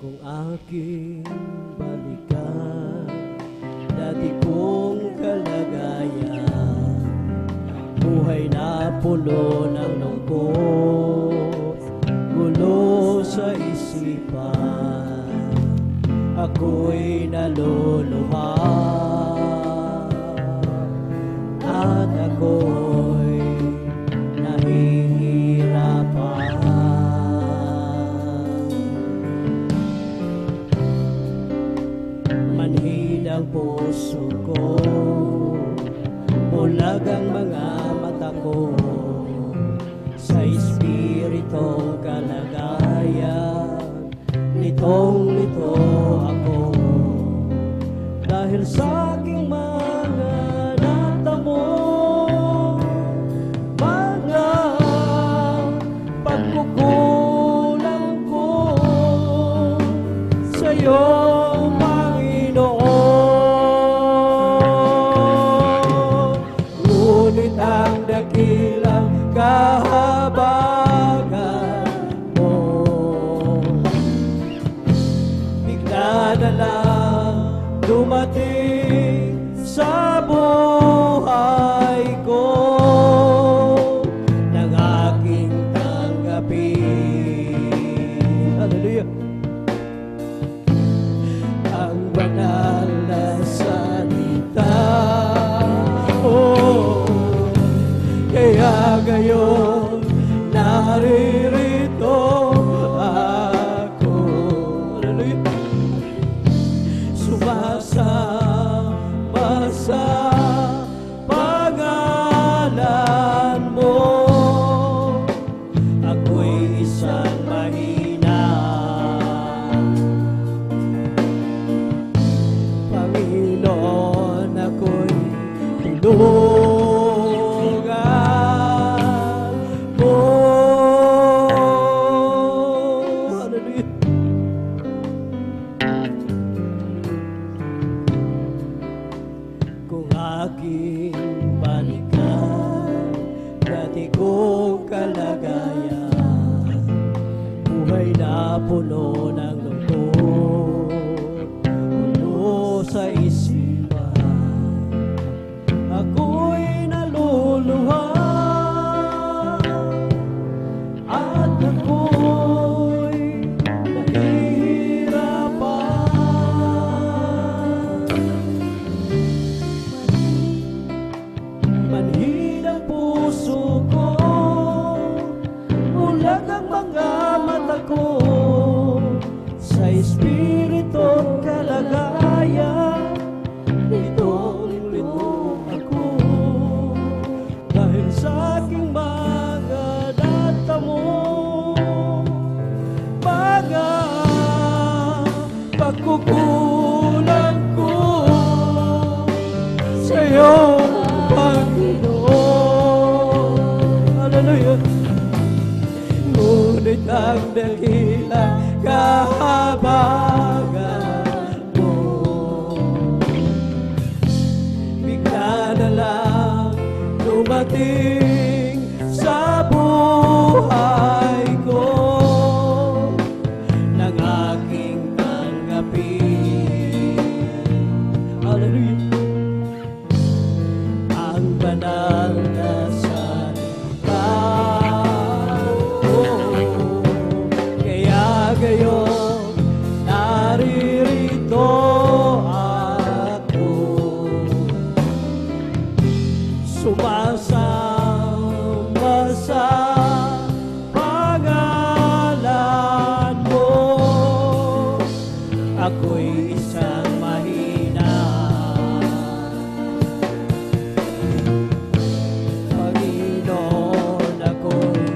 Kung aking balikan dati kong kalagayan, buhay na puno ng lungkot, gulo sa isipan, ako'y naluluha at ako'y nahihirapan. Manhid ang puso ko, bulag ang mga mata ko, sa espiritong kalagayan, litong-lito ako, dahil sa aking mga natamo, mga pagkukulang ko sa'yo, ngunit ang dakilang kahabagan mo, bigla na lang dumating sa buhay ko, nang aking tanggapin. Hallelujah! Ang banal na salita, kaya gayon naririto ako. Hallelujah! Sumasama sa pangalan mo, ako'y isang mahina. Panginoon, ako'y tulungan mo. Hallelujah! Kung aking balikan dati kong kalagayan, buhay na puno ng lungkot, puno sa isipan, ako'y naluluha at ako'y nahihirapan. Manhid ang puso ko, bulag ang mga mata ko, sa espiritong kalagayan, litong-lito ako, dahil sa aking mga natamo, mga pagkukulang ko sa'yo, Panginoon. Hallelujah! Ngunit ang dakilang kahabagan mo, bigla na lang dumating sa buhay ko, nang aking tanggapin. Hallelujah! Ang banal na salita, kaya gayon naririto ako, sumasama sa pangalan mo, ako'y isang mahina. Panginoon, ako'y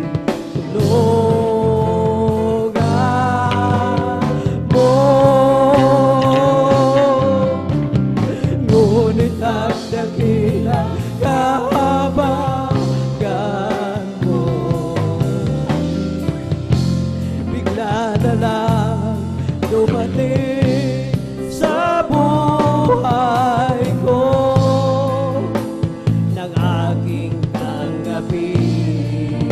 tulungan mo. Ngunit ang dakilang kahabagan mo, bigla na lang dumating sa buhay ko, nang aking tanggapin.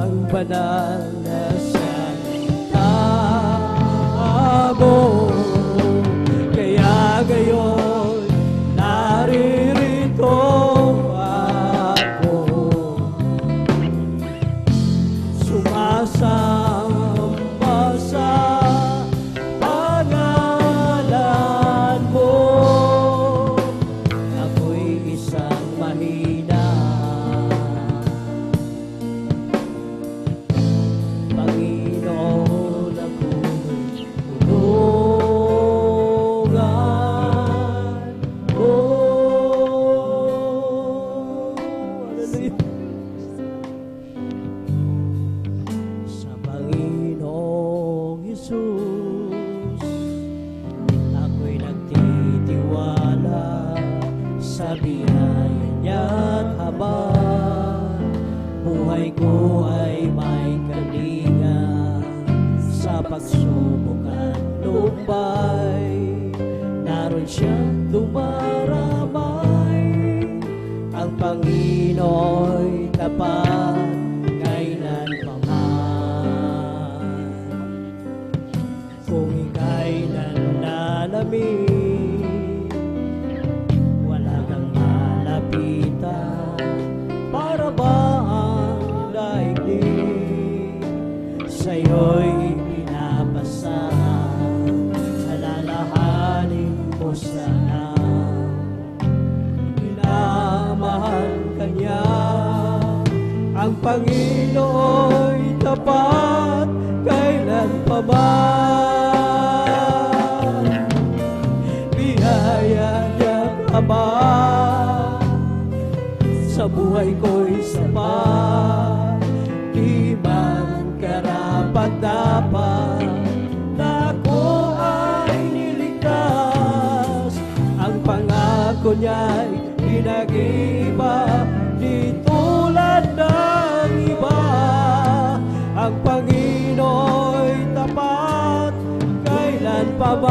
ang banal na salita mo. Kaya gayon naririto ako, sumasamba sa pangalan mo. Ako'y isang mahina, Panginoon, ako'y tulungan mo. Hallelujah. Sa Panginoong Jesus, ako'y nagtitiwala sa biyaya niya't habang buhay ko ay may kalinga. Sa pagsubok at lumbay, naroon siyang dumaramay. Ang Panginoon'y tapat kailanpaman. Kung ika'y nanlalamig, wala kang malapitan. Para ba ang daigdig sa'yo'y pinapasahan? Alalahanin mo sana, minamahal ka niya. Ang Panginoon'y tapat kailanpaman. Biyaya niya'y habang sa buhay ko'y sapat. Di man karapat-dapat na ako ay niligtas. Ang pangako niya'y pinag-iba, di tulad ng iba. Ang Panginoon'y tapat kailanpaman.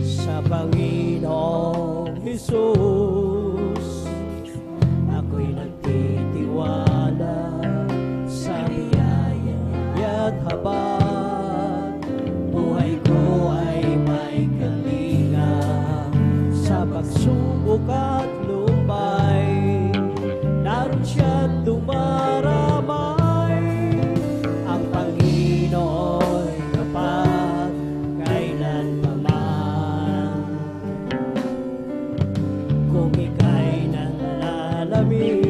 Sa Panginoong Jesus, ako'y nagtitiwala sa biyaya niya't habang buhay ko ay may kalinga. Sa pagsubok at lumbay, naroon siya't dumaramay. Ang Panginoon'y tapat kailanpaman. Kung ika'y nanlalamig,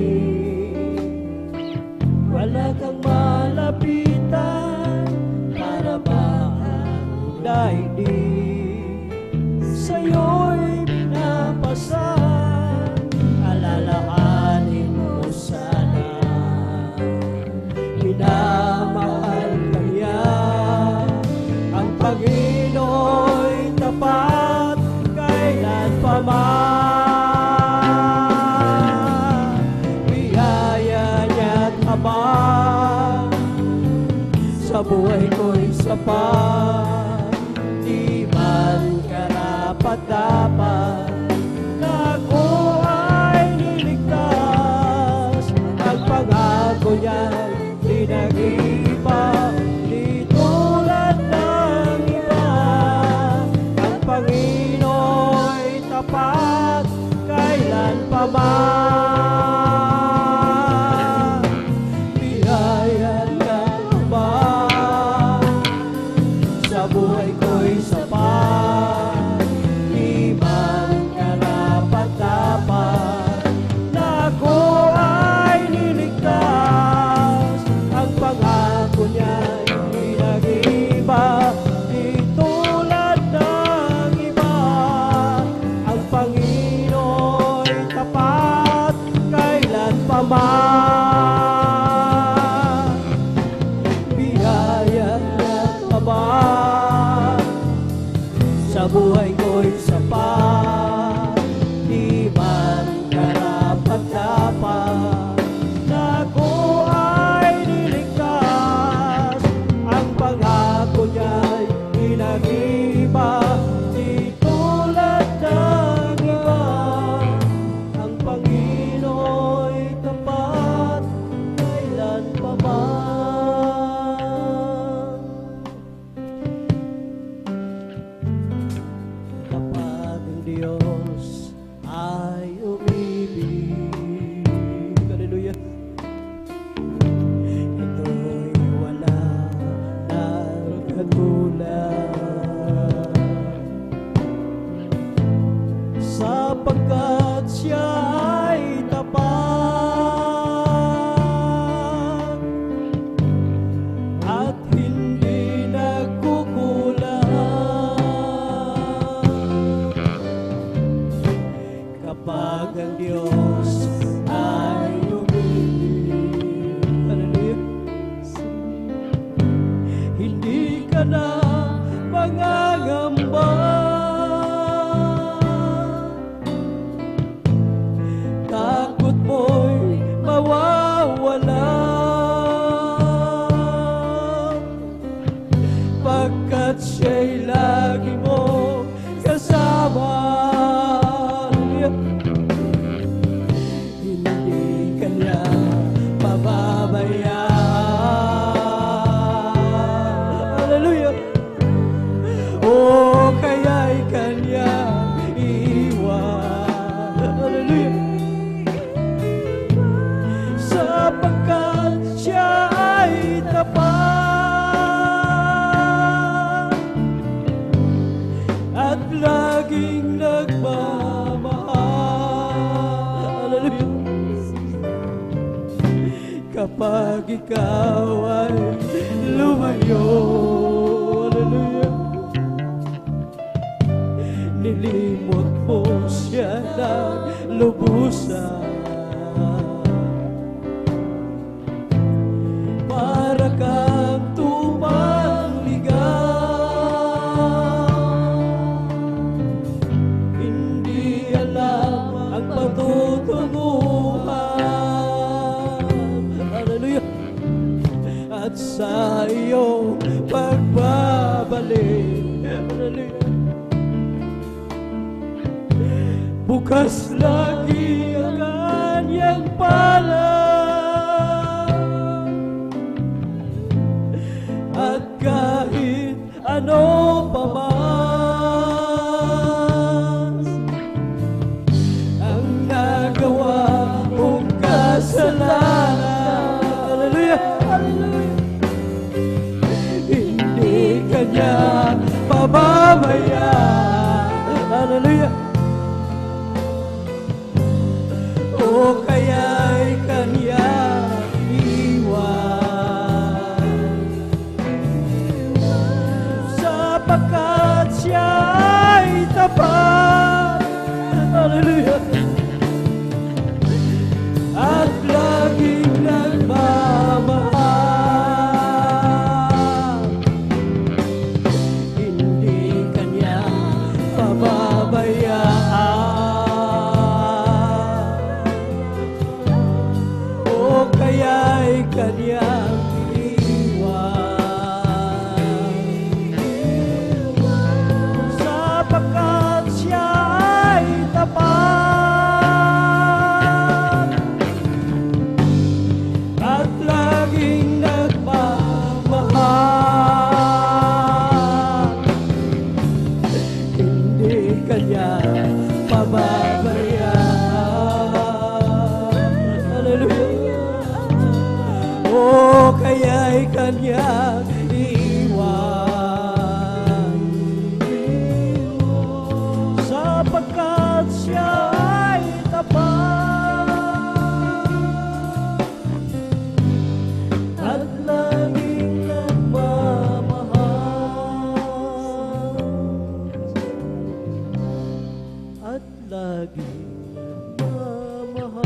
wala kang malapitan. Para ba ang daigdig sa'yo'y pinapasan? Alalahanin mo sana, minamahal ka niya. Ang Panginoon'y tapat kailanpaman. Biyaya niya't habang sa buhay ko'y sapat. Di man karapat-dapat na ako ay niligtas. Ang pangako niya'y pinag-iba, di tulad ng iba. Ang Panginoon'y tapat kailanpaman. Biyaya niya'y habang sa buhay ko'y sapat. Di man karapat-dapat na ako ay niligtas. sapagkat siya ay tapat at laging nagmamahal. Kapag ikaw ay lumayo, hallelujah, nilimot mo siya ng lubusan. Para kang tumangligaw, hindi alam ang patutunguhan. Hallelujah. At sa iyong pagbabalik, hallelujah, bukas lagi ang kanyang palad, at kahit ano pa man ang nagawa mong kasalanan, hallelujah, hallelujah, hindi kanya pababayaan, hallelujah. O kaya'y kanyang iwan, sapagkat siya ay tapat, hallelujah, at laging nagmamahal, hindi kanya pababayaan. Kaya'y kanyang iniwan, sapagkat siya ay tapat at laging nagmamahal, hindi kanya pababayaan. Hallelujah. O kaya'y kanyang iwan, sapagkat siya ay tapat at laging nagmamahal, at laging nagmamahal.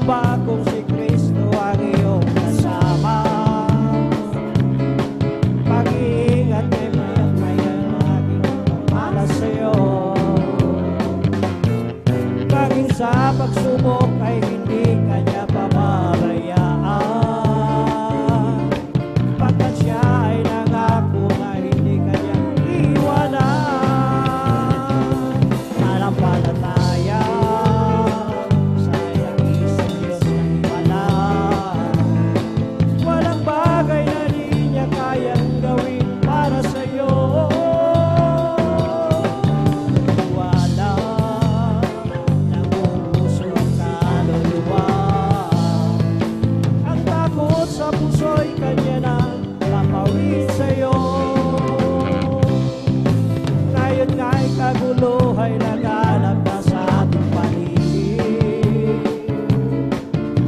ba kung si Kristo ang iyong kasama? Pag-iingat kay maya maging pamala sa'yo. Paging sa pagsubok ay hindi kanya pababayaan, pagkat siya ay nangako na hindi kanya iwanan. Manampalataya sa iyang isang Diyos na himala. Walang bagay na di niya kayang gawin para sa'yo. Wala ng buong puso at kaluluwa. Ang takot sa puso'y kanya na papawid sa'yo. Ngayon nga'y kagulo ay naganap na sa ating paligid.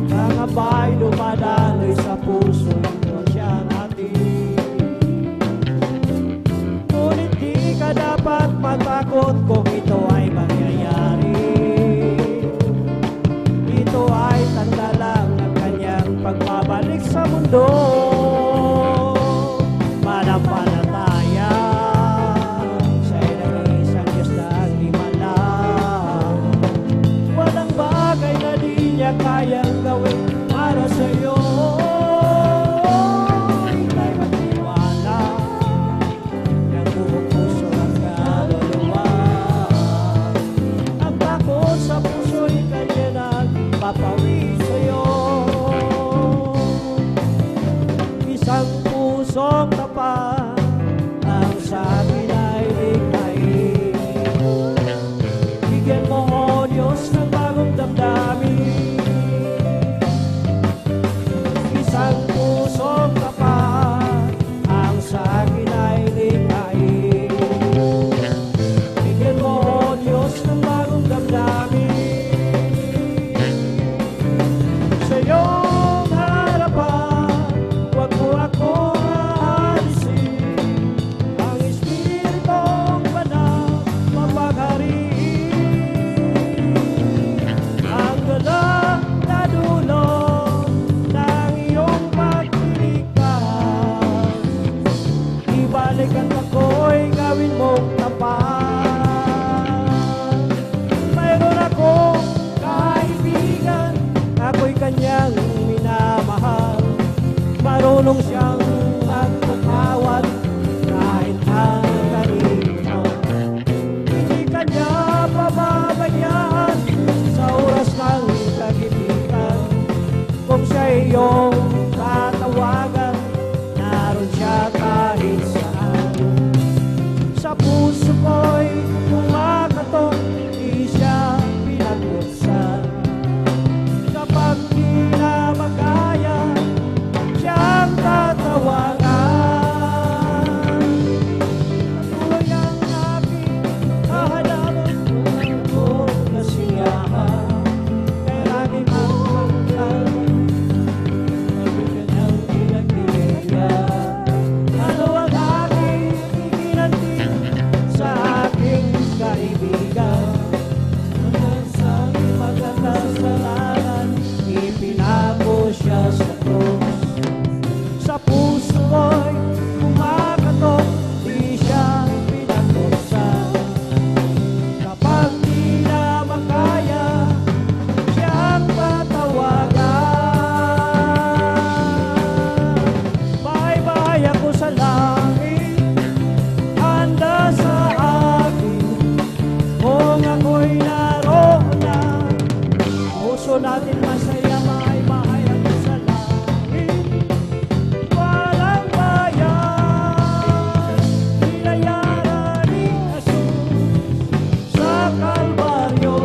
Mga ba'y dumadaloy sa puso mo siyang atin. Ngunit di ka dapat matakot kung ito ay mangyayari. Ito ay tanda lang ng kanyang pagbabalik sa mundo. Manampalataya sa isang Diyos na himala. Walang bagay na di niya kayang gawin para sa'yo. Ika'y magtiwala ng buong puso at kaluluwa. Ang takot sa puso'y kanya nagpapawid sa'yo. Isang pusong tapat ang sa akin ay likhain. Bigyan mo, O Diyos, ng bagong damdamin. Isang pusong tapat ang sa akin ay likhain. Bigyan mo, O Diyos, ng bagong damdamin. Sa iyong harapan, huwag mo akong aalisin. Ang Espiritong Banal mapaghariin. Ang galak na dulot ng iyong pagliligtas. Ibalik ang ako'y gawin mong tapat. Mayroon akong kaibigan, ako'y kanyang minamahal. Marunong siyang magpatawad kahit ang kanino. Hindi kanya pababayaan sa oras ng kagipitan. Kung siya iyong tatawagan, naroon siya kahit saan. Sa puso ko'y kumakatok, di siya pinagbuksan. Kapag di na makaya, siyang tatawagan. Patuloy ang aking hahanapin kung nasiyahan. Kaya lagi kong pagkakas, mabigyan ang pinagdiriyan. Ano ang aking ikinanti sa aking kaibigan? Hanggang sa magkakasalanan, ipinako siya sa krus. Sa puso ko'y kumakatok, di siya pinagbuksan. Kapag di na makaya, siyang tatawagan. Bahay-bahay ako sa langit, handa sa akin. Kung ako'y naroon na, puso natin masaya, bahay-bahay ako sa langit. Walang bayan, binayaran ni Jesus sa Kalbaryo.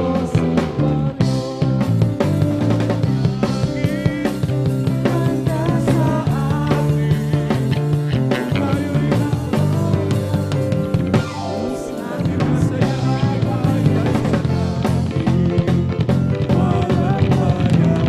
Handa sa akin, tayo'y naroon na. Puso natin masaya, bahay-bahay sa langit. Walang bayan,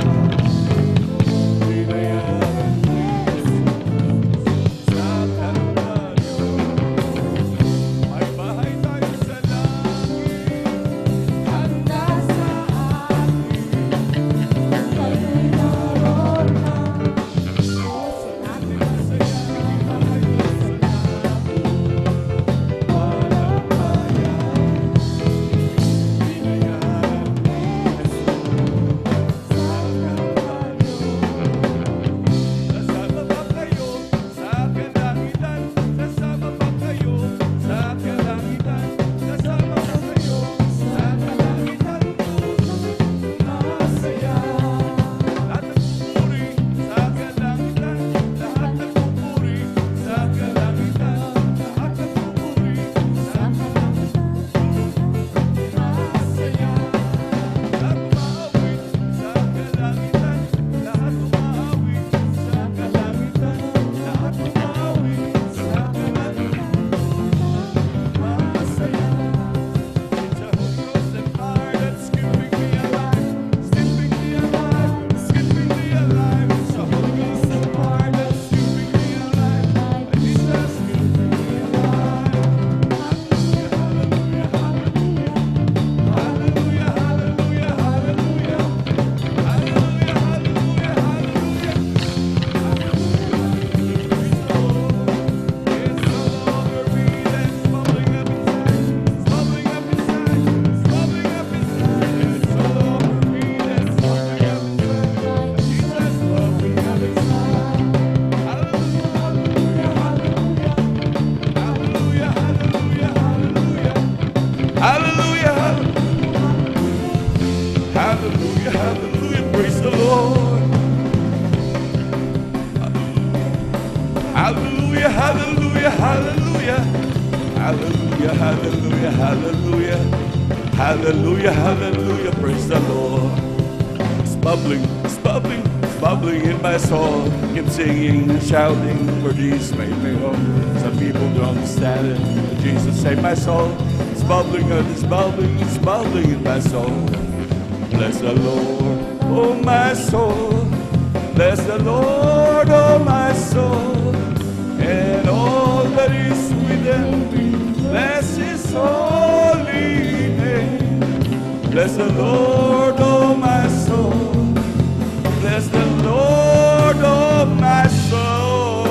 hallelujah, hallelujah, hallelujah, praise the Lord. Hallelujah, hallelujah, hallelujah, hallelujah, hallelujah, hallelujah, hallelujah, hallelujah, praise the Lord. It's bubbling, it's bubbling, it's bubbling in my soul. Keep singing and shouting, for Jesus made me whole. Some people don't understand it, but Jesus saved my soul. It's bubbling and it's bubbling, it's bubbling in my soul. Bless the Lord, oh my soul. Bless the Lord, oh my soul, and all that is within me. Bless His holy name. Bless the Lord, oh my soul. Bless the Lord, oh my soul,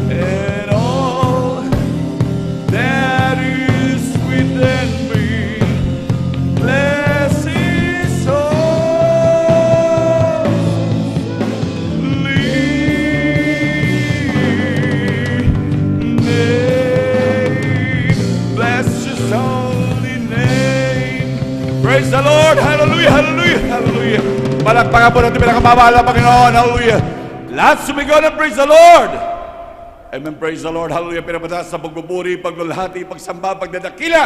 and all that is within me. Bless His holy name. Bless His holy name. Praise the Lord. Hallelujah, hallelujah, hallelujah. Palakpakan po natin pinakamamahal na Panginoon. Hallelujah. Let's sumigaw na praise the Lord. Amen, praise the Lord. Hallelujah. Pinapataas sa pagbuburi, paglulhati, pagsamba, pagdadakila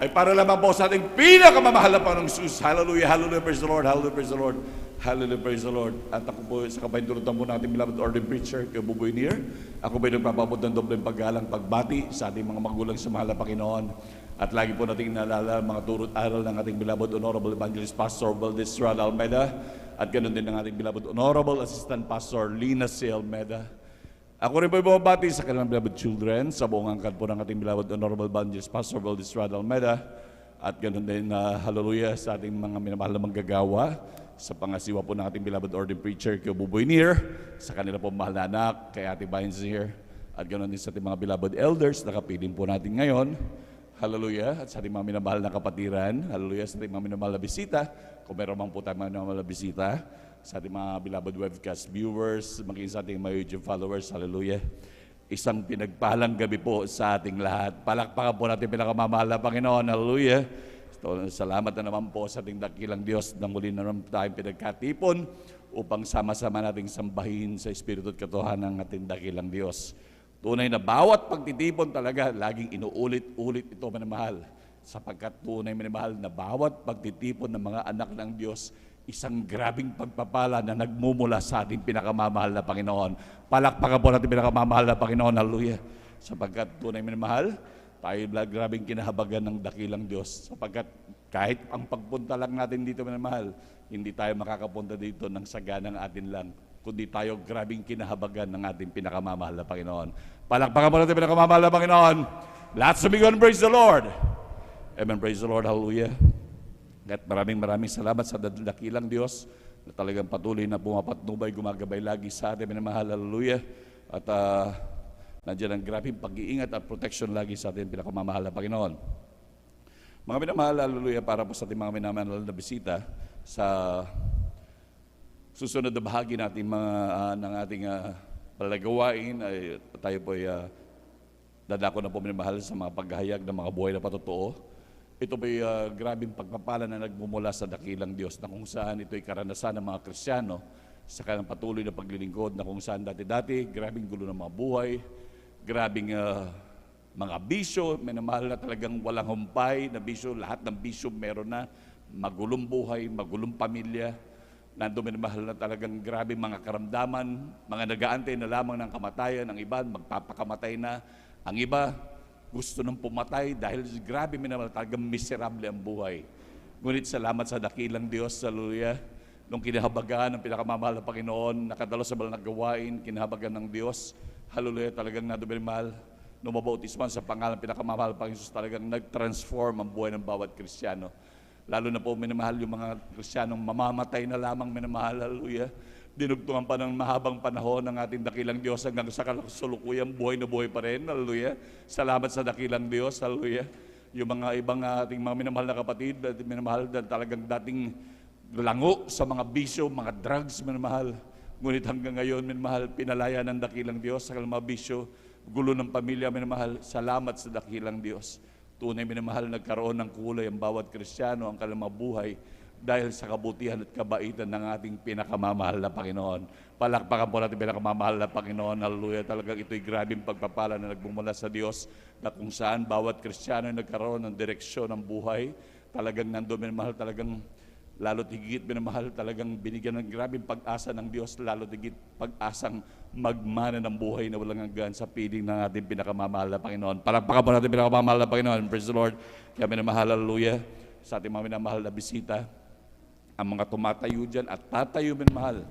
ay para lamang po sa ating pinakamamahal na Panginoong Jesus. Hallelujah, hallelujah, praise the Lord. Hallelujah, praise the Lord. Hallelujah, praise the Lord. At ako po sa kabahindurutan po natin, beloved ordained preacher, kay Buboy Nier. Ako po ay nagpapabot ng dobleng paggalang pagbati sa ating mga magulang sa mahal na Panginoon. At lagi po natin naalala mga turot aral ng ating beloved Honorable Evangelist Pastor Valdez Rad Almeida. At ganoon din ng ating beloved Honorable Assistant Pastor Lina C. Almeida. Ako rin po ay bumabati sa kanilang beloved children sa buong angkan po ng ating beloved Honorable Evangelist Pastor Valdez Rad Almeida. At ganoon din hallelujah sa ating mga minamahal na manggagawa sa pangasiwa po ng ating beloved ordained preacher kay Buboy Nier, sa kanila po mahal na anak, kay Ate Vines here. At ganoon din sa ating mga beloved elders na kapiling po natin ngayon. Hallelujah. At sa ating mga minamahal na kapatiran. Hallelujah. Sa ating mga minamahal na bisita. Kung meron mang po tayo mga minamahal na bisita. Sa ating mga beloved webcast viewers. Maging sa ating mga YouTube followers. Hallelujah. Isang pinagpahalang gabi po sa ating lahat. Palakpakan po natin pinakamamahal na Panginoon. Hallelujah. Salamat na naman po sa ating dakilang Diyos na muli na naman tayong pinagkatipon upang sama-sama nating sambahin sa Espiritu at katotohanan ng ating dakilang Diyos. Tunay na bawat pagtitipon talaga, laging inuulit-ulit ito, minamahal. Sapagkat tunay, minamahal, na bawat pagtitipon ng mga anak ng Diyos, isang grabing pagpapala na nagmumula sa ating pinakamamahal na Panginoon. Palakpakan po natin pinakamamahal na Panginoon, hallelujah. Sapagkat tunay, minamahal, tayo grabing kinahabagan ng dakilang Diyos. Sapagkat kahit ang pagpunta lang natin dito, minamahal, hindi tayo makakapunta dito ng saganang atin lang, kundi tayo grabing kinahabagan ng ating pinakamamahal na Panginoon. Palakpakan mo natin pinakamamahal na Panginoon. Let's begin and praise the Lord. Amen, praise the Lord, hallelujah. At maraming salamat sa dakilang Diyos na talagang patuloy na pumapatnubay, gumagabay lagi sa ating minamahal, hallelujah. At nandiyan ang grabing pag-iingat at protection lagi sa ating pinakamamahal na Panginoon. Mga minamahal, hallelujah, para po sa ating mga minamahal na bisita sa susunod na bahagi natin ng ating palagawain ay tayo po ay dadako na po minamahal sa mga paghahayag ng mga buhay na patotoo. Ito po ay grabing pagpapala na nagmumula sa dakilang Diyos na kung saan ito ay karanasan ng mga Kristiyano sa kanilang patuloy na paglilingkod na kung saan dati-dati grabing gulo ng mga buhay, grabing mga bisyo, minamahal na talagang walang humpay na bisyo, lahat ng bisyo meron na, magulong buhay, magulong pamilya, nandoon minamahal na talagang grabe mga karamdaman, mga nag-aantay na lamang ng kamatayan, ang iba magpapakamatay na, ang iba gusto nang pumatay dahil grabe minamahal, talagang miserable ang buhay. Ngunit salamat sa dakilang Diyos, hallelujah, nung kinahabagan ng pinakamamahal na Panginoon, nakadalo sa balang gawain, kinahabagan ng Diyos, hallelujah, talagang nandoon minamahal, numabautisman sa pangalan ng pinakamamahal Panginoon Jesus, talagang nag-transform ang buhay ng bawat Kristiyano. Lalo na po minamahal yung mga Kristiyanong mamamatay na lamang minamahal, hallelujah. Dinugtungan pa ng mahabang panahon ng ating dakilang Diyos hanggang sa kasalukuyan, buhay na buhay pa rin, hallelujah. Salamat sa dakilang Diyos, hallelujah. Yung mga ibang ating mga minamahal na kapatid, minamahal na talagang dating lango sa mga bisyo, mga drugs, minamahal. Ngunit hanggang ngayon, minamahal, pinalaya ng dakilang Diyos sa mga bisyo, gulo ng pamilya, minamahal. Salamat sa dakilang Diyos. Tunay minamahal, nagkaroon ng kulay ang bawat Kristiyano, ang kanilang buhay dahil sa kabutihan at kabaitan ng ating pinakamamahal na Panginoon. Palakpakan po natin pinakamamahal na Panginoon. Hallelujah. Talagang ito'y grabing pagpapala na nagmumula sa Diyos, na kung saan bawat Kristiyano ay nagkaroon ng direksyon ng buhay. Talagang nandun minamahal, talagang lalo't higit minamahal, talagang binigyan ng grabing pag-asa ng Diyos, lalo't higit pag-asang magmana ng buhay na walang hanggan sa piling ng ating pinakamamahal na Panginoon. Palakpakan po natin pinakamamahal na Panginoon. Praise the Lord. Kaya minamahal, hallelujah, sa ating mga minamahal na bisita, ang mga tumatayo dyan at tatayo minamahal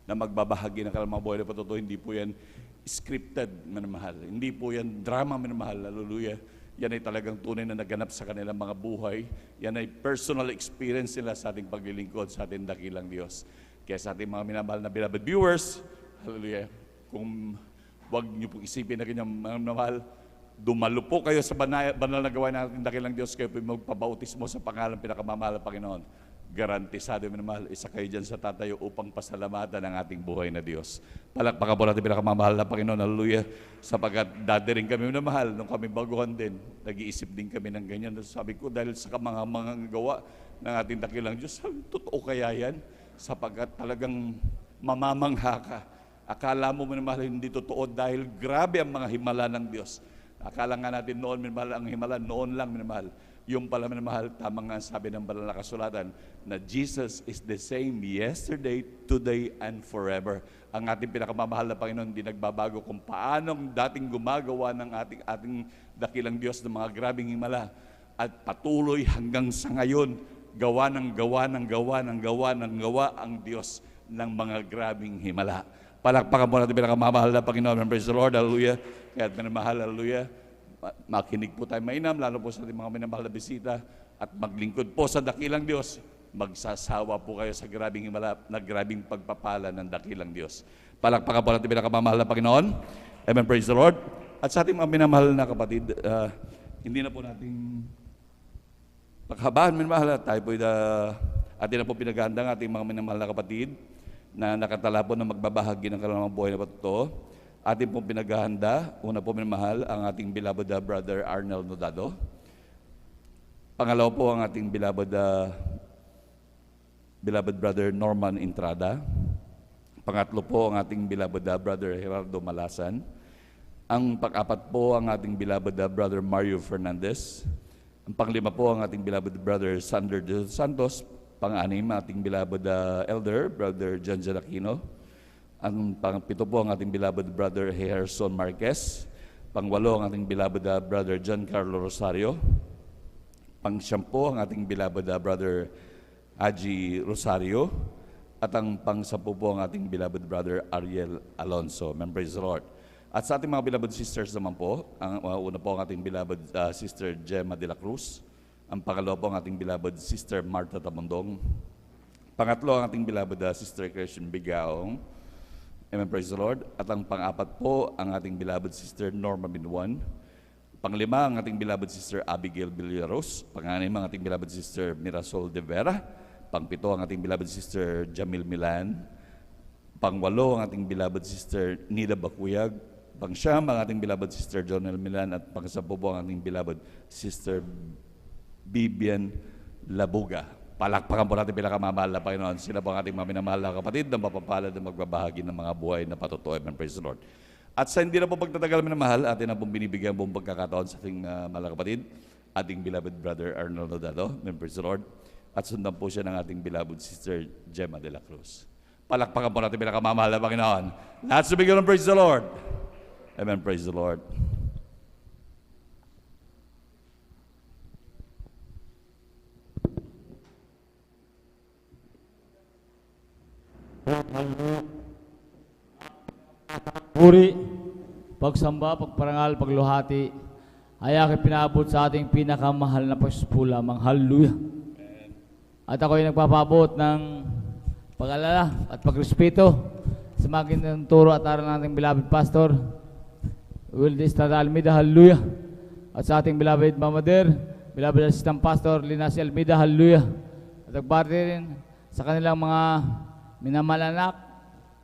na magbabahagi ng kanilang mga buhay na patutuo. Hindi po yan scripted minamahal. Hindi po yan drama minamahal. Hallelujah. Yan ay talagang tunay na naganap sa kanilang mga buhay. Yan ay personal experience nila sa ating paglilingkod sa ating dakilang Diyos. Kaya sa ating mga minamahal na beloved viewers, hallelujah, kung wag niyo pong isipin na kanyang minamahal, dumalo po kayo sa banal na gawain ng ating dakilang Diyos, kayo po magpabautismo sa pangalan pinakamamahal ng Panginoon. Garantisado minamahal, isa kayo dyan sa tatayo upang pasalamatan ang ating buhay na Diyos. Palakpakan po natin pinakamamahal na Panginoon, hallelujah, sapagkat dati rin kami minamahal, nung kami baguhan din, nag-iisip din kami ng ganyan. Sabi ko, dahil sa mga gawa ng ating dakilang Diyos, totoo kaya yan? Sapagkat talagang mamamangha ka. Akala mo minamahal, hindi totoo dahil grabe ang mga himala ng Diyos. Akala nga natin noon minamahal, ang himala noon lang minamahal. Yung pala minamahal, tama nga sabi ng banal na kasulatan na Jesus is the same yesterday, today, and forever. Ang ating pinakamamahal na Panginoon hindi nagbabago kung paano dating gumagawa ng ating dakilang Diyos ng mga grabing himala at patuloy hanggang sa ngayon, gawa ng gawa ang Diyos ng mga grabing himala. Palakpakan po natin pinakamamahal na Panginoon. Praise the Lord, hallelujah. Kaya minamahal, hallelujah, makinig po tayo mainam, lalo po sa ating mga minamahal na bisita, at maglingkod po sa dakilang Diyos. Magsasawa po kayo sa grabing himala, na grabing pagpapala ng dakilang Diyos. Palakpakan po natin pinakamamahal na Panginoon. Amen, praise the Lord. At sa ating mga minamahal na kapatid, hindi na po nating paghabaan, minamahal, tayo po atin na po pinaghandang ating mga minamahal na kapatid na nakatala po na magbabahagi ng kanilang buhay na patutuo. Ating pong pinaghahanda, una po minamahal, ang ating beloved brother Arnel Nodado. Pangalawa po ang ating beloved brother Norman Entrada. Pangatlo po ang ating beloved brother Gerardo Malasan. Ang pang-apat po ang ating beloved brother Mario Fernandez. Ang panglima po ang ating beloved brother Sander de Santos. Pang-anim, ating beloved elder, brother John Aquino. Ang pang-pito po ang ating beloved brother Harrison Marquez. Pang-walo ang ating beloved brother John Carlo Rosario. Pang-siyam po ang ating beloved brother Aji Rosario. At ang pang-sampu po ang ating beloved brother Ariel Alonso. Amen, praise the Lord. At sa ating mga beloved sisters naman po, ang una po ang ating beloved sister Gemma de la Cruz. Ang pangalawa po ang ating beloved sister Martha Tamondong. Pangatlo ang ating beloved sister Christian Bigaong. Amen, praise the Lord. At ang pang-apat po ang ating beloved sister Norma Minuan. Panglima ang ating beloved sister Abigail Villaros. Pang-anim ang ating beloved sister Mirasol de Vera. Pang-pito ang ating beloved sister Jamil Milan. Pang-walo ang ating beloved sister Nida Bakuyag. Pang-siyam ang ating beloved sister Jonel Milan. At pang-sampu po ang ating beloved sister Bibian Labuga. Palakpakan po natin pinakamamahal na Panginoon. Sila po ang ating mga minamahal na kapatid na mapapalad na magbabahagi ng mga buhay na patutuo. Amen, praise the Lord. At sa hindi na po pagtatagal minamahal, atin na pong binibigyan buong pagkakataon sa ating mga kapatid, ating beloved brother Arnold Nodado. Amen, praise the Lord. At sundan po siya ng ating beloved sister Gemma de la Cruz. Palakpakan po natin pinakamamahal na Panginoon. Lahat sa bigyan ng praise the Lord. Amen, praise the Lord.
Puri, pagsamba, pagparangal, pagluhati, ay aking pinabot sa ating pinakamahal na Pasko lamang. Hallelujah. At ako'y nagpapabot ng pag-alala at pagrespeto sa mga turo at aral ng ating beloved pastor, Wilde Estrada Almeida. Hallelujah. At sa ating beloved mamader, beloved assistant pastor, Linasi Almeida. Hallelujah. At nagbati rin sa kanilang mga minamalanak,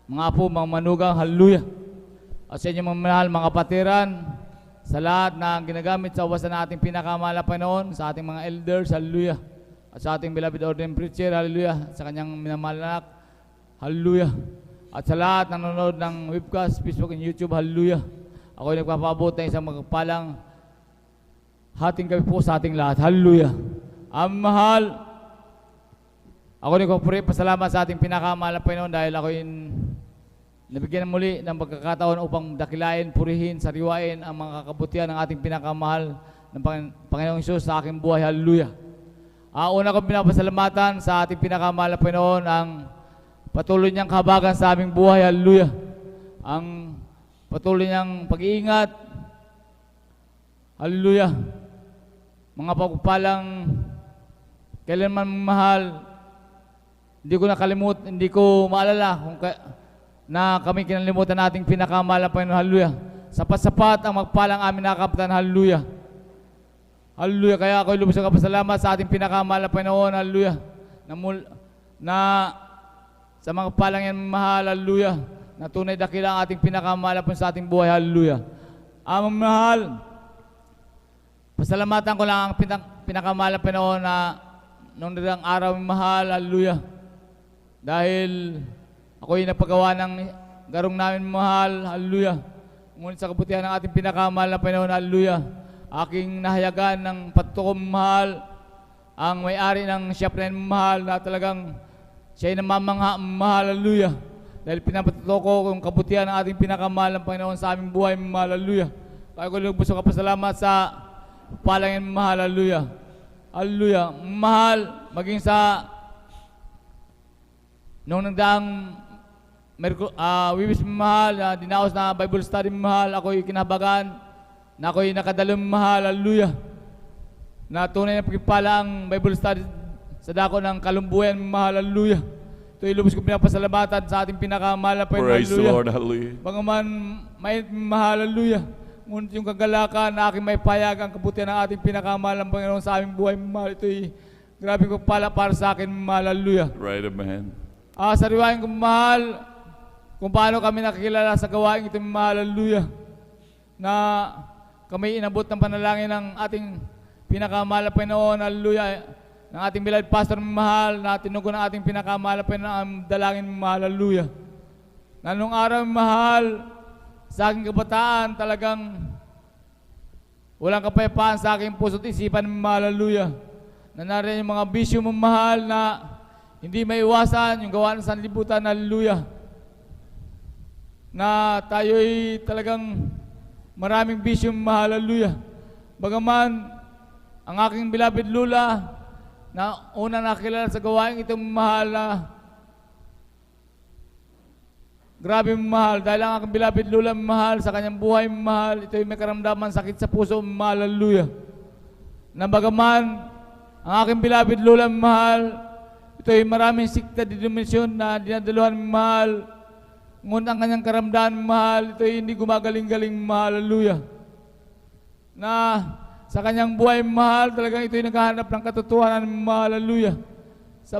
mga apo, mga manugang. Hallelujah. At sa inyong mga minahal, mga kapatiran, sa lahat na ginagamit sa wasan nating pinakamahal na Panginoon, sa ating mga elders, hallelujah. At sa ating beloved ordained preacher, hallelujah. Sa kanyang minamahal na anak, hallelujah. At sa lahat ng nanonood ng webcast, Facebook and YouTube, hallelujah. Ako ay nagpapaabot ng isang magpalang hating gabi po sa ating lahat, hallelujah. Ang mahal, ako nagpapuri, pasalamat sa ating pinakamahal na Panginoon dahil ako yung nabigyan muli ng pagkakataon upang dakilain, purihin, sariwain ang mga kakabutihan ng ating pinakamahal ng Panginoong Hesus sa aking buhay, hallelujah. Una kong pinapasalamatan sa ating pinakamahal na Panginoon ang patuloy niyang kahabagan sa aming buhay, hallelujah. Ang patuloy niyang pag-iingat, hallelujah. Mga pagpapalang kailanman mahal, hindi ko maalala kung na kami kinalimutan nating pinakamahal na Panginoon, hallelujah. Sapat-sapat ang magpalang amin nakakapatan, hallelujah. Hallelujah. Kaya ako'y lubos ng kapasalamat sa ating pinakamahal na Panginoon, hallelujah. Na sa mga palang yan mahal, hallelujah. Na tunay dakila ang ating pinakamahal na Panginoon sa ating buhay, hallelujah. Amang mahal, pasalamatan ko lang ang pinakamahal na Panginoon na nung dalang araw mahal, hallelujah. Dahil ako'y napagawa ng garong namin mahal, hallelujah. Ngunit sa kabutihan ng ating pinakamahal na Panginoon, hallelujah. Aking nahayagan ng patukom mahal, ang may-ari ng shop na mahal na talagang siya'y namamangha mahal, hallelujah. Dahil pinapatuto ko kung kabutihan ng ating pinakamahal ng Panginoon sa aming buhay mahal, hallelujah. Kaya ko lubos ng kapasalamat sa palangin mahal, hallelujah. Hallelujah. Mahal, maging sa nung nagdaang Wibis mahal, dinaos na Bible study mahal, ako'y kinabagan, na ako'y nakadalawang mahal, hallelujah. Na tunay na pagkipala ang Bible study sa dako ng kalumbuyan mahal, hallelujah. Ito'y lubos kong pinapasalamatan sa ating pinakamahal na Panginoon,
Praise the
hallelujah.
Lord. Hallelujah.
Bagaman may mahal, hallelujah. Ngunit yung kagalakan na aking may payag ang kabutihan ng ating pinakamahal ng Panginoon sa aming buhay mahal, ito'y grabe kong pala para sa akin mahal, hallelujah.
Right, amen.
Sariwain kong mahal, kung paano kami nakikilala sa gawain ito mahal, hallelujah. Na kami inabot ng panalangin ng ating pinakamahal na Panginoon, hallelujah. Ng ating beloved pastor mahal, na tinugon ng ating pinakamahal na Panginoon ang dalangin mahal, hallelujah. Na nung araw mahal, sa aking kabataan talagang walang kapayapaan sa aking puso't isipan mahal, hallelujah. Na narin yung mga bisyo mahal na hindi may iwasan, yung gawa ng sanlibutan, hallelujah. Na tayo'y talagang maraming bisyo mahal, hallelujah. Bagaman, ang aking beloved lula, na una nakilala sa gawain itong mahal na grabe mahal, dahil ang aking beloved lula mahal, sa kanyang buhay mahal, ito'y may karamdaman sakit sa puso mahal, hallelujah. Na bagaman, ang aking beloved lula mahal, ito'y maraming sikta di dimensyon na dinadaluhan mahal, ngunit ang kanyang karamdaman mahal, ito'y hindi gumagaling-galing mahal, hallelujah. Na sa kanyang buhay mahal, talagang ito'y naghahanap ng katotohanan mahal, hallelujah. Sa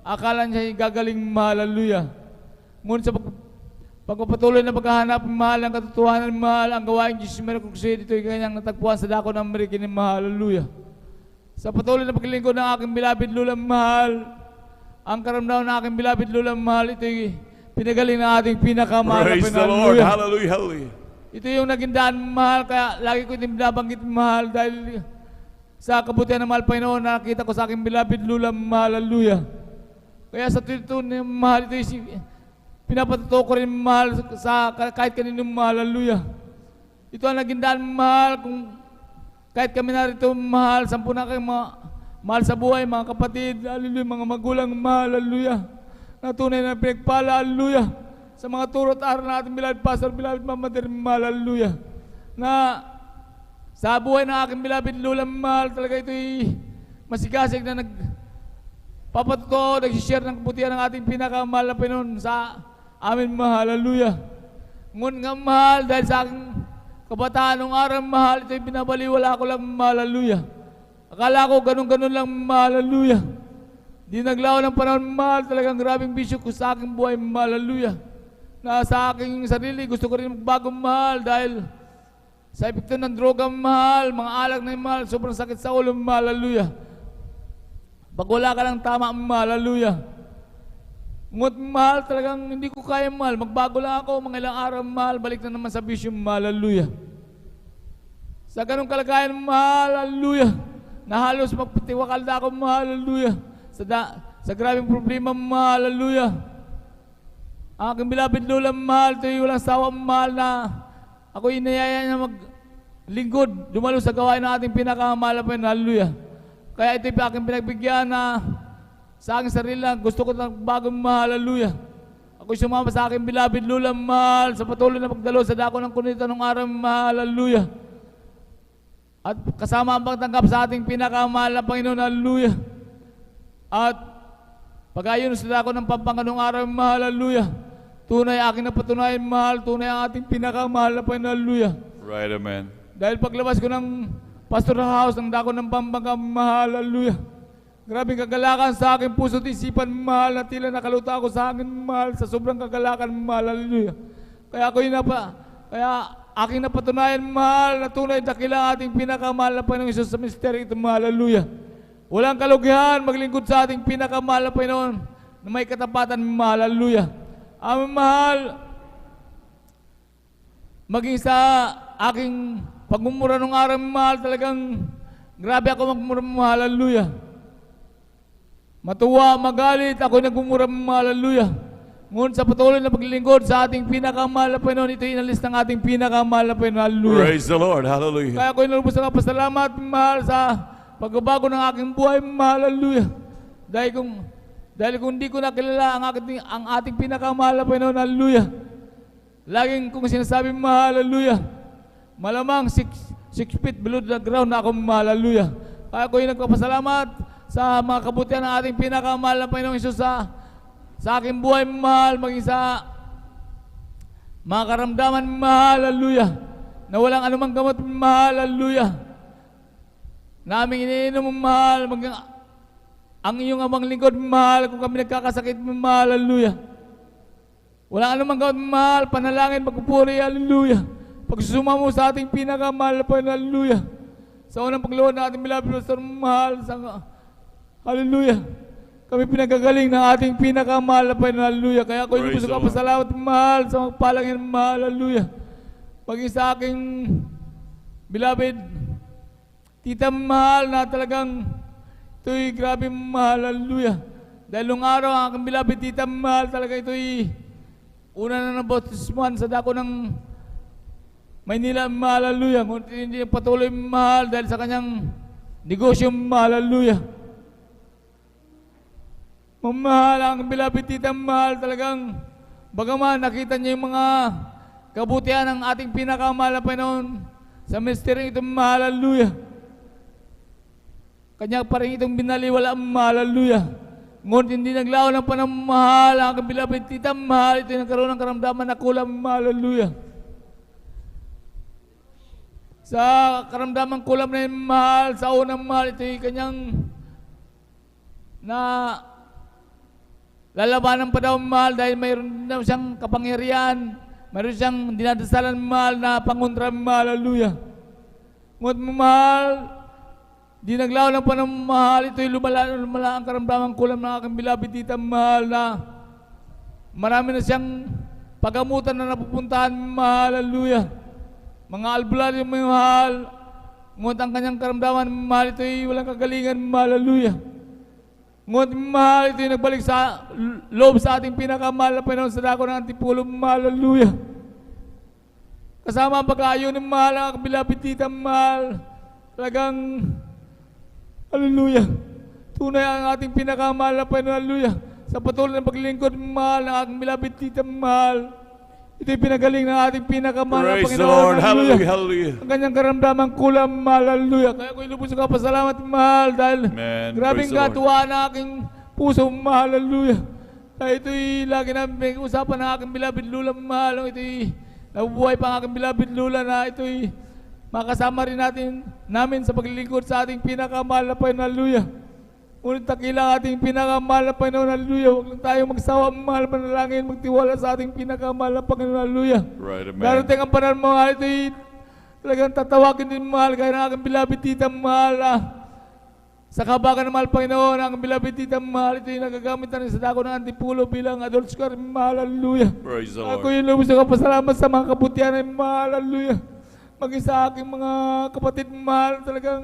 akala niya gagaling mahal, hallelujah. Ngunit sa pagpapatuloy na paghahanap mahal ng katotohanan mahal, ang gawain Jesus Mercosed, ito'y kanyang natagpuan sa dako ng American mahal, hallelujah. Sa patuloy na paglingkod ng aking beloved lula mahal, ang karamdaman ng aking beloved lula mahal, ito'y pinagaling ng ating pinakamahal na
Praise the
Panginoon,
Lord.
hallelujah.
Hallelujah. Hallelujah.
Ito yung naging daan mahal, kaya lagi ko itong binabanggit mahal dahil sa kabutihan ng mahal Panginoon, nakita ko sa aking beloved lula mahal, hallelujah. Kaya sa tunay mahal, ito yung pinapatuto ko rin mahal sa kahit kaninong mahal, hallelujah. Ito ang naging daan mahal, kung kahit kami narito mahal, 10 na kayong mahal sa buhay, mga kapatid, hallelujah, mga magulang mahal, hallelujah. Na tunay na pinagpala, hallelujah. Sa mga turot araw natin, beloved pastor, beloved mama, mahal, hallelujah. Na sa buhay ng aking beloved lula mahal, talaga ito'y masigasig na nagpapatuto, nagsishare ng kabutihan ng ating pinakamahal na Panginoon sa amin mahal, hallelujah. Ngunit nga mahal, dahil sa aking kabataan ng araw mahal, ito'y binabaliwala ko lang mahal, hallelujah. Akala ko ganun-ganun lang mahal, hallelujah. Di naglaw ng panahon mahal, talagang grabing bisyo ko sa aking buhay mahal, hallelujah. Na sa aking sarili, gusto ko rin magbago mahal dahil Sa epekto ng droga, mahal, mga alak na mahal, sobrang sakit sa ulo, mahal, hallelujah. Pag wala ka ng tama, mahal, hallelujah. Ngunit mahal, talagang hindi ko kaya, mahal. Magbago lang ako, mga ilang araw, mahal, balik na naman sa bisyo, mahal, hallelujah. Sa ganong kalagayan, mahal, hallelujah, na halos magpatiwakal na ako, mahal, hallelujah. Sa grabing problema, mahal, hallelujah. Ang aking bilabid lula, mahal, ito'y walang sawa, mahal, na ako inayaya niya maglingkod, dumalo sa gawain ng ating pinakamahal, hallelujah. Kaya ito'y aking pinagbigyan na sa aking sarili lang, gusto ko ng bagong mahal, hallelujah. Ako'y sumama sa aking bilabid lula, mahal, sa patuloy na pagdalo sa dako ng kunita ng araw, mahal, hallelujah. At kasama ang pagtanggap sa ating pinakamahal na Panginoon, hallelujah. At pag-ayon sa dako ng pampanganong araw, mahal, hallelujah. Tunay aking napatunayan, mahal, tunay ang ating pinakamahal na Panginoon, hallelujah.
Right, amen.
Dahil paglabas ko ng pastoral house, ng dako ng Pampanga, mahal, hallelujah. Grabing kagalakan sa aking puso't isipan, mahal, na tila nakaluta ako sa akin, mahal, sa sobrang kagalakan, mahal, hallelujah. Kaya aking napatunayan, mahal, na tunay dakila ating pinakamahal na Panginoon Isus sa misteryo ito, mahal, hallelujah. Walang kalugihan maglingkod sa ating pinakamahal na Panginoon na may katapatan, mahal, hallelujah. Aming mahal, maging sa aking pagmumura ng araw, mahal, talagang grabe ako magmumura, mahal, hallelujah. Matuwa, magalit, ako nagmumura, mahal, hallelujah. Ngunit sa patuloy na paglilingkod sa ating pinakamahal na Panginoon, ito inalis ng ating pinakamahal na Panginoon, hallelujah.
Praise the Lord. Hallelujah.
Kaya ako'y nalubos ng pasalamat, mahal, sa pagbabago ng aking buhay, mahal, hallelujah. Dahil kung hindi ko nakilala ang ating pinakamahal na Panginoon, hallelujah. Laging kung sinasabi, mahal, hallelujah. Malamang 6 feet below the ground na ako, mahal, hallelujah. Kaya ako'y nagpapasalamat sa mga kabutihan ng ating pinakamahal na Panginoong Isus sa aking buhay, mahal, maging sa mga karamdaman, mahal, hallelujah. Na walang anumang gamot, mahal, hallelujah. Na aming iniinom, mahal, ang iyong amang lingkod, mahal, kung kami nagkakasakit, mahal, hallelujah. Walang anumang gamot, mahal, panalangin, pagpupuri, hallelujah. Pagsusuma mo sa ating pinakamahal na Panginoon, hallelujah. Sa unang pagluhod na ating beloved pastor, mahal, hallelujah. Kami pinagagaling ng ating pinakamahal na Panginoon, hallelujah. Kaya ako'y lubos ng pasalamat, mahal, sa magpalangin, mahal, hallelujah. Paging sa aking beloved tita, mahal, na talagang ito'y grabe, mahal, hallelujah. Dahil nung araw, ang aking beloved tita, mahal, talaga ito'y una na nabautismuhan sa dako ng Maynila, mahal, hallelujah. Ngunit hindi patuloy, mahal, dahil sa kanyang negosyo, mahal, hallelujah. Mamahal ang beloved tita, mahal, talagang bagaman nakita niya yung mga kabutihan ng ating pinakamahal na Panginoon sa misteryo itong, mahal, hallelujah. Kanya pa rin itong binaliwala, mahal, hallelujah. Ngunit hindi naglaho ng panamahal ang beloved tita, mahal, ito yung nagkaroon ng karamdaman na kulang, mahal, hallelujah. Sa karamdaman kulam na yung, mahal, sa unang, mahal, ito yung kanyang na lalabanan pa daw, mahal, dahil mayroon daw siyang kapangyarihan, mayroon siyang dinadasalan, mahal, na pangontra, mahal, hallelujah. Ngunit, mahal, di naglaho ng panamahal, ito'y lumala ang karamdaman kulam ng aking beloved tita, mahal, na marami na siyang pagamutan na napupuntahan, mahal, hallelujah. Mga albularyo, mahal, ngunit ang kanyang karamdaman, mahal, ito'y walang kagalingan, mahal, hallelujah. Ngunit, mahal, ito'y nagbalik sa loob sa ating pinakamahal na Panginoon sa dako ng Antipolo, mahal, hallelujah. Kasama ang pag-aayon ng, mahal, ang beloved tita, mahal, talagang hallelujah. Tunay ang ating pinakamahal na Panginoon, hallelujah. Sa patuloy ng paglilingkod, mahal, ng aking beloved tita, mahal, ito'y pinagaling ng ating pinakamahal na
Praise the
Panginoon,
Lord. Hallelujah. Hallelujah.
Ang kanyang karamdaman kulam, mahal, hallelujah. Kaya ako'y lubos ng kapasalamat, mahal, dahil
Amen.
grabing
Praise the Lord.
katuwa na aking puso, mahal, hallelujah. Kaya ito'y lagi namin usapan ng aking beloved lula, mahal. Ito'y nabubuhay pa ang aking beloved lula na ito'y makasama rin namin sa paglilingkod sa ating pinakamahal na Panginoon, hallelujah. Ngunit takila ating pinakamahal na Panginoon, hallelujah. Huwag lang tayo magsawa, mahal, manalangin, magtiwala sa ating pinakamahal na Panginoon, hallelujah.
Right, amen.
Darating ang panahon, mahal, ito'y Talagang tatawagin din mahal, kaya ng aking beloved tita mahal. Sa kabagan ng mahal, Panginoon, ang beloved tita mahal, ito yung nagagamit na rin sa dako ng Antipulo bilang adult square, mahal, hallelujah.
Praise the Lord.
Ako yung lubos na kapasalamat sa mga kabutihan ng mahal, hallelujah. Maging sa aking mga kapatid mahal, talagang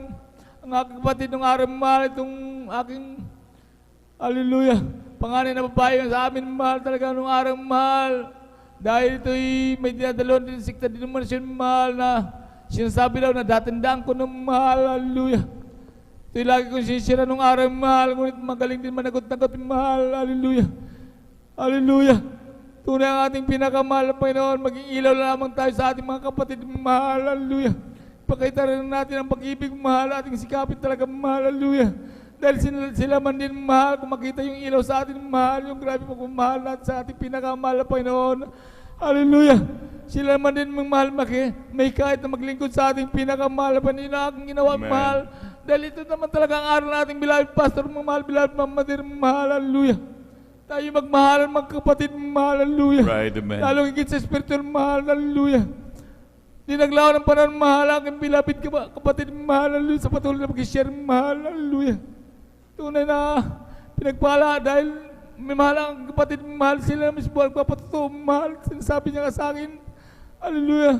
ang aking kapatid ng araw mahal, itong aking, hallelujah, panganay na babae sa amin mahal, talaga nung araw mahal. Dahil ito'y may dinadalon din sikta din naman siya mahal na sinasabi daw na datandaan ko ng mahal, hallelujah. Ito'y lagi kong sisira nung araw mahal, ngunit magaling din managot-nagot mahal, hallelujah. Hallelujah. Tunay ang ating pinakamahal na Panginoon, maging ilaw na lamang tayo sa ating mga kapatid mahal, hallelujah. Pakita rin natin ang pag-ibig mahal, ating sikapin talaga mahal, hallelujah. Dahil sila man din mahal, kung makita yung ilaw sa atin mahal, yung grabe pagmamahal natin sa ating pinakamahal na Panginoon, hallelujah. Sila man din mahal, may kahit na maglingkod sa ating pinakamahal na Panginoon, aking ginawa
Amen.
mahal. Dahil ito naman talaga ang araw nating beloved pastor, mahal, beloved Mama Dear, mahal, hallelujah. Tayo magmahal, magkapatid, mahal, hallelujah.
Right, amen.
Lalong higit sa spiritual, mahal, hallelujah. Di naglawan ng panahon, mahal, aking beloved kapatid, mahal, hallelujah, sa patuloy na mag-share, mahal, hallelujah. Tunay na pinagpala dahil may mahal ang kapatid, mahal sila na mismo, nagpapatuto, mahal, sinasabi niya sa akin, hallelujah.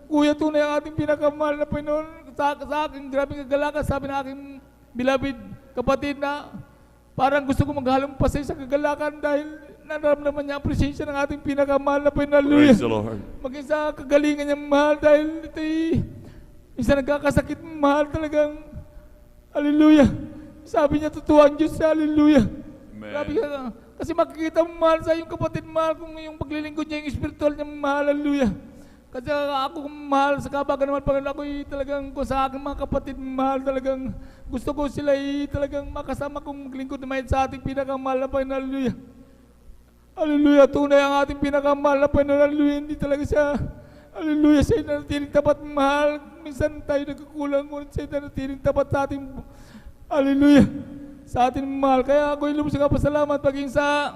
Kuya, tunay ang ating pinakamahal na Panginoon. Sa aking grabing kagalakan, sabi ng aking beloved kapatid na parang gusto ko maghalong pasay sa kagalakan dahil nararamdaman niya ang presensya ng ating pinakamahal na Panginoon. Hallelujah.
Praise the Lord.
Maging sa kagalingan niya mahal dahil ito'y isa nagkakasakit mahal talagang hallelujah. Sabi niya totoo ang Diyos, hallelujah.
Amen.
Grabe ka, kasi makikita mo mahal sa iyong kapatid mahal kung yung paglilingkod niya, yung spiritual niya mahal, hallelujah. Kasi ako mahal sa kabagan naman, Panginoon, ako'y talagang kung sa aking mga kapatid mahal, talagang gusto ko sila talagang makasama kong maglingkod na sa ating pinakamahal na Panginoon, hallelujah. Hallelujah, tunay ang ating pinakamahal na Panginoon, hallelujah, hindi talaga siya, hallelujah, siya nanatiling tapat mahal. Minsan tayo nagkukulang, ngunit siya nanatiling tapat sa ating, hallelujah, sa ating mahal. Kaya ako'y lubos na kapasalamat paging sa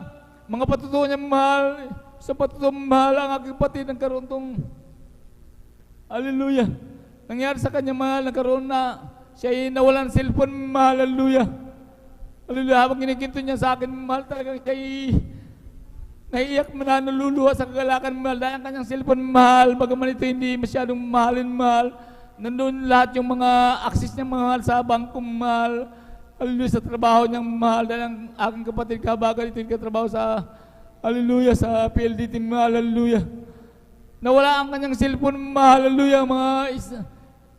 mga patutuo niya mahal, sa patutuo mahal ang aking kapatid nagkaroon tong hallelujah. Nangyari sa kanya mahal, nagkaroon na siya ay nawalan ng cellphone mahal, hallelujah. Hallelujah, habang kinikinto niya sa akin mahal, talagang siya ay naiiyak na naluluha sa kagalakan mahal dahil ang kanyang cellphone mahal, bagaman ito hindi masyadong mahalin mahal. Nandun lahat yung mga access niya mahal sa bangko mahal, hallelujah, sa trabaho niyang mahal dahil ang aking kapatid kabagal ito yung katrabaho sa hallelujah, sa PLDT mahal, hallelujah. Nawala ang kanyang cellphone, mahal, hallelujah,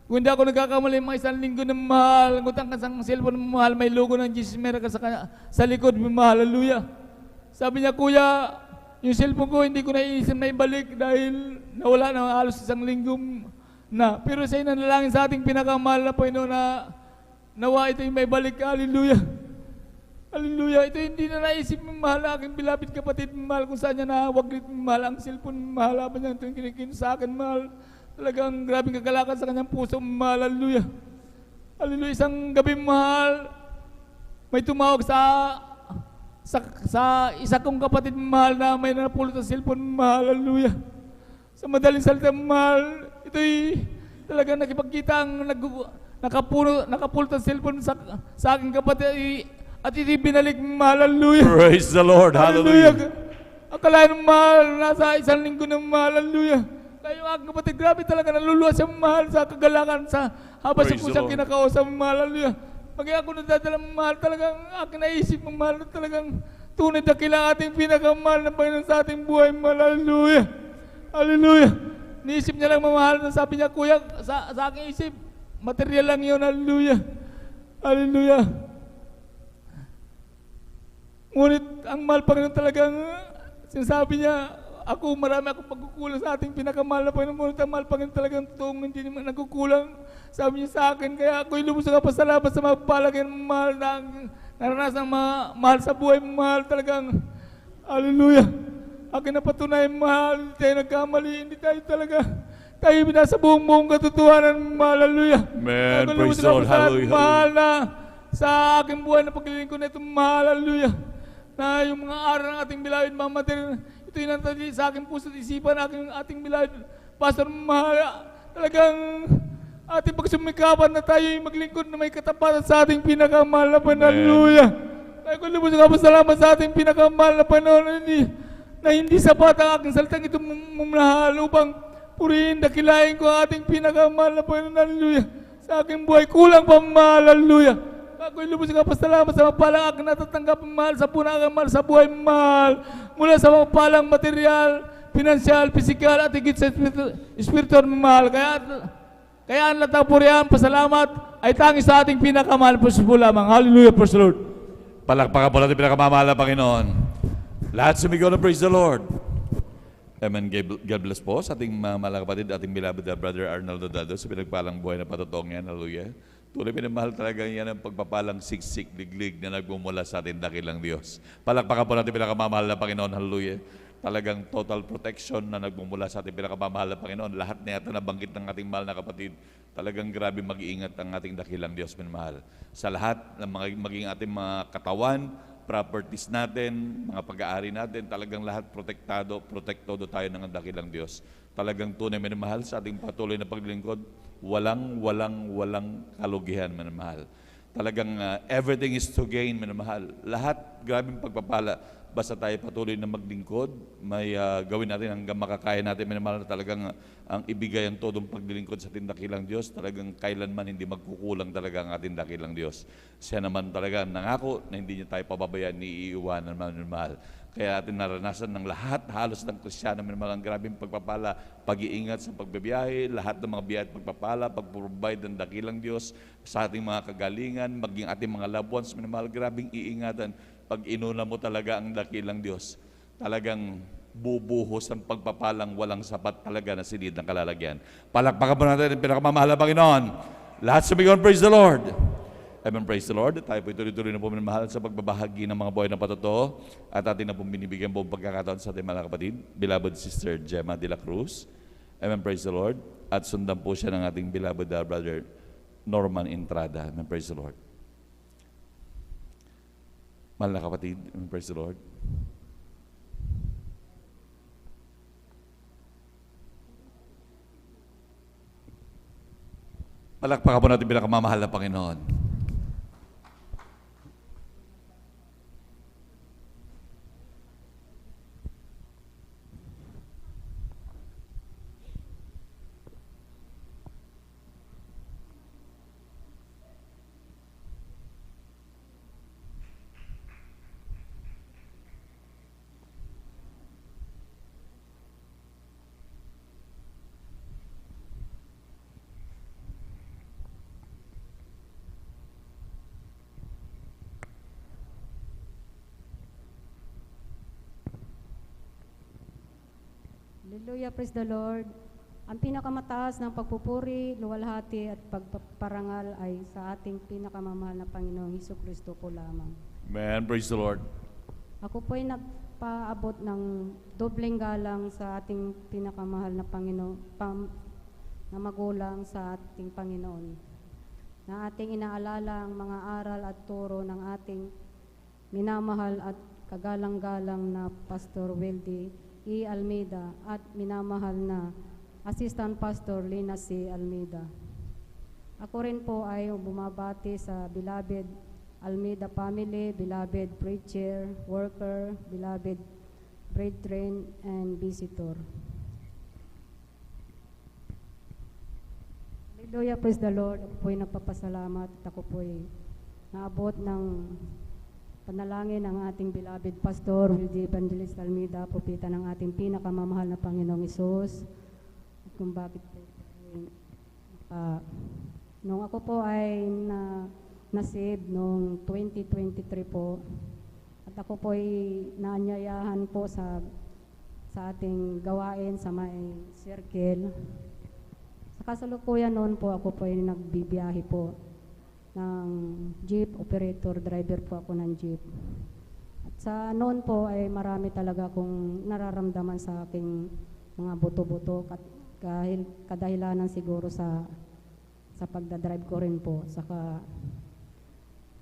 kung hindi ako nagkakamali, mga isang linggo na mahal, ngunit ang kanyang cellphone, mahal, may logo ng Jesus America sa likod, mahal, hallelujah. Sabi niya, kuya, yung cellphone ko, hindi ko naiisip na ibalik dahil nawala na halos isang linggo na. Pero sa inanalangin sa ating pinakamahal na Panginoon na nawa ito yung may balik, hallelujah. Hallelujah. Ito hindi na naisip ng mahal aking beloved kapatid mahal kung saan niya nawaglit mahal ang cellphone mahal. Habang niya ito yung kinikin sa akin mahal. Talagang grabing kagalakan sa kanyang puso mahal. Hallelujah. Hallelujah. Isang gabi mahal, may tumawag sa isa kong kapatid mahal na may napulot ang cellphone mahal. Hallelujah. Sa madaling salita mahal, ito'y talagang nakipagkita ang nakapulot ang cellphone sa aking kapatid. At ito'y binalik mahal, hallelujah.
Praise the Lord. Hallelujah.
Akalain ng mahal, nasa isang linggo ng mahal, hallelujah. Kaya yung aking kapatid, grabe talaga, naluluwa siya mahal sa kagalakan, habang siya
Praise
po
the
siyang
Lord.
kinakausap mahal, hallelujah. Pagkaya ako nadadala mahal, talagang aking naisip ng mahal, talagang tunay na kailangan ating pinakamahal na Panginoon sa ating buhay, mahal, hallelujah. Hallelujah. Niisip niya lang mamahal, sabi niya, kuya, sa aking isip, material lang yun, hallelujah. Hallelujah. Ngunit ang mahal Panginoon talagang sinasabi niya, marami akong pagkukulang sa ating pinakamahal na Panginoon. Ngunit ang mahal Panginoon talagang toong hindi naman nagkukulang. Sabi niya sa akin, kaya ako'y lubos na kapasalamat sa mga palagay ng mahal na naranasan mahal sa buhay, mahal talagang, hallelujah. Akin na patunay, mahal, tayo nagkamali, hindi tayo talaga, tayo binasa buong katotohanan, mahal, hallelujah.
Amen.
Ako'y lubos
Praise the
na
Lord.
kapasalamat,
Hallelujah.
mahal na sa aking buhay na paglilingkod na ito, mahal, hallelujah. Na yung mga aral ng ating beloved Mama Dear, ito yung natali sa aking puso at isipan, ating beloved Pastor mahal, talagang ating pagsumikapan na tayo'y maglingkod na may katapatan sa ating pinakamahal na Panginoon. Hallelujah. Tayo ko lubos na pasalamat sa ating pinakamahal na Panginoon na hindi sapat ang aking salitang ito mumahal upang purihin, dakilain ko ang ating pinakamahal na Panginoon. Hallelujah. Sa aking buhay, kulang pa mahal. Hallelujah. Ako'y lubos na pasalamat sa mapalang aking natatanggap mahal, sa punang mahal, sa buhay mahal, mula sa mapalang material, pinansyal, pisikal, at higit sa espiritual mahal. Kaya ang latapurihan, pasalamat, ay tangi sa ating pinakamahal po lamang. Hallelujah, praise the Lord.
Palakpakan po natin pinakamamahal na Panginoon. Lahat sumigaw na praise the Lord. Amen. God bless po sa ating mga mahal na kapatid, ating beloved Brother Arnaldo Dado sa pinagpalang buhay na patotong yan. Hallelujah. Tuloy pinamahal talaga yan ang pagpapalang siksik, liglig na nagmumula sa ating dakilang Diyos. Palakpakan po natin pinakamamahal na Panginoon. Hallelujah. Talagang total protection na nagmumula sa ating pinakamamahal na Panginoon. Lahat na yata nabanggit ng ating mahal na kapatid. Talagang grabe mag-iingat ang ating dakilang Diyos, minamahal. Sa lahat ng maging ating mga katawan, properties natin, mga pag-aari natin, talagang lahat protektado tayo ng dakilang Diyos. Talagang tunay, minamahal, sa ating patuloy na paglingkod, walang kalugihan, minamahal. Talagang everything is to gain, minamahal. Lahat, grabing pagpapala. Basta tayo patuloy na maglingkod, may gawin natin hanggang makakaya natin, minamahal, na talagang ang ibigay ang todong paglilingkod sa ating dakilang Diyos, talagang kailanman hindi magkukulang talaga ang ating dakilang Diyos. Siya naman talaga nangako na hindi niya tayo pababayaan ni iiwanan, minamahal. Kaya atin naranasan ng lahat, halos ng Kristiyano, minamahal, ang grabing pagpapala, pag-iingat sa pagbibiyahe, lahat ng mga biyahe at pagpapala, pag-provide ng dakilang Diyos sa ating mga kagalingan, maging ating mga loved ones, minamahal, grabing iingatan. Pag inuna mo talaga ang dakilang Diyos, talagang bubuhos ang pagpapalang walang sapat talaga na silid ng kalalagyan. Palakpakan po natin ang pinakamamahal na Panginoon. Lahat sumigaw, praise the Lord. Amen, praise the Lord. Tayo po tuloy-tuloy na po minamahal sa pagbabahagi ng mga buhay na patotoo at atin na po binibigyan buong pagkakataon sa ating mga kapatid, beloved Sister Gemma de la Cruz. Amen, praise the Lord. At sundan po siya ng ating beloved Brother Norman Entrada. Amen, praise the Lord. Mahal na kapatid, praise the Lord. Palakpakan po natin pinakamamahal na Panginoon.
Hallelujah, praise the Lord. Ang pinakamataas ng pagpupuri, luwalhati at pagpaparangal ay sa ating pinakamamahal na Panginoong Hesukristo po lamang.
Amen, praise the Lord.
Ako po ay nagpaabot ng dobleng galang sa ating pinakamahal na Panginoon, na magulang sa ating Panginoon. Na ating inaalala ang mga aral at turo ng ating minamahal at kagalang-galang na Pastor Weldy E. Almeida at minamahal na Assistant Pastor Lina C. Almeida. Ako rin po ay bumabati sa beloved Almeida family, beloved preacher, worker, beloved brethren, and visitor. Hallelujah, praise the Lord. Ako po ay nagpapasalamat at ako po ay naabot ng panalangin ng ating beloved Pastor Wildy Evangelist Almeida, propeta ng ating pinakamamahal na Panginoong Hesus. Kung bakit po nung ako po ay na-save noong 2023 po, at ako po ay naanyayahan po sa ating gawain sa may circle. Sa kasalukuyan noon po ako po ay nagbibiyahe po ng jeep operator, driver po ako ng jeep. At sa noon po ay marami talaga akong nararamdaman sa aking mga buto-buto kadahilanan siguro sa pagdadrive ko rin po. Saka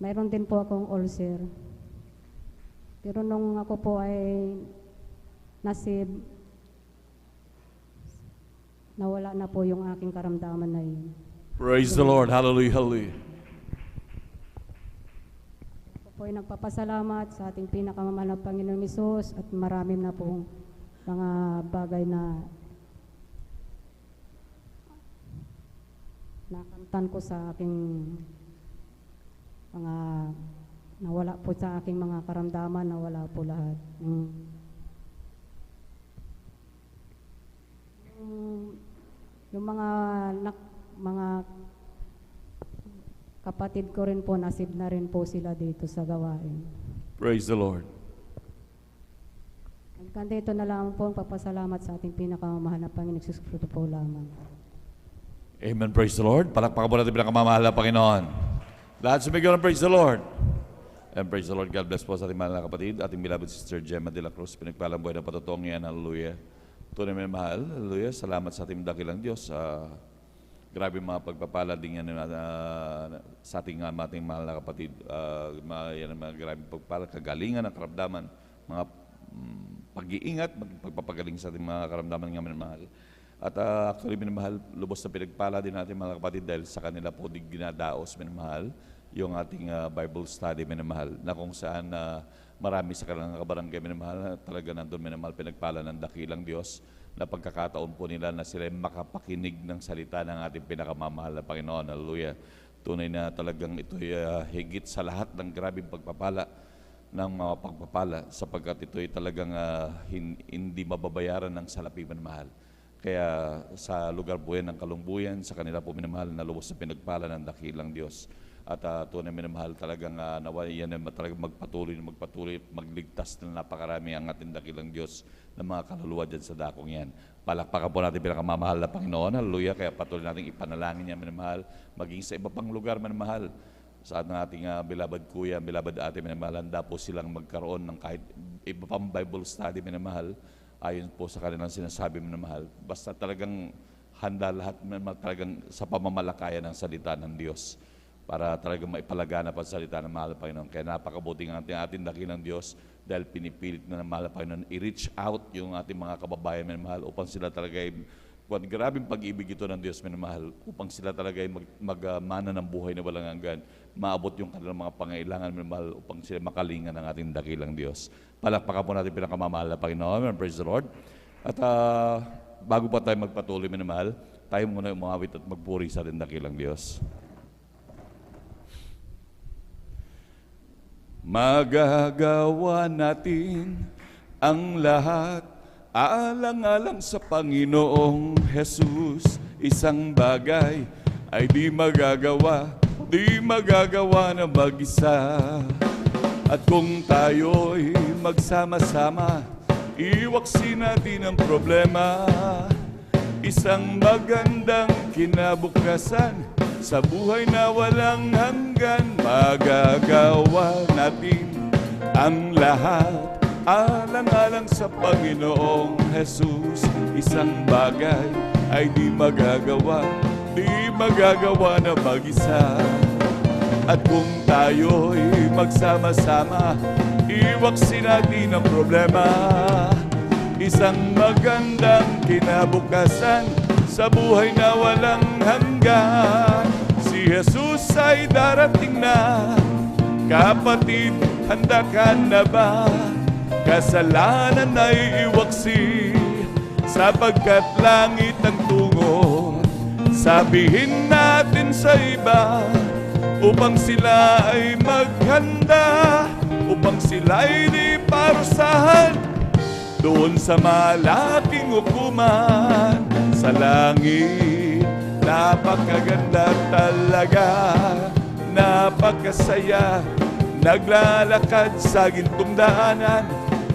mayroon din po akong ulcer. Pero nung ako po ay nasib, nawala na po yung aking karamdaman na yun.
Praise the Lord. Hallelujah, hallelujah.
Ako po ay nagpapasalamat sa ating pinakamamahal na Panginoon Hesus at marami na pong mga bagay na nakamtan ko sa aking mga nawala po sa aking mga karamdaman, nawala po lahat. Yung mga kapatid ko rin po, nasib na rin po sila dito sa gawain.
Praise the Lord.
Hanggang dito na lang po ang papasalamat sa ating pinakamamahal na Panginoon Hesus Kristo po lamang.
Amen. Praise the Lord. Palakpakan po natin pinakamamahal na Panginoon. Lahat sumigaw ng praise the Lord. And praise the Lord. God bless po sa ating mahal na kapatid. Ating beloved sister Gemma de la Cruz. Pinagpalang buhay na patutong yan. Hallelujah. Tunay may mahal. Hallelujah. Salamat sa ating dakilang Diyos. Grabe mga pagpapala din yan sa ating mahal na kapatid. Yan ang mga grabe pagpapala. Kagalingan ng karamdaman. Mga pag-iingat, pagpapagaling sa ating mga karamdaman ng mahal. At actually, minamahal, lubos na pinagpala din natin mga kapatid dahil sa kanila po din ginadaos, minamahal, yung ating Bible study, minamahal, na kung saan marami sa kanilang kabarangay, minamahal, talaga nandun, minamahal, pinagpala ng dakilang Diyos na pagkakataon po nila na sila makapakinig ng salita ng ating pinakamamahal na Panginoon. Hallelujah. Tunay na talagang ito'y higit sa lahat ng grabing pagpapala ng mga pagpapala sapagkat ito'y talagang hindi mababayaran ng salapi, minamahal. Kaya sa lugar po yan ng kalungbuyan, sa kanila po minamahal na lubos na pinagpala ng dakilang Diyos. At tunay minamahal talagang nawa yan ay talagang magpatuloy, magligtas na napakarami ang ating dakilang Diyos ng mga kaluluwa dyan sa dakong yan. Palakpakan po natin pinakamamahal na Panginoon. Hallelujah. Kaya patuloy natin ipanalangin niya minamahal, maging sa iba pang lugar minamahal. Sa ating beloved kuya, beloved ate minamahal, handa po silang magkaroon ng kahit iba pang Bible study minamahal. Ayon po sa kanilang sinasabi mo na mahal, basta talagang handa lahat talagang sa pamamalakayan ng salita ng Diyos para talagang maipalaganap ang salita ng mahal na Panginoon. Kaya napakabuting ang ating dakilang Diyos dahil pinipilit na ng mahal na Panginoon i-reach out yung ating mga kababayan na mahal upang sila talaga ay grabing pag-ibig ito ng Diyos minamahal upang sila talaga ay magmana ng buhay na walang hanggan, maabot yung kanilang mga pangailangan minamahal upang sila makalingan ng ating dakilang Diyos. Palakpakan po natin pinakamamahal na Panginoon. Praise the Lord. At bago pa tayo magpatuloy minamahal, tayo muna umawit at magpuri sa ating dakilang Diyos. Magagawa natin ang lahat alang-alang sa Panginoong Jesus. Isang bagay ay di magagawa na mag-isa. At kung tayo'y magsama-sama, iwaksin natin ang problema. Isang magandang kinabukasan sa buhay na walang hanggan. Magagawa natin ang lahat alang-alang sa Panginoong Jesus. Isang bagay ay di magagawa na mag-isa. At kung tayo'y magsama-sama, iwaksin natin ang problema. Isang magandang kinabukasan sa buhay na walang hanggan. Si Jesus ay darating na. Kapatid, handa ka na ba? Kasalanan ay iwaksi, sapagkat langit ang tungo. Sabihin natin sa iba, upang sila ay maghanda, upang sila ay di parusahan doon sa malaking hukuman. Sa langit, napakaganda talaga, napakasaya, naglalakad sa gintong daanan,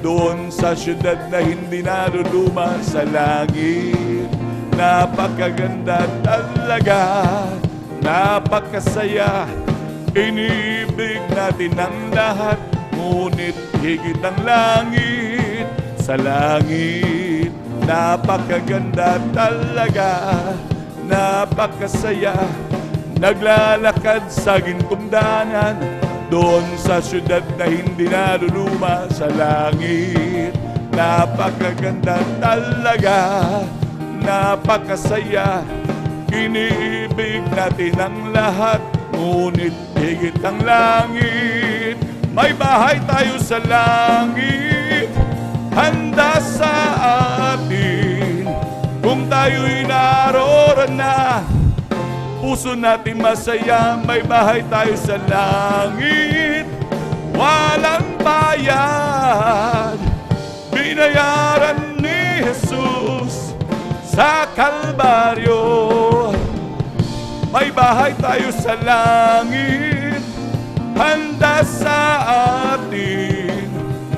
doon sa syudad na hindi naruluma. Sa langit, napakaganda talaga, napakasaya, inibig natin ang lahat, ngunit higit ang langit. Sa langit, napakaganda talaga, napakasaya, naglalakad sa gintong daanan, doon sa syudad na hindi naruluma. Sa langit, napakaganda talaga, napakasaya. Iniibig natin ang lahat, ngunit higit ang langit. May bahay tayo sa langit, handa sa atin. Kung tayo'y naroon na, puso natin masaya. May bahay tayo sa langit, walang bayad. Binayaran ni Jesus sa Kalbaryo. May bahay tayo sa langit, handa sa atin.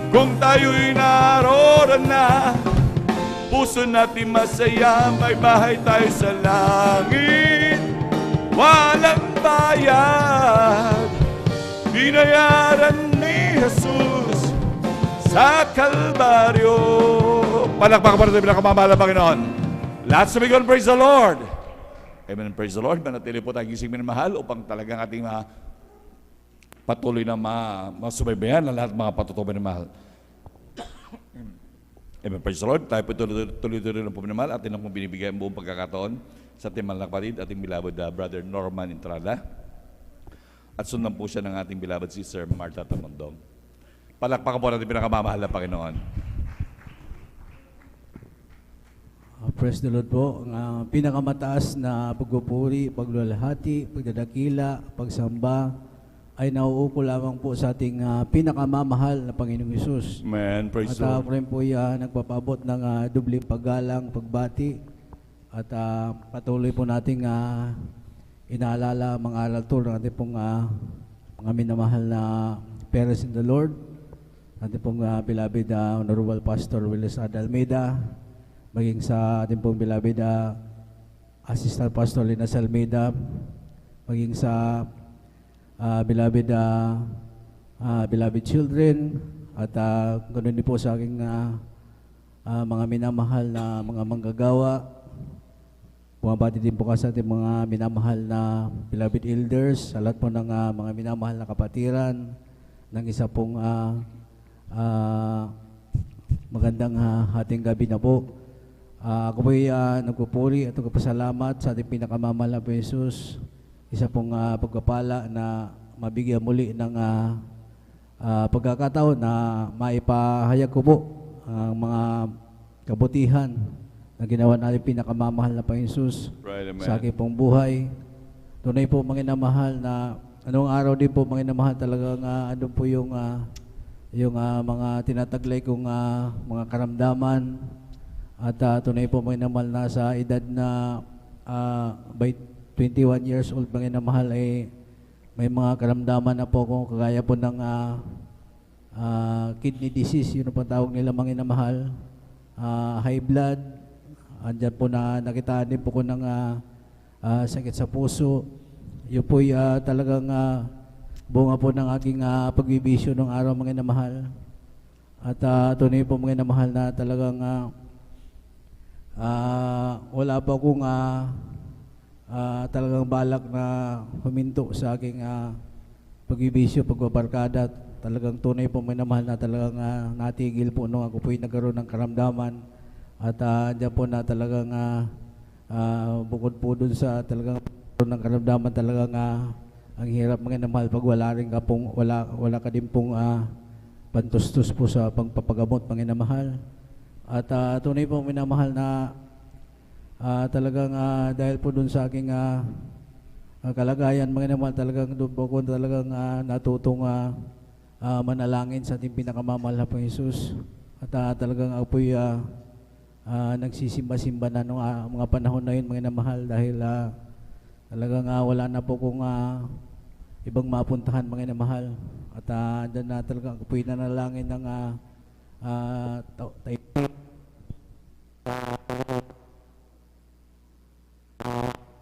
Kung tayo'y naroon na, puso natin masaya. May bahay tayo sa langit, walang bayad. Binayaran ni Jesus sa Kalbaryo. Palakpakan pa natin pinakamamahal na Panginoon. Lahat sa Miguel, praise the Lord. Amen, praise the Lord. Manatili po tayong gising minamahal upang talagang ating patuloy na masubaybayan ang lahat mga patutubo minamahal. Amen, praise the Lord. Tayo po tuloy-tuloy na po minamahal. Atin lang po binibigay ang buong pagkakataon sa ating mga kapatid, ating beloved Brother Norman Entrada. At sundan po siya ng ating beloved Sister Martha Tamondong. Palakpakan po natin pinakamamahal na Panginoon.
Praise the Lord po. Ang pinakamataas na pagpupuri, pagluwalhati, pagdadakila, pagsamba ay nauuko lamang po sa ating pinakamamahal na Panginoong Hesus.
Amen. Praise the
At
Lord.
ako rin po nagpapabot ng dubling paggalang, pagbati. At patuloy po nating inaalala mga aral to ng ating pong mga minamahal na parents in the Lord. Ating pong beloved Honorable Pastor Willis Almeida, maging sa ating pong beloved Assistant Pastor Linas Almeida, maging sa beloved children, at ganoon din po sa aking mga minamahal na mga manggagawa. Bumabati din po kasi sa ating mga minamahal na beloved elders, sa lahat po ng mga minamahal na kapatiran, ng isa pong magandang hating gabi na po. Ako po'y nagpupuri at nagpapasalamat sa ating pinakamamahal na Jesus. Isa pong pagpapala na mabigyan muli ng pagkakataon na maipahayag ko po ang mga kabutihan na ginawa natin pinakamamahal na Panginoon Jesus sa aking pong buhay. Tunay po mga mahal na anong araw din po mga mahal talagang ano po yung mga tinataglay kong mga karamdaman. At tunay po mga mahal na sa edad na by 21 years old mga mahal ay may mga karamdaman na po kung kagaya po ng kidney disease, yun po tawag nila mga mahal, high blood. Andyan po na nakitaan din po ko ng sakit sa puso. Yun po talagang bunga po ng aking pagbibisyo ng araw mga mahal. At tunay po mga mahal na talagang wala po akong talagang balak na huminto sa aking pagbibisyo, pagbabarkada. Talagang tunay po mga mahal na talagang natigil po nung ako po'y nagkaroon ng karamdaman. At dyan po na talagang bukod po dun sa talagang ng karamdaman, talagang ang hirap mga mahal pag wala rin ka pong, wala ka din pong pantustos po sa pagpapagamot mga mahal. At tunay po minamahal na talagang dahil po dun sa aking kalagayan mga naman, talagang doon po ko talagang natutong manalangin sa ating pinakamamahal na Panginoon Jesus. At talagang ako po'y nagsisimba-simba na nung mga panahon na yun mga namahal, dahil talagang wala na po kong ibang mapuntahan mga namahal. At dyan na talagang ako po'y nanalangin ng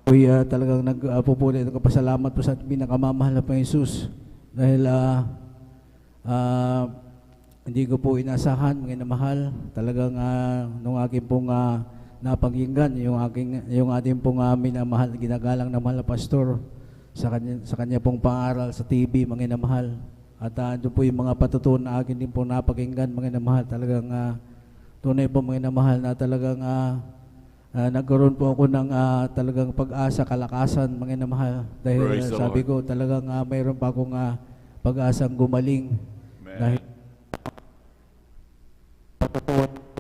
po'y talagang nagpupuli at kapasalamat po sa ating pinakamamahal na Panginoon Jesus, dahil hindi ko po inasahan mga namahal. Talagang nung aking pong napakinggan yung ating pong minamahal, ginagalang na mahal na pastor sa kanya pong pangaral sa TV mga namahal. At doon po yung mga patutunan na akin din po napakinggan mga namahal. Talagang tunay po mga namahal na talagang nagkaroon po ako ng talagang pag-asa, kalakasan, mga inamahal. Dahil
Praise the
sabi ko talagang mayroon pa akong pag-asang gumaling.
Amen.
Dahil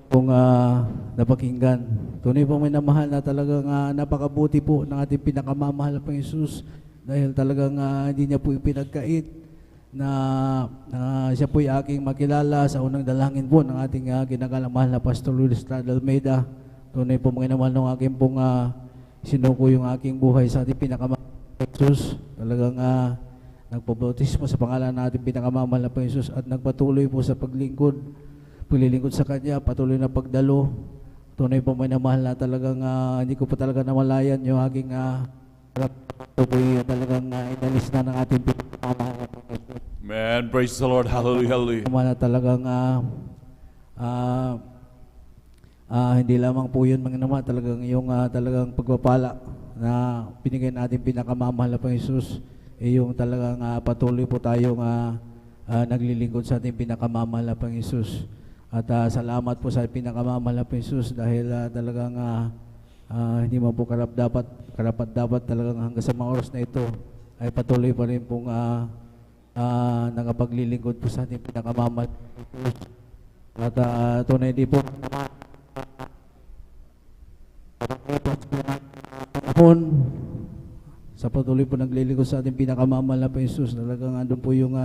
kung napakinggan. Tunay pong minamahal na talagang napakabuti po ng ating pinakamamahal na Panginoong Jesus dahil talagang hindi niya po ipinagkait na siya po ay aking makilala sa unang dalangin po ng ating ginagalamahal na Pastor Luis Estrada Almeida. Tunay po mga naman ng aking pong sinuko yung aking buhay sa ating pinakamamahal na Jesus. Talagang nagpabautismo sa pangalan ng ating pinakamamahal na Panginoong Jesus at nagpatuloy po sa paglilingkod sa Kanya, patuloy na pagdalo. Tunay po may namahal na talagang hindi ko po talaga namalayan yung aking ito po yung talagang inalis na ng ating pinakamamahal na Panginoon.
Man, praise the Lord. Hallelujah, hallelujah.
Na talagang hindi lamang po yun mga naman, talagang yung talagang pagpapala na binigay natin pinakamamahal na Panginoon Jesus, yung talagang patuloy po tayong naglilingkod sa ating pinakamamahal na Panginoon Jesus. At salamat po sa pinakamamahal na Panginoon Jesus dahil talagang hindi mo po karapat-dapat talagang hanggang sa mga oras na ito ay patuloy pa rin pong nakapaglilingkod po sa ating pinakamamahal na Panginoon Jesus. At tunay di po sa patuloy po naglilingkod sa ating pinakamamahal na Panginoon Jesus, talagang andun po yung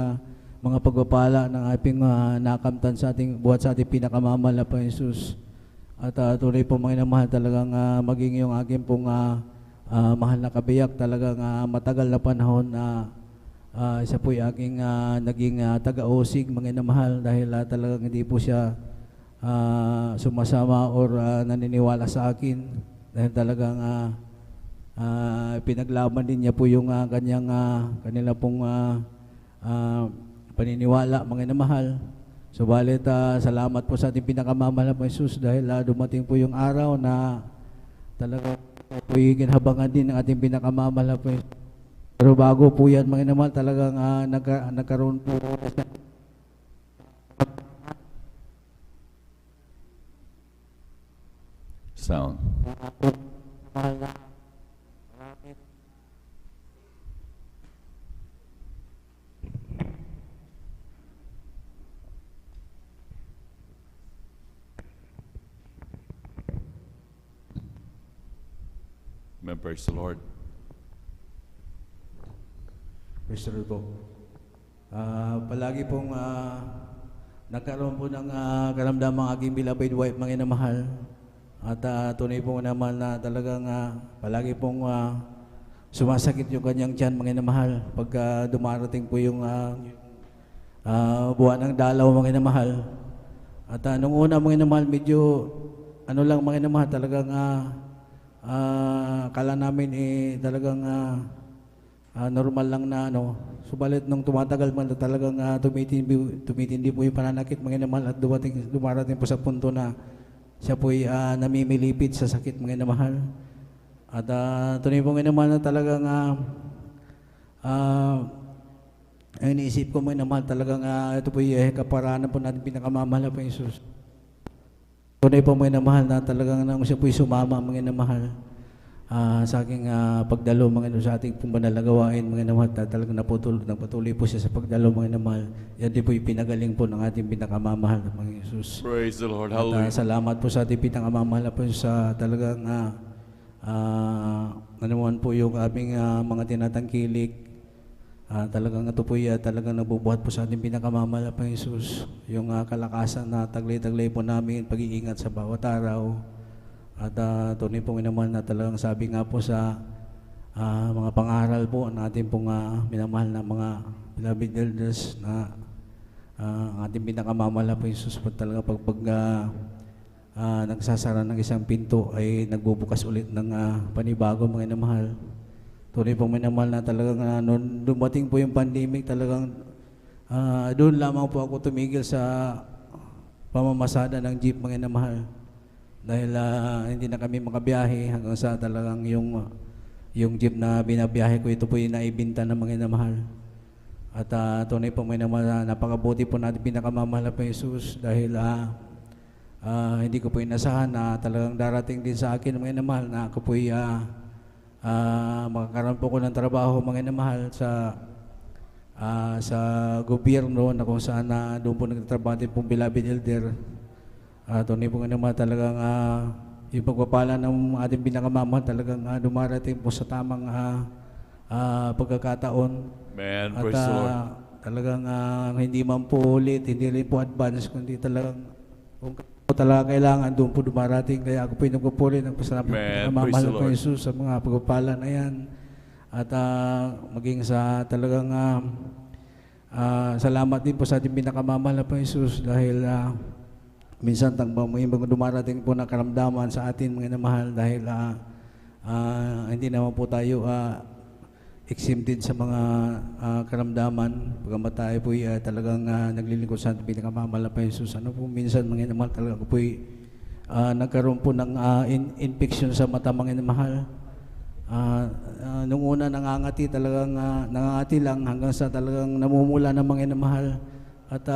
mga pagpapala ng ating nakamtan sa ating buhat sa ating pinakamamahal na Panginoon Jesus. At tunay po mga inamahal talagang maging yung aking pong mahal na kabiyak talagang matagal na panahon na siya po yung aking naging taga-osig mga inamahal dahil talagang hindi po siya sumasama or naniniwala sa akin dahil talagang pinaglaban din niya po yung kanila pong paniniwala, mga inamahal. Subalit, salamat po sa ating pinakamamahal na Panginoon Jesus dahil dumating po yung araw na talaga po yung ginhabangan din ng ating pinakamamahal na Panginoon. Pero bago po yan, mga inamahal, talagang nagkaroon po
Sound. Amen. Praise the Lord.
Praise the Lord po. Palagi pong nagkaroon po ng karamdamang aking beloved wife, mga inamahal. At tunay po naman na talagang palagi pong sumasakit yung kanyang tiyan, mga inamahal. Pagka dumarating po yung buwan ng dalaw, mga inamahal. At nung una, mga inamahal, medyo lang, mga inamahal, talagang kala namin talagang normal lang na subalit nung tumatagal man talagang tumitindi po yung pananakit, mga inamahal, at dumarating po sa punto na siya po ay namimilipid sa sakit, mga inamahal. At tunay po mga inamahal na talagang iniisip ko, mga inamahal, talagang ito po yung kaparaanan po natin pinakamamahal na po yung Jesus. Tunay po mga inamahal na talagang nang siya po ay sumama, mga inamahal, sa aking pagdalo, mga inamahal, sa ating pong banal na gawain, mga inamahal, talagang nagpatuloy po siya sa pagdalo, mga inamahal. Yan din po yung pinagaling po ng ating pinakamamahal na Panginoon Jesus.
Praise the Lord.
At
Hallelujah.
salamat po sa ating pinakamamahal na po sa talagang naman po yung aming mga tinatangkilik. Talagang ito po talagang nabubuhat po sa ating pinakamamahal na Panginoon Jesus. Yung kalakasan na taglay-taglay po namin, pag-iingat sa bawat araw. At tunay pong minamahal na talagang sabi nga po sa mga pangaral po natin pong minamahal na mga beloved elders na ang ating pinakamamahal na Panginoon Jesus po talaga pag nagsasara ng isang pinto ay nagbubukas ulit ng panibago, mga inamahal. Tunay pong minamahal na talagang noon dumating po yung pandemic, talagang doon lamang po ako tumigil sa pamamasada ng jeep, mga inamahal. Dahil hindi na kami makabiyahe hanggang sa talagang yung jeep na binabiyahe ko, ito po yung naibinta ng mga inamahal. At tunay pong minamahal na napakabuti po natin pinakamamahal na po Jesus dahil hindi ko po inasahan na talagang darating din sa akin mga inamahal na ako po makakaroon po ko ng trabaho mga inamahal sa gobyerno na kung saan doon po nagtatrabaho din pong beloved elder. Tunay po nga naman talagang yung pagpapala ng ating pinakamamahal talagang dumarating po sa tamang pagkakataon.
Amen.
At
Praise the Lord.
talagang hindi man po ulit, hindi rin po advance, kundi talagang kung po talaga kailangan doon po dumarating. Kaya ako po yung nagpupuli ng pasalamat
Amen.
ng mamahal
Praise the
po
Lord.
Jesus sa mga pagpapala na yan. At maging sa talagang salamat din po sa ating pinakamamahal na po Jesus dahil minsan may mga dumarating po na karamdaman sa atin mga namahal dahil hindi naman po tayo exempted sa mga karamdaman. Pagkamat tayo po talagang naglilingkod sa ating pinakamamahal na po Jesus. Ano po minsan mga namahal talaga po nagkaroon po ng infection sa mata mga namahal. Nung una nangangati talagang nangangati lang hanggang sa talagang namumula ng mga namahal. At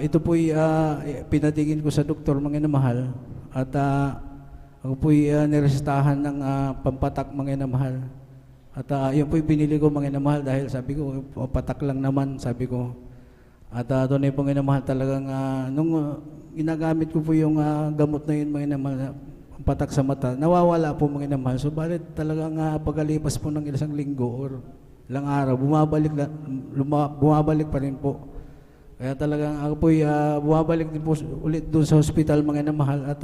ito po'y pinatingin ko sa doktor mga namahal at ako po'y niresetahan ng pampatak mga namahal. At yun po'y binili ko mga namahal dahil sabi ko, patak lang naman sabi ko. At tunay po mga namahal talagang nung ginagamit ko po yung gamot na yun mga namahal, patak sa mata, nawawala po mga namahal. So balit talagang pagkalipas po ng isang linggo or ilang araw, bumabalik pa rin po. Kaya talagang ako po'y bumabalik din po ulit doon sa hospital mga namahal at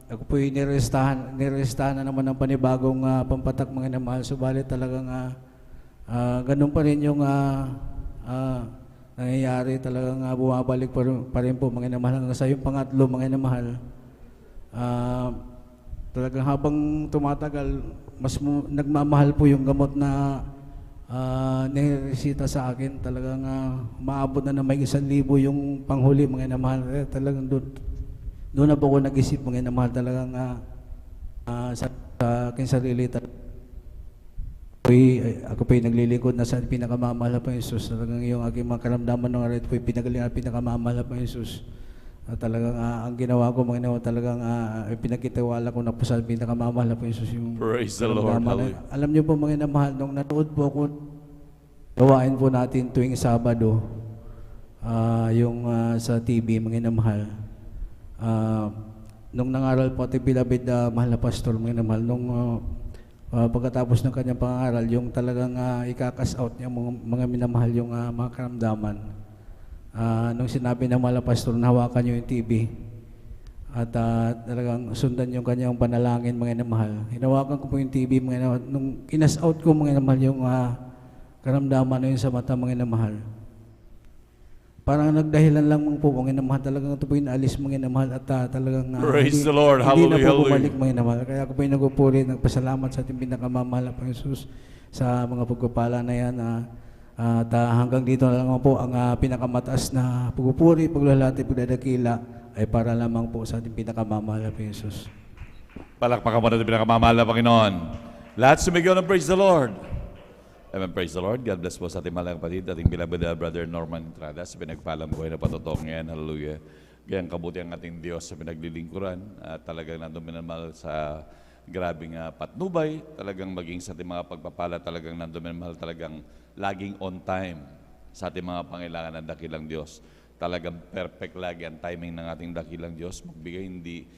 ako po'y nirestahan na naman ng panibagong pampatak mga namahal. Subalit talagang ganun pa rin yung nangyayari. Talagang bumabalik pa rin po mga namahal. Hanggang sa yung pangatlo mga namahal. Talagang habang tumatagal, mas nagmamahal po yung gamot na niresita sa akin. Talagang maabot na may 1,000 yung panghuli mga namahal. Talagang doon na po ako nag-isip mga namahal. Talagang sa aking sarili ako po'y naglilingkod na sa pinakamamahal po Jesus. Talagang yung aking mga karamdaman ng araw po'y pinagaling at pinakamamahal po Jesus. Talagang ang ginawa ko mga namahal talagang pinagkitiwala ko na po sa pinakamamahal po Jesus yung
Praise the Lord. Hallelujah.
Alam niyo po mga namahal, nung nanood po ako gawain po natin tuwing Sabado yung sa TV mga namahal. Nung nangaral po ating beloved mahal na pastor mga namahal, nung pagkatapos ng kanyang pangaral, yung talagang ikakas out niya mga minamahal yung mga karamdaman. Nung sinabi ng mahal na pastor na hawakan niyo yung TV at talagang sundan yung kanyang panalangin mga namahal. Hinawakan ko po yung TV mga namahal. Nung inas out ko mga namahal yung karamdaman na yun sa mata mga namahal. Parang nagdahilan lang po mga namahal. Talagang ito po yung alis mga namahal at talagang
Praise the Lord.
hindi na
Hallelujah.
po bumalik mga namahal. Kaya ako po yung nagpupuri, nagpasalamat sa ating pinakamamahal na Jesus sa mga pagpapala na yan. At hanggang dito na lang po ang pinakamataas na pagpupuri, paglalati, pagdadakila ay para lamang po sa ating pinakamamahal na Jesus.
Palakpakan mo natin pinakamamahal na Panginoon. Lahat sumigaw ng praise the Lord. Amen, praise the Lord. God bless po sa ating mahal na kapatid, ating beloved Brother Norman Entrada sa pinagpalang buhay na patotoo ngayon. Hallelujah. Gayang kabuti ang ating Diyos sa pinaglilingkuran at talagang nandun minamahal sa grabing patnubay, talagang maging sa ating mga pagpapala, talagang nandun minamahal, talagang laging on time sa ating mga pangailangan ng dakilang Diyos. Talagang perfect lagi ang timing ng ating dakilang Diyos. Magbigay hindi